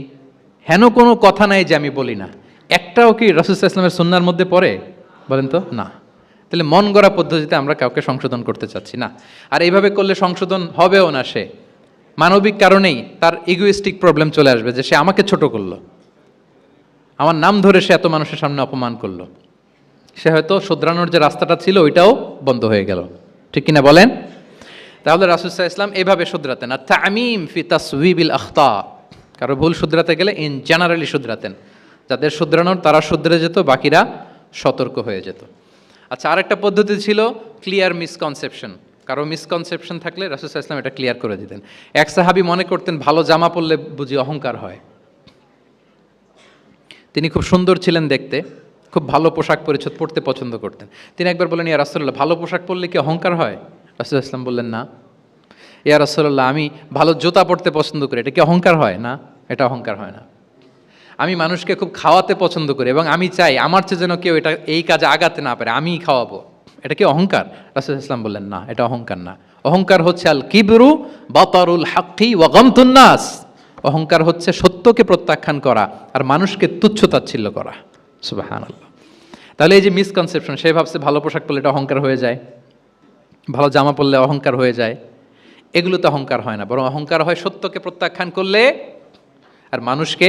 হেন কোনো কথা নাই যে আমি বলি না। একটাও কি রাসূল সাল্লাল্লাহু আলাইহি ওয়াসাল্লামের সুন্নাহর মধ্যে পড়ে বলেন তো? না। তাহলে মন গড়া পদ্ধতিতে আমরা কাউকে সংশোধন করতে চাচ্ছি না, আর এইভাবে করলে সংশোধন হবেও না। সে মানবিক কারণেই তার ইগোইস্টিক প্রবলেম চলে আসবে যে সে আমাকে ছোট করলো, আমার নাম ধরে সে এত মানুষের সামনে অপমান করলো, সে হয়তো শুধরানোর যে রাস্তাটা ছিল ওইটাও বন্ধ হয়ে গেল। ঠিক কিনা বলেন? তাহলে রাসূল সাল্লাল্লাহু আলাইহি ওয়াসাল্লাম এইভাবে শুধরাতেন। আর তামিম ফি তাসওয়িবিল আখতা, কারো ভুল শুধরাতে গেলে ইন জেনারেলি শুধরাতেন, যাদের শুধরানোর তারা শুধরে যেত, বাকিরা সতর্ক হয়ে যেত। আচ্ছা, আরেকটা পদ্ধতি ছিল ক্লিয়ার মিসকনসেপশন। কারো মিসকনসেপশন থাকলে রাসূল সাল্লাল্লাহু আলাইহি ওয়াসাল্লাম এটা ক্লিয়ার করে দিতেন। এক সাহাবী মনে করতেন ভালো জামা পরলে বুঝি অহংকার হয়। তিনি খুব সুন্দর ছিলেন দেখতে, খুব ভালো পোশাক পরিচ্ছদ পরতে পছন্দ করতেন। তিনি একবার বললেন, ইয়া রাসূলুল্লাহ, ভালো পোশাক পরলে কি অহংকার হয়? রাসূল সাল্লাল্লাহু আলাইহি ওয়াসাল্লাম বললেন, না। ইয়া রাসূলুল্লাহ, আমি ভালো জুতা পরতে পছন্দ করি, এটা কি অহংকার হয়? না, এটা অহংকার হয় না। আমি মানুষকে খুব খাওয়াতে পছন্দ করি এবং আমি চাই আমার চেয়ে যেন কেউ এটা এই কাজে আগাতে না পারে, আমিই খাওয়াবো, এটা কি অহংকার? রাসূল সাল্লাল্লাহু আলাইহি ওয়াসাল্লাম বললেন, না, এটা অহংকার না। অহংকার হচ্ছে আল কিবরু বাতারুল হাক্কি ওয়া গামতুন নাস। অহংকার হচ্ছে সত্যকে প্রত্যাখ্যান করা আর মানুষকে তুচ্ছ-তাচ্ছিল্য করা। সুবহানাল্লাহ। তাহলে এই যে মিসকনসেপশন, সে ভাবছে ভালো পোশাক পরলে এটা অহংকার হয়ে যায়, ভালো জামা পরলে অহংকার হয়ে যায়, এগুলোতে অহংকার হয় না, বরং অহংকার হয় সত্যকে প্রত্যাখ্যান করলে আর মানুষকে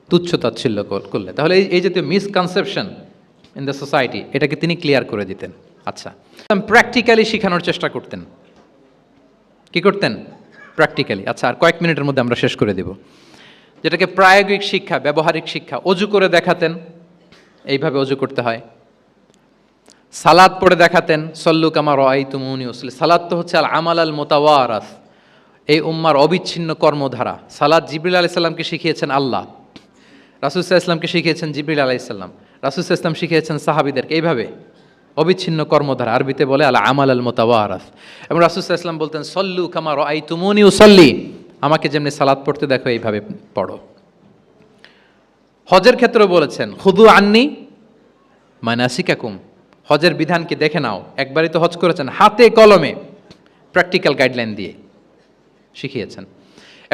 তুচ্ছ-তাচ্ছিল্য করলে। তাহলে এই জাতীয় মিসকনসেপশন ইন দ্য সোসাইটি, এটাকে তিনি ক্লিয়ার করে দিতেন। আচ্ছা, প্র্যাকটিক্যালি শেখানোর চেষ্টা করতেন। কি করতেন? প্র্যাকটিক্যালি। আচ্ছা, আর কয়েক মিনিটের মধ্যে আমরা শেষ করে দেব। যেটাকে প্রায়োগিক শিক্ষা, ব্যবহারিক শিক্ষা, অজু করে দেখাতেন, এইভাবে অজু করতে হয়। সালাত পড়ে দেখাতেন, সল্লু কামা রাআইতুমুনি উসাল্লি। সালাত তো হচ্ছে আল আমাল আল মুতাওয়ারাস, এই উম্মার অবিচ্ছিন্ন কর্মধারা। সালাত জিবরিল আলাইহিস সালামকে শিখিয়েছেন আল্লাহ, রাসূল সাল্লাল্লাহু আলাইহি ওয়াসাল্লামকে শিখিয়েছেন জিবরিল আলাইহিস সালাম, রাসূল সাল্লাল্লাহু আলাইহি ওয়াসাল্লাম শিখিয়েছেন সাহাবীদেরকে। এইভাবে অবিচ্ছিন্ন কর্মধারা, আরবিতে বলে আল আমাল আল মুতাওয়ারাস। এবং রাসূল সাল্লাল্লাহু আলাইহি ওয়াসাল্লাম বলতেন, সল্লু কামা রাআইতুমুনি উসাল্লি, আমাকে যেমনি সালাত পড়তে দেখো এইভাবে পড়ো। হজের ক্ষেত্রেও বলেছেন, খুদু আন্নি মানাসিকাকুম, হজের বিধানকে দেখে নাও। একবারই তো হজ করেছেন, হাতে কলমে প্র্যাকটিক্যাল গাইডলাইন দিয়ে শিখিয়েছেন।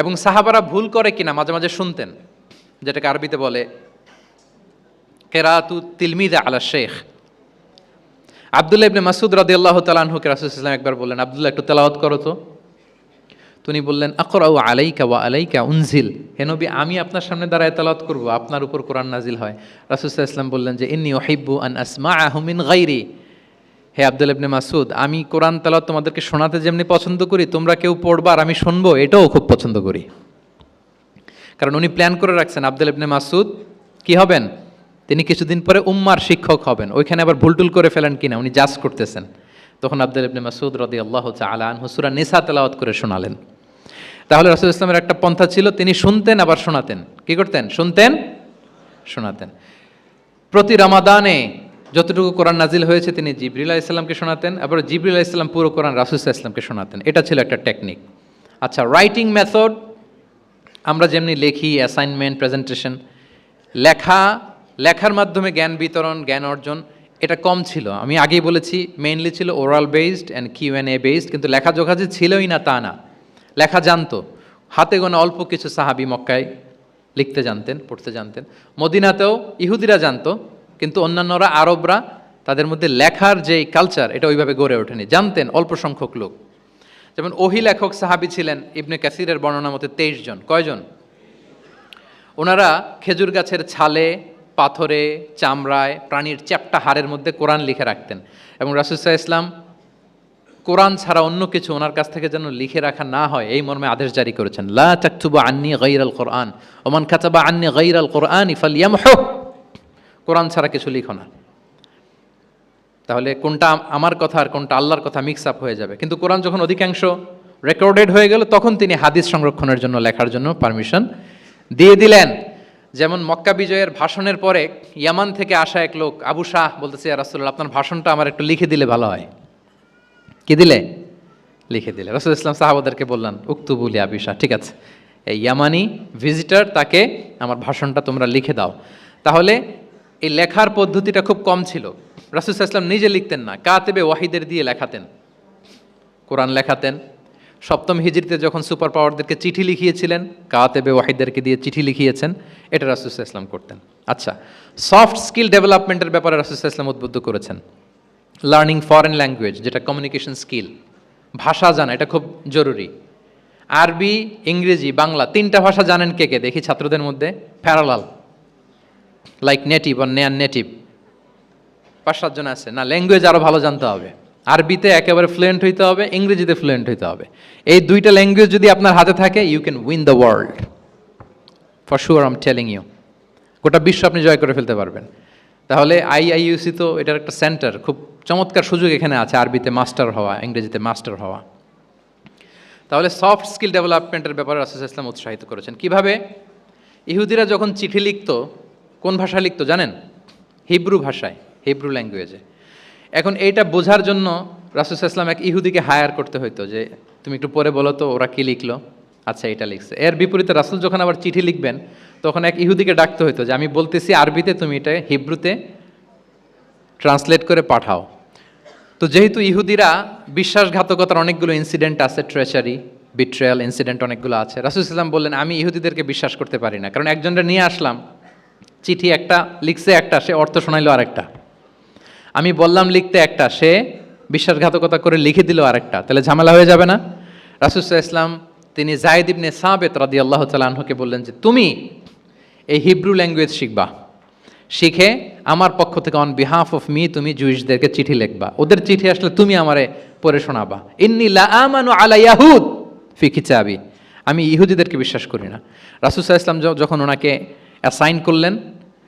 এবং সাহাবারা ভুল করে কিনা মাঝে মাঝে শুনতেন, যেটাকে আরবিতে বলে কেরাতু তিলমিদা আলা শেখ। আব্দুল্লাহ ইবনে মাসউদ রাদিয়াল্লাহু তাআলা আনহুকে রাসূল সাল্লাল্লাহু আলাইহি ওয়াসাল্লাম একবার বললেন, আব্দুল্লাহ একটু তেলাওয়াত করো তো। তিনি বললেন, আকরাউ আলাইকা ওয়া আলাইকা উনজিল, হে নবী, আমি আপনার সামনে দাঁড়ায় তেলাওয়াত করব, আপনার উপর কোরআন নাজিল হয়। রাসূল সাল্লাল্লাহু আলাইহি ওয়াসাল্লাম বললেন যে ইন্নী উহিব্বু আন আসমাআহু মিন গায়রি, হে আব্দুল্লাহ ইবনে মাসউদ, আমি কোরআন তেলাওয়াত তোমাদেরকে শোনাতে যেমনি পছন্দ করি, তোমরা কেউ পড়বা আর আমি শুনবো, এটাও খুব পছন্দ করি। কারণ উনি প্ল্যান করে রাখছেন আব্দুল্লাহ ইবনে মাসউদ কি হবেন, তিনি কিছুদিন পরে উম্মার শিক্ষক হবেন। ওইখানে আবার ভুলটুল করে ফেলেন কিনা উনি জাজ করতেছেন। তখন আব্দুল্লাহ ইবনে মাসউদ রাদিয়াল্লাহু তাআলা আনহু সূরা নিসা তেলাওয়াত করে শোনালেন। তাহলে রাসূল ইসলামের একটা পন্থা ছিল, তিনি শুনতেন আবার শোনাতেন। কি করতেন? শুনতেন, শোনাতেন। প্রতি রমাদানে যতটুকু কোরআন নাজিল হয়েছে তিনি জিবরিল আলাইহিস সালামকে শোনাতেন, আবার জিবরিল আলাইহিস সালাম পুরো কোরআন রাসূল সাল্লাল্লাহু আলাইহি ওয়াসাল্লামকে শোনাতেন। এটা ছিল একটা টেকনিক। আচ্ছা, রাইটিং মেথড, আমরা যেমনি লেখি, অ্যাসাইনমেন্ট, প্রেজেন্টেশন, লেখার মাধ্যমে জ্ঞান বিতরণ, জ্ঞান অর্জন, এটা কম ছিল। আমি আগেই বলেছি মেইনলি ছিল oral based and Q and A based, কিন্তু লেখাজোখা যে ছিলই না তা না, লেখা জানতো। হাতে গোনা অল্প কিছু সাহাবী মক্কায় লিখতে জানতেন, পড়তে জানতেন। মদিনাতেও ইহুদিরা জানতো, কিন্তু অন্যান্যরা, আরবরা, তাদের মধ্যে লেখার যে কালচার এটা ওইভাবে গড়ে ওঠেনি, জানতেন অল্প সংখ্যক লোক। যেমন ওহী লেখক সাহাবী ছিলেন ইবনে কাসিরের বর্ণনা মতে 23 জন। কয়জন? ওনারা খেজুর গাছের ছালে, পাথরে, চামড়ায়, প্রাণীর চ্যাপ্টা হাড়ের মধ্যে কোরআন লিখে রাখতেন। এবং রাসূল সাল্লাল্লাহু আলাইহি ওয়াসাল্লাম কোরআন ছাড়া অন্য কিছু ওনার কাছ থেকে যেন লিখে রাখা না হয় এই মর্মে আদেশ জারি করেছেন, লা তাকতুবু আন্নি গায়রাল কোরআন ওয়া মান কাতাবা আন্নি গায়রাল কোরআনি ফালইয়ামহু, কোরআন ছাড়া কিছু লিখো না। তাহলে কোনটা আমার কথা আর কোনটা আল্লাহর কথা মিক্স আপ হয়ে যাবে। কিন্তু কোরআন যখন অধিকাংশ রেকর্ডেড হয়ে গেল, তখন তিনি হাদিস সংরক্ষণের জন্য, লেখার জন্য পারমিশন দিয়ে দিলেন। যেমন মক্কা বিজয়ের ভাষণের পরে ইয়ামান থেকে আসা এক লোক আবু শাহ বলতেছে, ইয়া রাসূলুল্লাহ, আপনার ভাষণটা আমার একটু লিখে দিলে ভালো হয়। কি দিলে? লিখে দিলে। রাসূল ইসলাম সাহাবাদেরকে বললেন, উক্তুবু লি আবি শাহ, ঠিক আছে, এই ইয়ামানি ভিজিটর, তাকে আমার ভাষণটা তোমরা লিখে দাও। তাহলে এই লেখার পদ্ধতিটা খুব কম ছিল। রাসূল ইসলাম নিজে লিখতেন না, কাতেবে ওয়াহিদের দিয়ে লেখাতেন, কোরআন লেখাতেন। সপ্তম হিজরিতে যখন সুপার পাওয়ারদেরকে চিঠি লিখিয়েছিলেন, কাতেবে ওয়াহিদদেরকে দিয়ে চিঠি লিখিয়েছেন, এটা রাসূল ইসলাম করতেন। আচ্ছা, সফট স্কিল ডেভেলপমেন্টের ব্যাপারে রাসূল ইসলাম উদ্বুদ্ধ করেছেন। লার্নিং ফরেন ল্যাঙ্গুয়েজ, যেটা কমিউনিকেশন স্কিল, ভাষা জানা, এটা খুব জরুরি। আরবি, ইংরেজি, বাংলা 3টা ভাষা জানেন কে কে দেখি ছাত্রদের মধ্যে? প্যারালাল, লাইক নেটিভ আর নেয়ার নেটিভ 5-7 জন আছে না? ল্যাঙ্গুয়েজ আরো ভালো জানতে হবে। আরবিতে একেবারে ফ্লুয়েন্ট হইতে হবে, ইংরেজিতে ফ্লুয়েন্ট হইতে হবে। এই 2টা ল্যাঙ্গুয়েজ যদি আপনার হাতে থাকে, you can win the world for sure, I am telling you. গোটা বিশ্ব আপনি জয় করে ফেলতে পারবেন। তাহলে আইআইইউসি তো এটার একটা সেন্টার, খুব চমৎকার সুযোগ এখানে আছে আরবিতে মাস্টার হওয়া, ইংরেজিতে মাস্টার হওয়া। তাহলে সফট স্কিল ডেভেলপমেন্টের ব্যাপারে রাসূল সাল্লাল্লাহু আলাইহি ওয়াসাল্লাম উৎসাহিত করেছেন। কিভাবে? ইহুদিরা যখন চিঠি লিখতো, কোন ভাষায় লিখতো জানেন? হিব্রু ভাষায়, হিব্রু ল্যাঙ্গুয়েজে। এখন এইটা বোঝার জন্য রাসূল সাল্লাল্লাহু আলাইহি ওয়াসাল্লাম এক ইহুদিকে হায়ার করতে হইতো, যে তুমি একটু পরে বলো তো ওরা কি লিখলো। আচ্ছা, এটা লিখছে। এর বিপরীতে রাসূল যখন আবার চিঠি লিখবেন, তখন এক ইহুদিকে ডাকতে হইতো যে আমি বলতেছি আরবিতে, তুমি এটা হিব্রুতে ট্রান্সলেট করে পাঠাও। তো যেহেতু ইহুদিরা বিশ্বাসঘাতকতার অনেকগুলো ইনসিডেন্ট আছে, ট্রেচারি, বিট্রেয়াল ইনসিডেন্ট অনেকগুলো আছে, রাসূল সাল্লাল্লাহু আলাইহি ওয়াসাল্লাম বললেন আমি ইহুদিদেরকে বিশ্বাস করতে পারি না, কারণ একজনটা নিয়ে আসলাম, চিঠি একটা লিখছে একটা, সে অর্থ শোনাইলো আরেকটা। আমি বললাম লিখতে একটা, সে বিশ্বাসঘাতকতা করে লিখে দিল আরেকটা, তাহলে ঝামেলা হয়ে যাবে না? রাসূল সাল্লাল্লাহু আলাইহি ওয়াসাল্লাম তিনি যায়েদ ইবনে সাবিত রাদিয়াল্লাহু তাআলা আনহুকে বললেন যে তুমি এই হিব্রু ল্যাঙ্গুয়েজ শিখবা, শিখে আমার পক্ষ থেকে অন বিহাফ অফ মি তুমি জুইশদেরকে চিঠি লিখবা, ওদের চিঠি আসলে তুমি আমারে পড়ে শোনাবা। ইন্নী লা আমানু আলা ইয়াহুদ ফি কিতাবি, আমি ইহুদিদেরকে বিশ্বাস করি না। রাসূল সাল্লাল্লাহু আলাইহি ওয়াসাল্লাম যখন ওনাকে অ্যাসাইন করলেন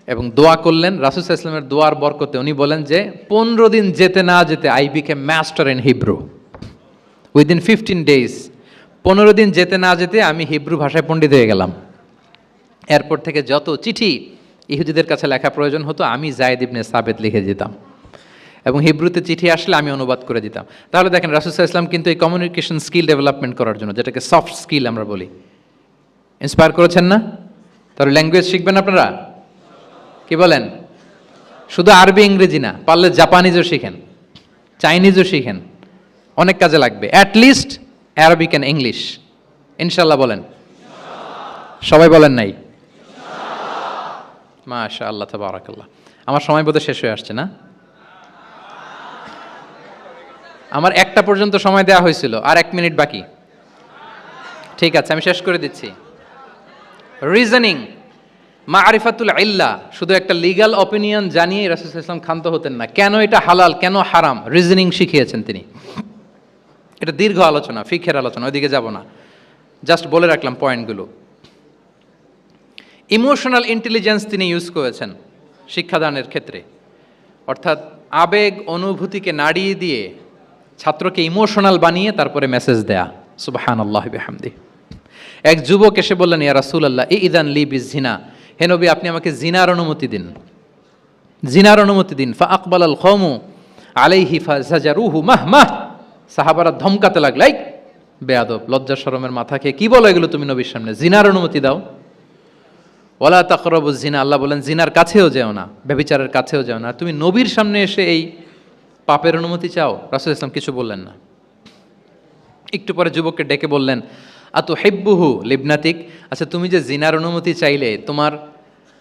এবং দোয়া করলেন, রাসূল সাল্লাল্লাহু আলাইহি ওয়াসাল্লামের দোয়ার বরকতে উনি বলেন যে 15 দিন যেতে না যেতে I became master in Hebrew within 15 days. 15 দিন যেতে না যেতে আমি হিব্রু ভাষায় পণ্ডিত হয়ে গেলাম। এরপর থেকে যত চিঠি ইহুদিদের কাছে লেখা প্রয়োজন হতো, আমি যায়েদ ইবনে সাবিত লিখে দিতাম, এবং হিব্রুতে চিঠি আসলে আমি অনুবাদ করে দিতাম। তাহলে দেখেন রাসূল সাল্লাল্লাহু আলাইহি ওয়াসাল্লাম কিন্তু এই কমিউনিকেশন স্কিল ডেভেলপমেন্ট করার জন্য, যেটাকে সফট স্কিল আমরা বলি, ইন্সপায়ার করেছেন না? তাহলে ল্যাঙ্গুয়েজ শিখবেন আপনারা, কি বলেন? শুধু আরবি ইংরেজি না, পারলে জাপানিজও শিখেন, চাইনিজও শিখেন, অনেক কাজে লাগবে। অ্যাটলিস্ট অ্যারাবিক অ্যান্ড ইংলিশ, ইনশাল্লাহ বলেন। সবাই বলেন নাই? মাশাআল্লাহ, তাবারাকাল্লাহ। আমার সময় বোধহয় শেষ হয়ে আসছে না? আমার 1টা পর্যন্ত সময় দেওয়া হয়েছিল, আর 1 মিনিট বাকি। ঠিক আছে, আমি শেষ করে দিচ্ছি। রিজনিং, মারিফাতুল ইল্লাহ, শুধু একটা লিগ্যাল অপিনিয়ন জানিয়ে রাসূল সাল্লাল্লাহু আলাইহি ওয়াসাল্লাম ক্ষান্ত হতেন না। কেন এটা হালাল, কেন হারাম, রিজনিং শিখিয়েছেন তিনি। এটা দীর্ঘ আলোচনা, ফিকহের আলোচনা, ওইদিকে যাব না, জাস্ট বলে রাখলাম পয়েন্টগুলো। ইমোশনাল ইন্টেলিজেন্স তিনি ইউজ করেছেন শিক্ষাদানের ক্ষেত্রে, অর্থাৎ আবেগ অনুভূতিকে নাড়িয়ে দিয়ে ছাত্রকে ইমোশনাল বানিয়ে তারপরে মেসেজ দেয়া। সুবহানাল্লাহি বিহামদিহি। এক যুবক এসে বললেন, ইয়া রাসূলুল্লাহ ইযান লি বিজিনা, হে নবী আপনি আমাকে জিনার অনুমতি দিন, জিনার অনুমতি দিন। ফাআকবালাল কওমু আলাইহি ফাজাজারুহু মাহমাহ, সাহাবারা ধমকাতে লাগলো, এই বেয়াদব, লজ্জা শরমের মাথা খেয়ে কি বলো এগুলো তুমি নবীর সামনে, জিনার অনুমতি দাও। ওয়ালা তাকরাবুজ জিনা, আল্লাহ বলেন জিনার কাছেও যেও না, ব্যভিচারের কাছেও যেও না। তুমি নবীর সামনে এসে এই পাপের অনুমতি চাও? রাসূল ইসলাম কিছু বললেন না। একটু পরে যুবককে ডেকে বললেন, আতুহিব্বুহু লিবনাতিক, আচ্ছা তুমি যে জিনার অনুমতি চাইলে তোমার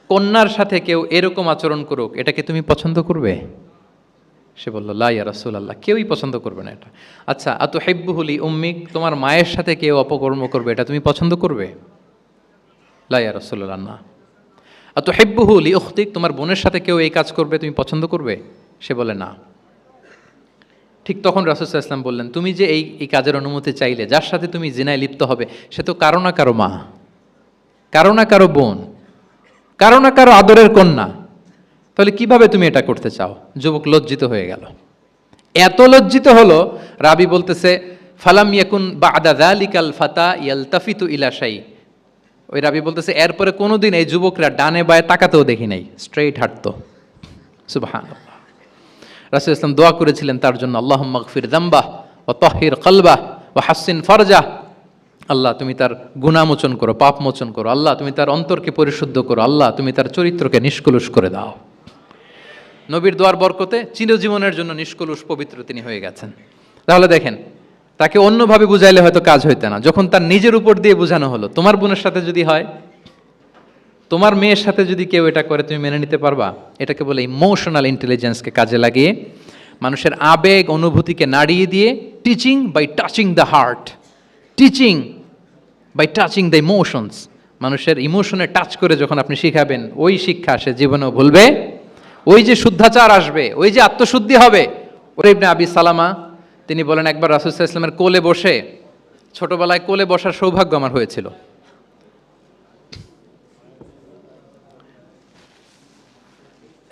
কন্যার সাথে কেউ এরকম আচরণ করুক, এটাকে তুমি পছন্দ করবে? সে বলল, লা ইয়া রাসূলুল্লাহ, কেউই পছন্দ করবে না এটা। আচ্ছা, আতুহিব্বুহু লি উম্মিক, তোমার মায়ের সাথে কেউ অপকর্ম করবে, এটা তুমি পছন্দ করবে? লা ইয়া রাসূলুল্লাহ, না। আতুহিব্বুহু লি উখতিক, তোমার বোনের সাথে কেউ এই কাজ করবে, তুমি পছন্দ করবে? সে বলে না। ঠিক তখন রাসূল সাল্লাল্লাহু আলাইহি ওয়াসাল্লাম বললেন, তুমি যে এই কাজের অনুমতি চাইলে, যার সাথে তুমি জিনায় লিপ্ত হবে, সে তো কারো না কারো মা, কারো না কারো বোন, কারো না কারো আদরের কন্যা, তাহলে কিভাবে তুমি এটা করতে চাও? যুবক লজ্জিত হয়ে গেল। এত লজ্জিত হলো, রাবি বলতেছে ফালাম ইয়াকুন বা'দা যালিকাল ফাতা ইয়ালতাফিতু ইলা শাই, ওই রাবি বলতেছে এরপরে কোনোদিন এই যুবকরা ডানে বায়ে তাকাতেও দেখি নাই, স্ট্রেইট হাঁটতো। সুবহানাল্লাহ। রাসূল ইসলাম দোয়া করেছিলেন তার জন্য, আল্লাহুম্মা গফির যামবাহ ওয়া তাহহির কলবাহ ওয়া হাসসিন ফারজাহ, আল্লাহ তুমি তার গুনাহ মোচন করো, পাপ মোচন করো, আল্লাহ তুমি তার অন্তরকে পরিশুদ্ধ করো, আল্লাহ তুমি তার চরিত্রকে নিষ্কলুষ করে দাও। নবীর দোয়ার বরকতে চিরজীবনের জন্য নিষ্কলুষ পবিত্র তিনি হয়ে গেছেন। তাহলে দেখেন, তাকে অন্যভাবে বুঝাইলে হয়তো কাজ হইতে না, যখন তার নিজের উপর দিয়ে বোঝানো হলো, তোমার বোনের সাথে যদি হয়, তোমার মেয়ের সাথে যদি কেউ এটা করে, তুমি মেনে নিতে পারবা? এটাকে বলে ইমোশনাল ইন্টেলিজেন্সকে কাজে লাগিয়ে মানুষের আবেগ অনুভূতিকে নাড়িয়ে দিয়ে, teaching by touching the heart, teaching by touching the emotions, মানুষের ইমোশনে টাচ করে যখন আপনি শিখাবেন, ওই শিক্ষা সে জীবনেও ভুলবে, ওই যে শুদ্ধাচার আসবে, ওই যে আত্মশুদ্ধি হবে। ওরে ইবনে আবি সালামা তিনি বলেন, একবার রাসূল সাল্লাল্লাহু আলাইহি ওয়াসাল্লামের কোলে বসে, ছোটবেলায় কোলে বসার সৌভাগ্য আমার হয়েছিল।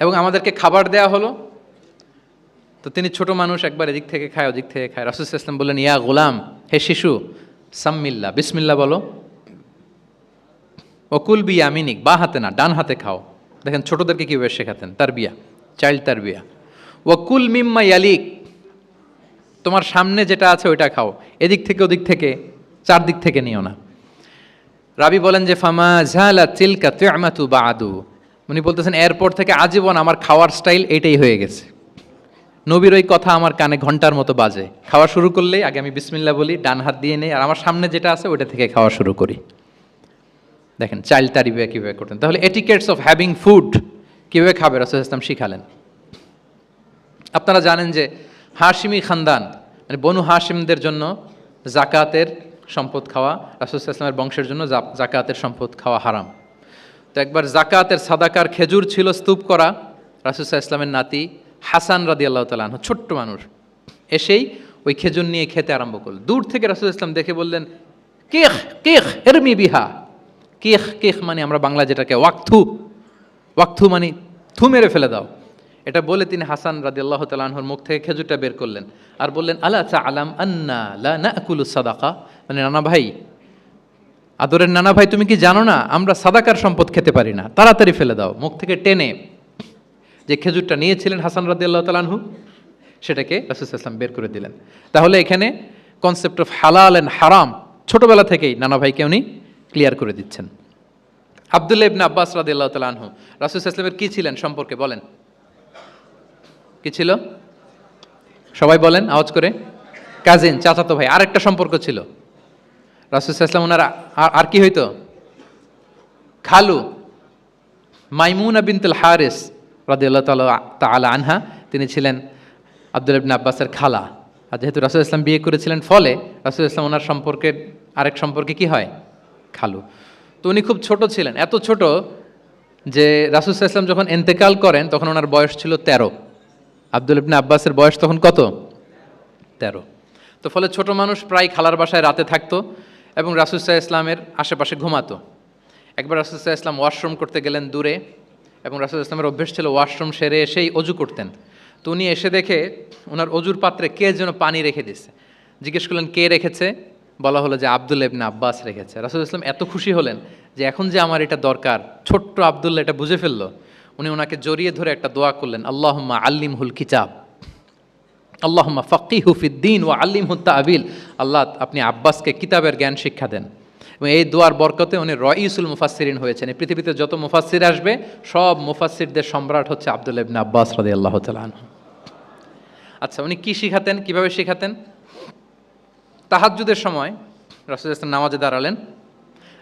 এবং আমাদেরকে খাবার দেয়া হলো, তো তিনি ছোট মানুষ, একবার এদিক থেকে খায় ওদিক থেকে খায়। রাসূল সাল্লাল্লাহু আলাইহি ওয়াসাল্লাম বললেন, ইয়া গোলাম, হে শিশু, সাম্মিল্লাহ, বিসমিল্লাহ বলো, ওকুল বিয়ামিনিক, বা হাতে না ডান হাতে খাও। দেখেন ছোটদেরকে কীভাবে শেখাতেন, তারবিয়া, চাইল্ড তারবিয়া। ওয়াকুল মিম্মা ইয়ালিক, তোমার সামনে যেটা আছে ওইটা খাও, এদিক থেকে ওদিক থেকে, চারদিক থেকে নিও না। রাবি বলেন যে ফামা ঝালা তিলকা তু'মাতু বাদু, উনি বলতেছেন এরপর থেকে আজীবন আমার খাওয়ার স্টাইল এটাই হয়ে গেছে। নবীর ওই কথা আমার কানে ঘন্টার মতো বাজে, খাওয়া শুরু করলেই আগে আমি বিসমিল্লাহ বলি, ডান হাত দিয়ে নেই, আর আমার সামনে যেটা আছে ওইটা থেকে খাওয়া শুরু করি। দেখেন চাইল্ড তারিবিয়া কীভাবে করতেন। তাহলে এটিকেটস অফ হ্যাভিং ফুড কীভাবে খাবে রাসূল ইসলাম শিখালেন। আপনারা জানেন যে হাশিমি খানদান, মানে বনু হাশিমদের জন্য জাকাতের সম্পদ খাওয়া, রাসূল ইসলামের বংশের জন্য জাকাতের সম্পদ খাওয়া হারাম। তো একবার জাকাতের সাদাকার খেজুর ছিল স্তূপ করা, রাসূল ইসলামের নাতি হাসান রাদিয়াল্লাহু তাআলা আনহু, ছোট্ট মানুষ, এসেই ওই খেজুর নিয়ে খেতে আরম্ভ করল। দূর থেকে রাসূল ইসলাম দেখে বললেন, কেখ কেখ এরমি বিহা। কেখ কেখ মানে আমরা বাংলা যেটাকে ওয়াক্থু, ওয়াক্থু মানে থু মেরে ফেলে দাও। এটা বলে তিনি হাসান রাদিয়াল্লাহু তাআলা আনহুর মুখ থেকে খেজুরটা বের করলেন আর বললেন, আলা তা'লাম আন্না লা না'কুলু সাদাকা, মানে নানা ভাই, আদরের নানা ভাই, তুমি কি জানো না আমরা সাদাকার সম্পদ খেতে পারি না, তাড়াতাড়ি ফেলে দাও। মুখ থেকে টেনে যে খেজুরটা নিয়েছিলেন হাসান রাদিয়াল্লাহু তাআলা আনহু, সেটাকে রাসূল সাল্লাল্লাহু আলাইহি ওয়াসাল্লাম বের করে দিলেন। তাহলে এখানে কনসেপ্ট অফ হালাল এন্ড হারাম ছোটবেলা থেকেই নানা ভাইকে উনি ক্লিয়ার করে দিচ্ছেন। আব্দুল্লাহ ইবনে আব্বাস রাদিয়াল্লাহু তাআলা আনহু রাসূল সাল্লাল্লাহু আলাইহি ওয়াসাল্লামের কি ছিলেন সম্পর্কে বলেন, কি ছিল? সবাই বলেন আওয়াজ করে। কাজিন, চাচাতো ভাই। আরেকটা সম্পর্ক ছিল, রাসূল সাল্লাল্লাহু আলাইহি ওয়াসাল্লাম ওনার আর কি হইতো? খালু মাইমুনা বিনতুল হারিস রাদিয়াল্লাহু তাআলা আনহা, তিনি ছিলেন আব্দুল্লাহ ইবনে আব্বাসের খালা। আর যেহেতু রাসূল ইসলাম বিয়ে করেছিলেন, ফলে রাসূল ইসলাম ওনার সম্পর্কের আরেক সম্পর্কে কি হয়? খালু। তো উনি খুব ছোট ছিলেন, এত ছোট যে রাসূল ইসলাম যখন ইন্তেকাল করেন তখন ওনার বয়স ছিল 13। আব্দুল্লাহ ইবনে আব্বাসের বয়স তখন কত? 13। তো ফলে ছোট মানুষ প্রায় খালার বাসায় রাতে থাকতো এবং রাসূল ইসলামের আশেপাশে ঘুমাতো। একবার রাসূল ইসলাম ওয়াশরুম করতে গেলেন দূরে, এবং রাসূল ইসলামের অভ্যেস ছিল ওয়াশরুম সেরে এসেই অজু করতেন। তো উনি এসে দেখে ওনার অজুর পাত্রে কে যেন পানি রেখে দিচ্ছে। জিজ্ঞেস করলেন কে রেখেছে? বলা হলো যে আব্দুল্লাহ ইবনে আব্বাস রেখেছে। রাসূল ইসলাম এত খুশি হলেন যে এখন যে আমার এটা দরকার, ছোট্ট আব্দুল্লাহ এটা বুঝে ফেললো। উনি ওনাকে জড়িয়ে ধরে একটা দোয়া করলেন, আল্লাহুম্মা আল্লিমহুল কিতাব, আল্লাহুম্মা ফাক্কিহু ফিদ্দীন ওয়া আল্লিমহুত তা'বীল। আল্লাহ আপনি আব্বাসকে কিতাবের জ্ঞান শিক্ষা দেন। এবং এই দোয়ার বরকতে উনি রাইসুল মুফাসসিরিন হয়েছেন। এই পৃথিবীতে যত মুফাসসির আসবে সব মুফাসসিরদের সম্রাট হচ্ছে আব্দুল্লাহ ইবনে আব্বাস রাদিয়াল্লাহু তাআলা আনহু। আচ্ছা, উনি কি শিখাতেন, কিভাবে শিখাতেন? তাহাজ্জুদের সময় রাসূল ইসলাম নামাজে দাঁড়ালেন,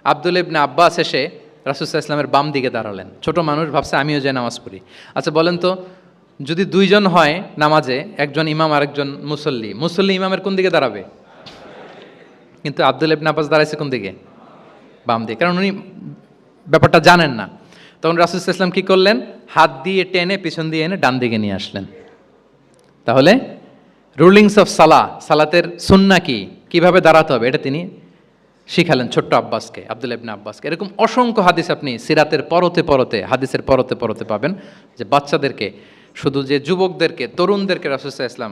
আব্দুল্লাহ ইবনে আব্বাস এসে রাসূল ইসলামের বাম দিকে দাঁড়ালেন। ছোট মানুষ, ভাবছে আমিও যে নামাজ পড়ি। আচ্ছা বলেন তো, যদি দুইজন হয় নামাজে, একজন ইমাম আরেকজন মুসল্লি, মুসল্লি ইমামের কোন দিকে দাঁড়াবে? কিন্তু আব্দুল্লাহ ইবনে আব্বাস দাঁড়াইছে কোন দিকে? বাম দিকে, কারণ উনি ব্যাপারটা জানেন না। তখন রাসূল ইসলাম কি করলেন? হাত দিয়ে টেনে পিছন দিয়ে এনে ডান দিকে নিয়ে আসলেন। তাহলে রুলিংস অফ সালাতের সুন্নাহ কি, কিভাবে দাঁড়াতে হবে, এটা তিনি শিখালেন ছোট্ট আব্বাসকে, আব্দুল্লাহ ইবনে আব্বাসকে। এরকম অসংখ্য হাদিস আপনি সিরাতের পরতে পরতে, হাদিসের পরতে পরতে পাবেন, যে বাচ্চাদেরকে, শুধু যে যুবকদেরকে, তরুণদেরকে রাসূল ইসলাম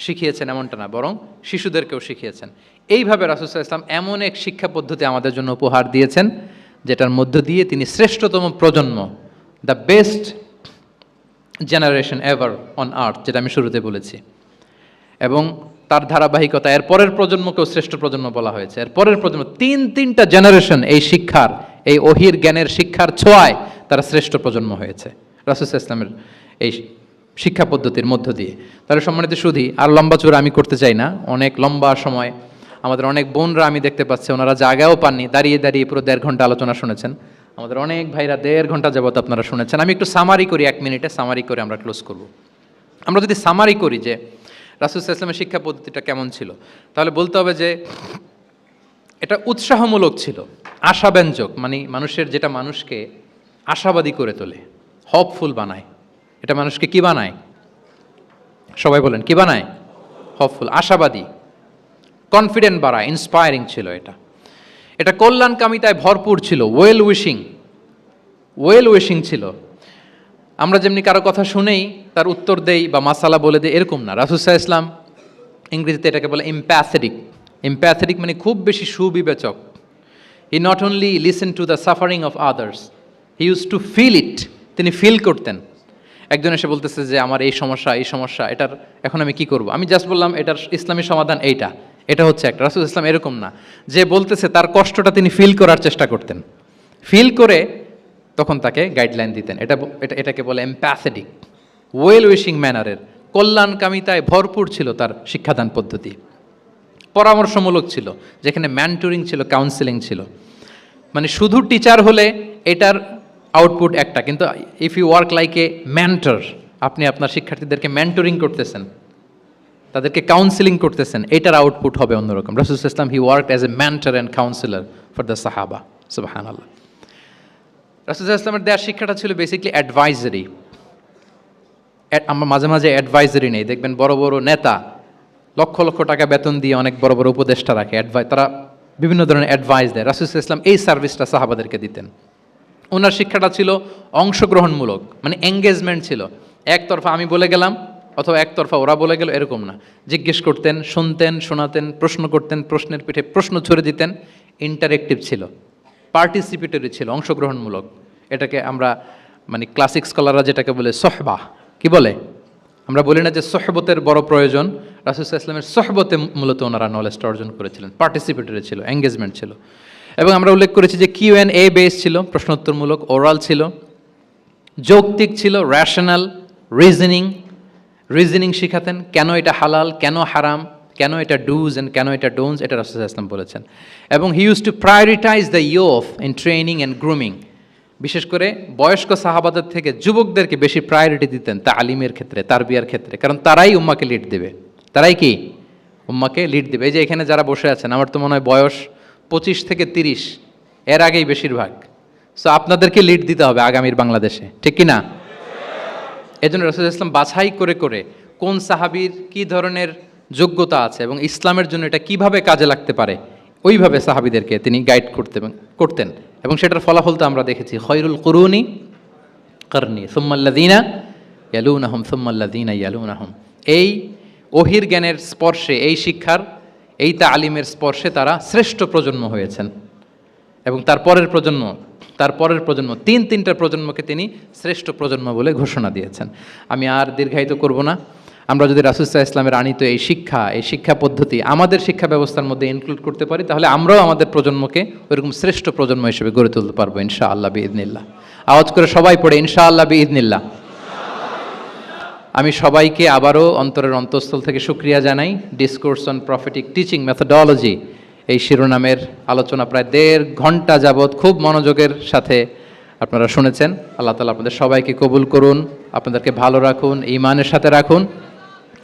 শিখিয়েছেন এমনটা না, বরং শিশুদেরকেও শিখিয়েছেন। এইভাবে রাসূল ইসলাম এমন এক শিক্ষা পদ্ধতি আমাদের জন্য উপহার দিয়েছেন, যেটার মধ্য দিয়ে তিনি শ্রেষ্ঠতম প্রজন্ম, the best generation ever on আর্থ, যেটা আমি শুরুতে বলেছি, এবং তার ধারাবাহিকতা এর পরের প্রজন্মকেও শ্রেষ্ঠ প্রজন্ম বলা হয়েছে। এর পরের প্রজন্ম, তিনটা জেনারেশন এই শিক্ষার, এই ওহির জ্ঞানের শিক্ষার ছোঁয়ায় তারা শ্রেষ্ঠ প্রজন্ম হয়েছে রাসূল ইসলামের এই শিক্ষা পদ্ধতির মধ্য দিয়ে। তাহলে সম্মানিত সুধী, আর লম্বা চূড়া আমি করতে চাই না, অনেক লম্বা সময় আমাদের অনেক বোনরা আমি দেখতে পাচ্ছি ওনারা জায়গাও পাননি, দাঁড়িয়ে দাঁড়িয়ে পুরো 1.5 ঘন্টা আলোচনা শুনেছেন। আমাদের অনেক ভাইরা 1.5 ঘন্টা যাবত আপনারা শুনেছেন। আমি একটু সামারি করি, 1 মিনিটে সামারি করে আমরা ক্লোজ করব। আমরা যদি সামারি করি যে রাসূল ইসলামের শিক্ষা পদ্ধতিটা কেমন ছিল, তাহলে বলতে হবে যে এটা উৎসাহমূলক ছিল, আশাব্যঞ্জক, মানে মানুষের যেটা মানুষকে আশাবাদী করে তোলে, হপফুল বানায়। এটা মানুষকে কি বানায়? সবাই বলেন কি বানায়? হপফুল, আশাবাদী, কনফিডেন্ট বাড়ায়, ইন্সপায়ারিং ছিল এটা। এটা কল্যাণকামিতায় ভরপুর ছিল, ওয়েল উইশিং ছিল। আমরা যেমনি কারো কথা শুনেই তার উত্তর দেই বা মাসালা বলে দেই, এরকম না। রাসূল সাল্লাল্লাহু আলাইহি ওয়াসাল্লাম, ইংরেজিতে এটাকে বলে এমপ্যাথেটিক, মানে খুব বেশি সুবিবেচক। He not only listen to the suffering of others, he use to feel it. তিনি ফিল করতেন। একজন এসে বলতেছে যে আমার এই সমস্যা, এটার এখন আমি কি করব? আমি জাস্ট বললাম এটার ইসলামী সমাধান এটা হচ্ছে একটা। রাসূল ইসলাম এরকম না, যে বলতেছে তার কষ্টটা তিনি ফিল করার চেষ্টা করতেন, ফিল করে তখন তাকে গাইডলাইন দিতেন। এটাকে বলে এমপ্যাথেটিক, ওয়েল উইশিং ম্যানারের, কল্যাণকামিতায় ভরপুর ছিল তার শিক্ষাদান পদ্ধতি। পরামর্শমূলক ছিল, যেখানে ম্যান্টরিং ছিল, কাউন্সেলিং ছিল। মানে শুধু টিচার হলে এটার আউটপুট একটা, কিন্তু if you work like a mentor, আপনি আপনার শিক্ষার্থীদেরকে মেন্টরিং করতেছেন, তাদেরকে কাউন্সেলিং করতেছেন, এটার আউটপুট হবে অন্যরকম। রাসূল সাল্লাল্লাহু আলাইহি ওয়াসাল্লাম হি worked as a mentor and councillor for the সাহাবা। সুবহানাল্লাহ। রাসূল সাল্লাল্লাহু আলাইহি ওয়াসাল্লামের দেওয়ার শিক্ষাটা ছিল বেসিক্যালি অ্যাডভাইজারি। আমরা মাঝে মাঝে অ্যাডভাইজারি নেই, দেখবেন বড় বড় নেতা লক্ষ লক্ষ টাকা বেতন দিয়ে অনেক বড় বড় উপদেষ্টা রাখে, তারা বিভিন্ন ধরনের অ্যাডভাইস দেয়। রাসূল সাল্লাল্লাহু আলাইহি ওয়াসাল্লাম এই সার্ভিসটা সাহাবাদেরকে দিতেন। ওনার শিক্ষাটা ছিল অংশগ্রহণমূলক, মানে এঙ্গেজমেন্ট ছিল। একতরফা আমি বলে গেলাম অথবা একতরফা ওরা বলে গেল, এরকম না। জিজ্ঞেস করতেন, শুনতেন, শোনাতেন, প্রশ্ন করতেন, প্রশ্নের পিঠে প্রশ্ন ছড়ে দিতেন। ইন্টারেক্টিভ ছিল, পার্টিসিপেটরি ছিল, অংশগ্রহণমূলক। এটাকে আমরা, মানে ক্লাসিক স্কলাররা যেটাকে বলে সোহবা, কি বলে? আমরা বলি না যে সোহবতের বড় প্রয়োজন। রাসূল সাল্লাল্লাহু আলাইহি ওয়াসাল্লামের সোহবতে মূলত ওনারা নলেজটা অর্জন করেছিলেন। পার্টিসিপেটরি ছিল, এঙ্গেজমেন্ট ছিল। এবং আমরা উল্লেখ করেছি যে Q&A বেস ছিল, প্রশ্নোত্তরমূলক, ওরাল ছিল, যৌক্তিক ছিল, র্যাশনাল, রিজনিং শিখাতেন। কেন এটা হালাল, কেন হারাম, কেন এটা ডুজ অ্যান্ড কেন এটা ডোন্টস, এটা রাসূল সাল্লাল্লাহু আলাইহি ওয়াসাল্লাম বলেছেন। এবং হি use two prioritise the youth in training and grooming. বিশেষ করে বয়স্ক সাহাবাদের থেকে যুবকদেরকে বেশি প্রায়োরিটি দিতেন তালিমের ক্ষেত্রে, তারবিয়ার ক্ষেত্রে, কারণ তারাই উম্মাকে লিড দেবে। তারাই কি উম্মাকে লিড দেবে। এই যে এখানে যারা বসে আছেন, আমার তো মনে হয় বয়স 25 থেকে 30, এর আগেই বেশিরভাগ। সো আপনাদেরকে লিড দিতে হবে আগামীর বাংলাদেশে, ঠিক কি না? এই জন্য রাসূল সাল্লাল্লাহু আলাইহি ওয়াসাল্লাম বাছাই করে করে কোন সাহাবীর কি ধরনের যোগ্যতা আছে এবং ইসলামের জন্য এটা কিভাবে কাজে লাগতে পারে, ওইভাবে সাহাবীদেরকে তিনি গাইড করতেন। এবং সেটার ফলাফল তো আমরা দেখেছি, খয়রুল কুরুনি করনি সুম্মাল্লাযীনা ইয়ালুনাহুম সুম্মাল্লাযীনা ইয়ালুনাহুম। এই ওহির জ্ঞানের স্পর্শে, এই শিক্ষার, এই তালিমের স্পর্শে তারা শ্রেষ্ঠ প্রজন্ম হয়েছেন। এবং তারপরের প্রজন্ম, তিনটা প্রজন্মকে তিনি শ্রেষ্ঠ প্রজন্ম বলে ঘোষণা দিয়েছেন। আমি আর দীর্ঘায়িত করব না। আমরা যদি রাসূল সাল্লাল্লাহু আলাইহি ওয়াসাল্লামের আনিত এই শিক্ষা পদ্ধতি আমাদের শিক্ষা ব্যবস্থার মধ্যে ইনক্লুড করতে পারি, তাহলে আমরাও আমাদের প্রজন্মকে ওইরকম শ্রেষ্ঠ প্রজন্ম হিসেবে গড়ে তুলতে পারবো ইনশাআল্লাহ বিইذনিল্লাহ। আওয়াজ করে সবাই পড়ে ইনশাআল্লাহ বিইذনিল্লাহ। আমি সবাইকে আবারও অন্তরের অন্তঃস্থল থেকে শুকরিয়া জানাই। Discourse on prophetic teaching methodology, এই শিরোনামের আলোচনা প্রায় 1.5 ঘন্টা যাবৎ খুব মনোযোগের সাথে আপনারা শুনেছেন। আল্লাহ তাআলা আপনাদের সবাইকে কবুল করুন, আপনাদেরকে ভালো রাখুন, ঈমানের সাথে রাখুন।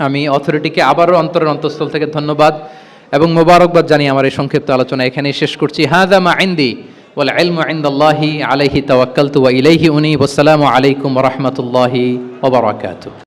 আমি অথরিটিকে আবারও অন্তরের অন্তঃস্থল থেকে ধন্যবাদ এবং মোবারকবাদ জানিয়ে আমার এই সংক্ষিপ্ত আলোচনা এখানেই শেষ করছি। হাযা মা ইনদি ওয়াল ইলমু ইনদাল্লাহি আলাইহি তাওয়াক্কালতু ওয়া ইলাইহি উনীব। আসসালামু আলাইকুম ওয়া রাহমাতুল্লাহি ওয়া বারাকাতুহু।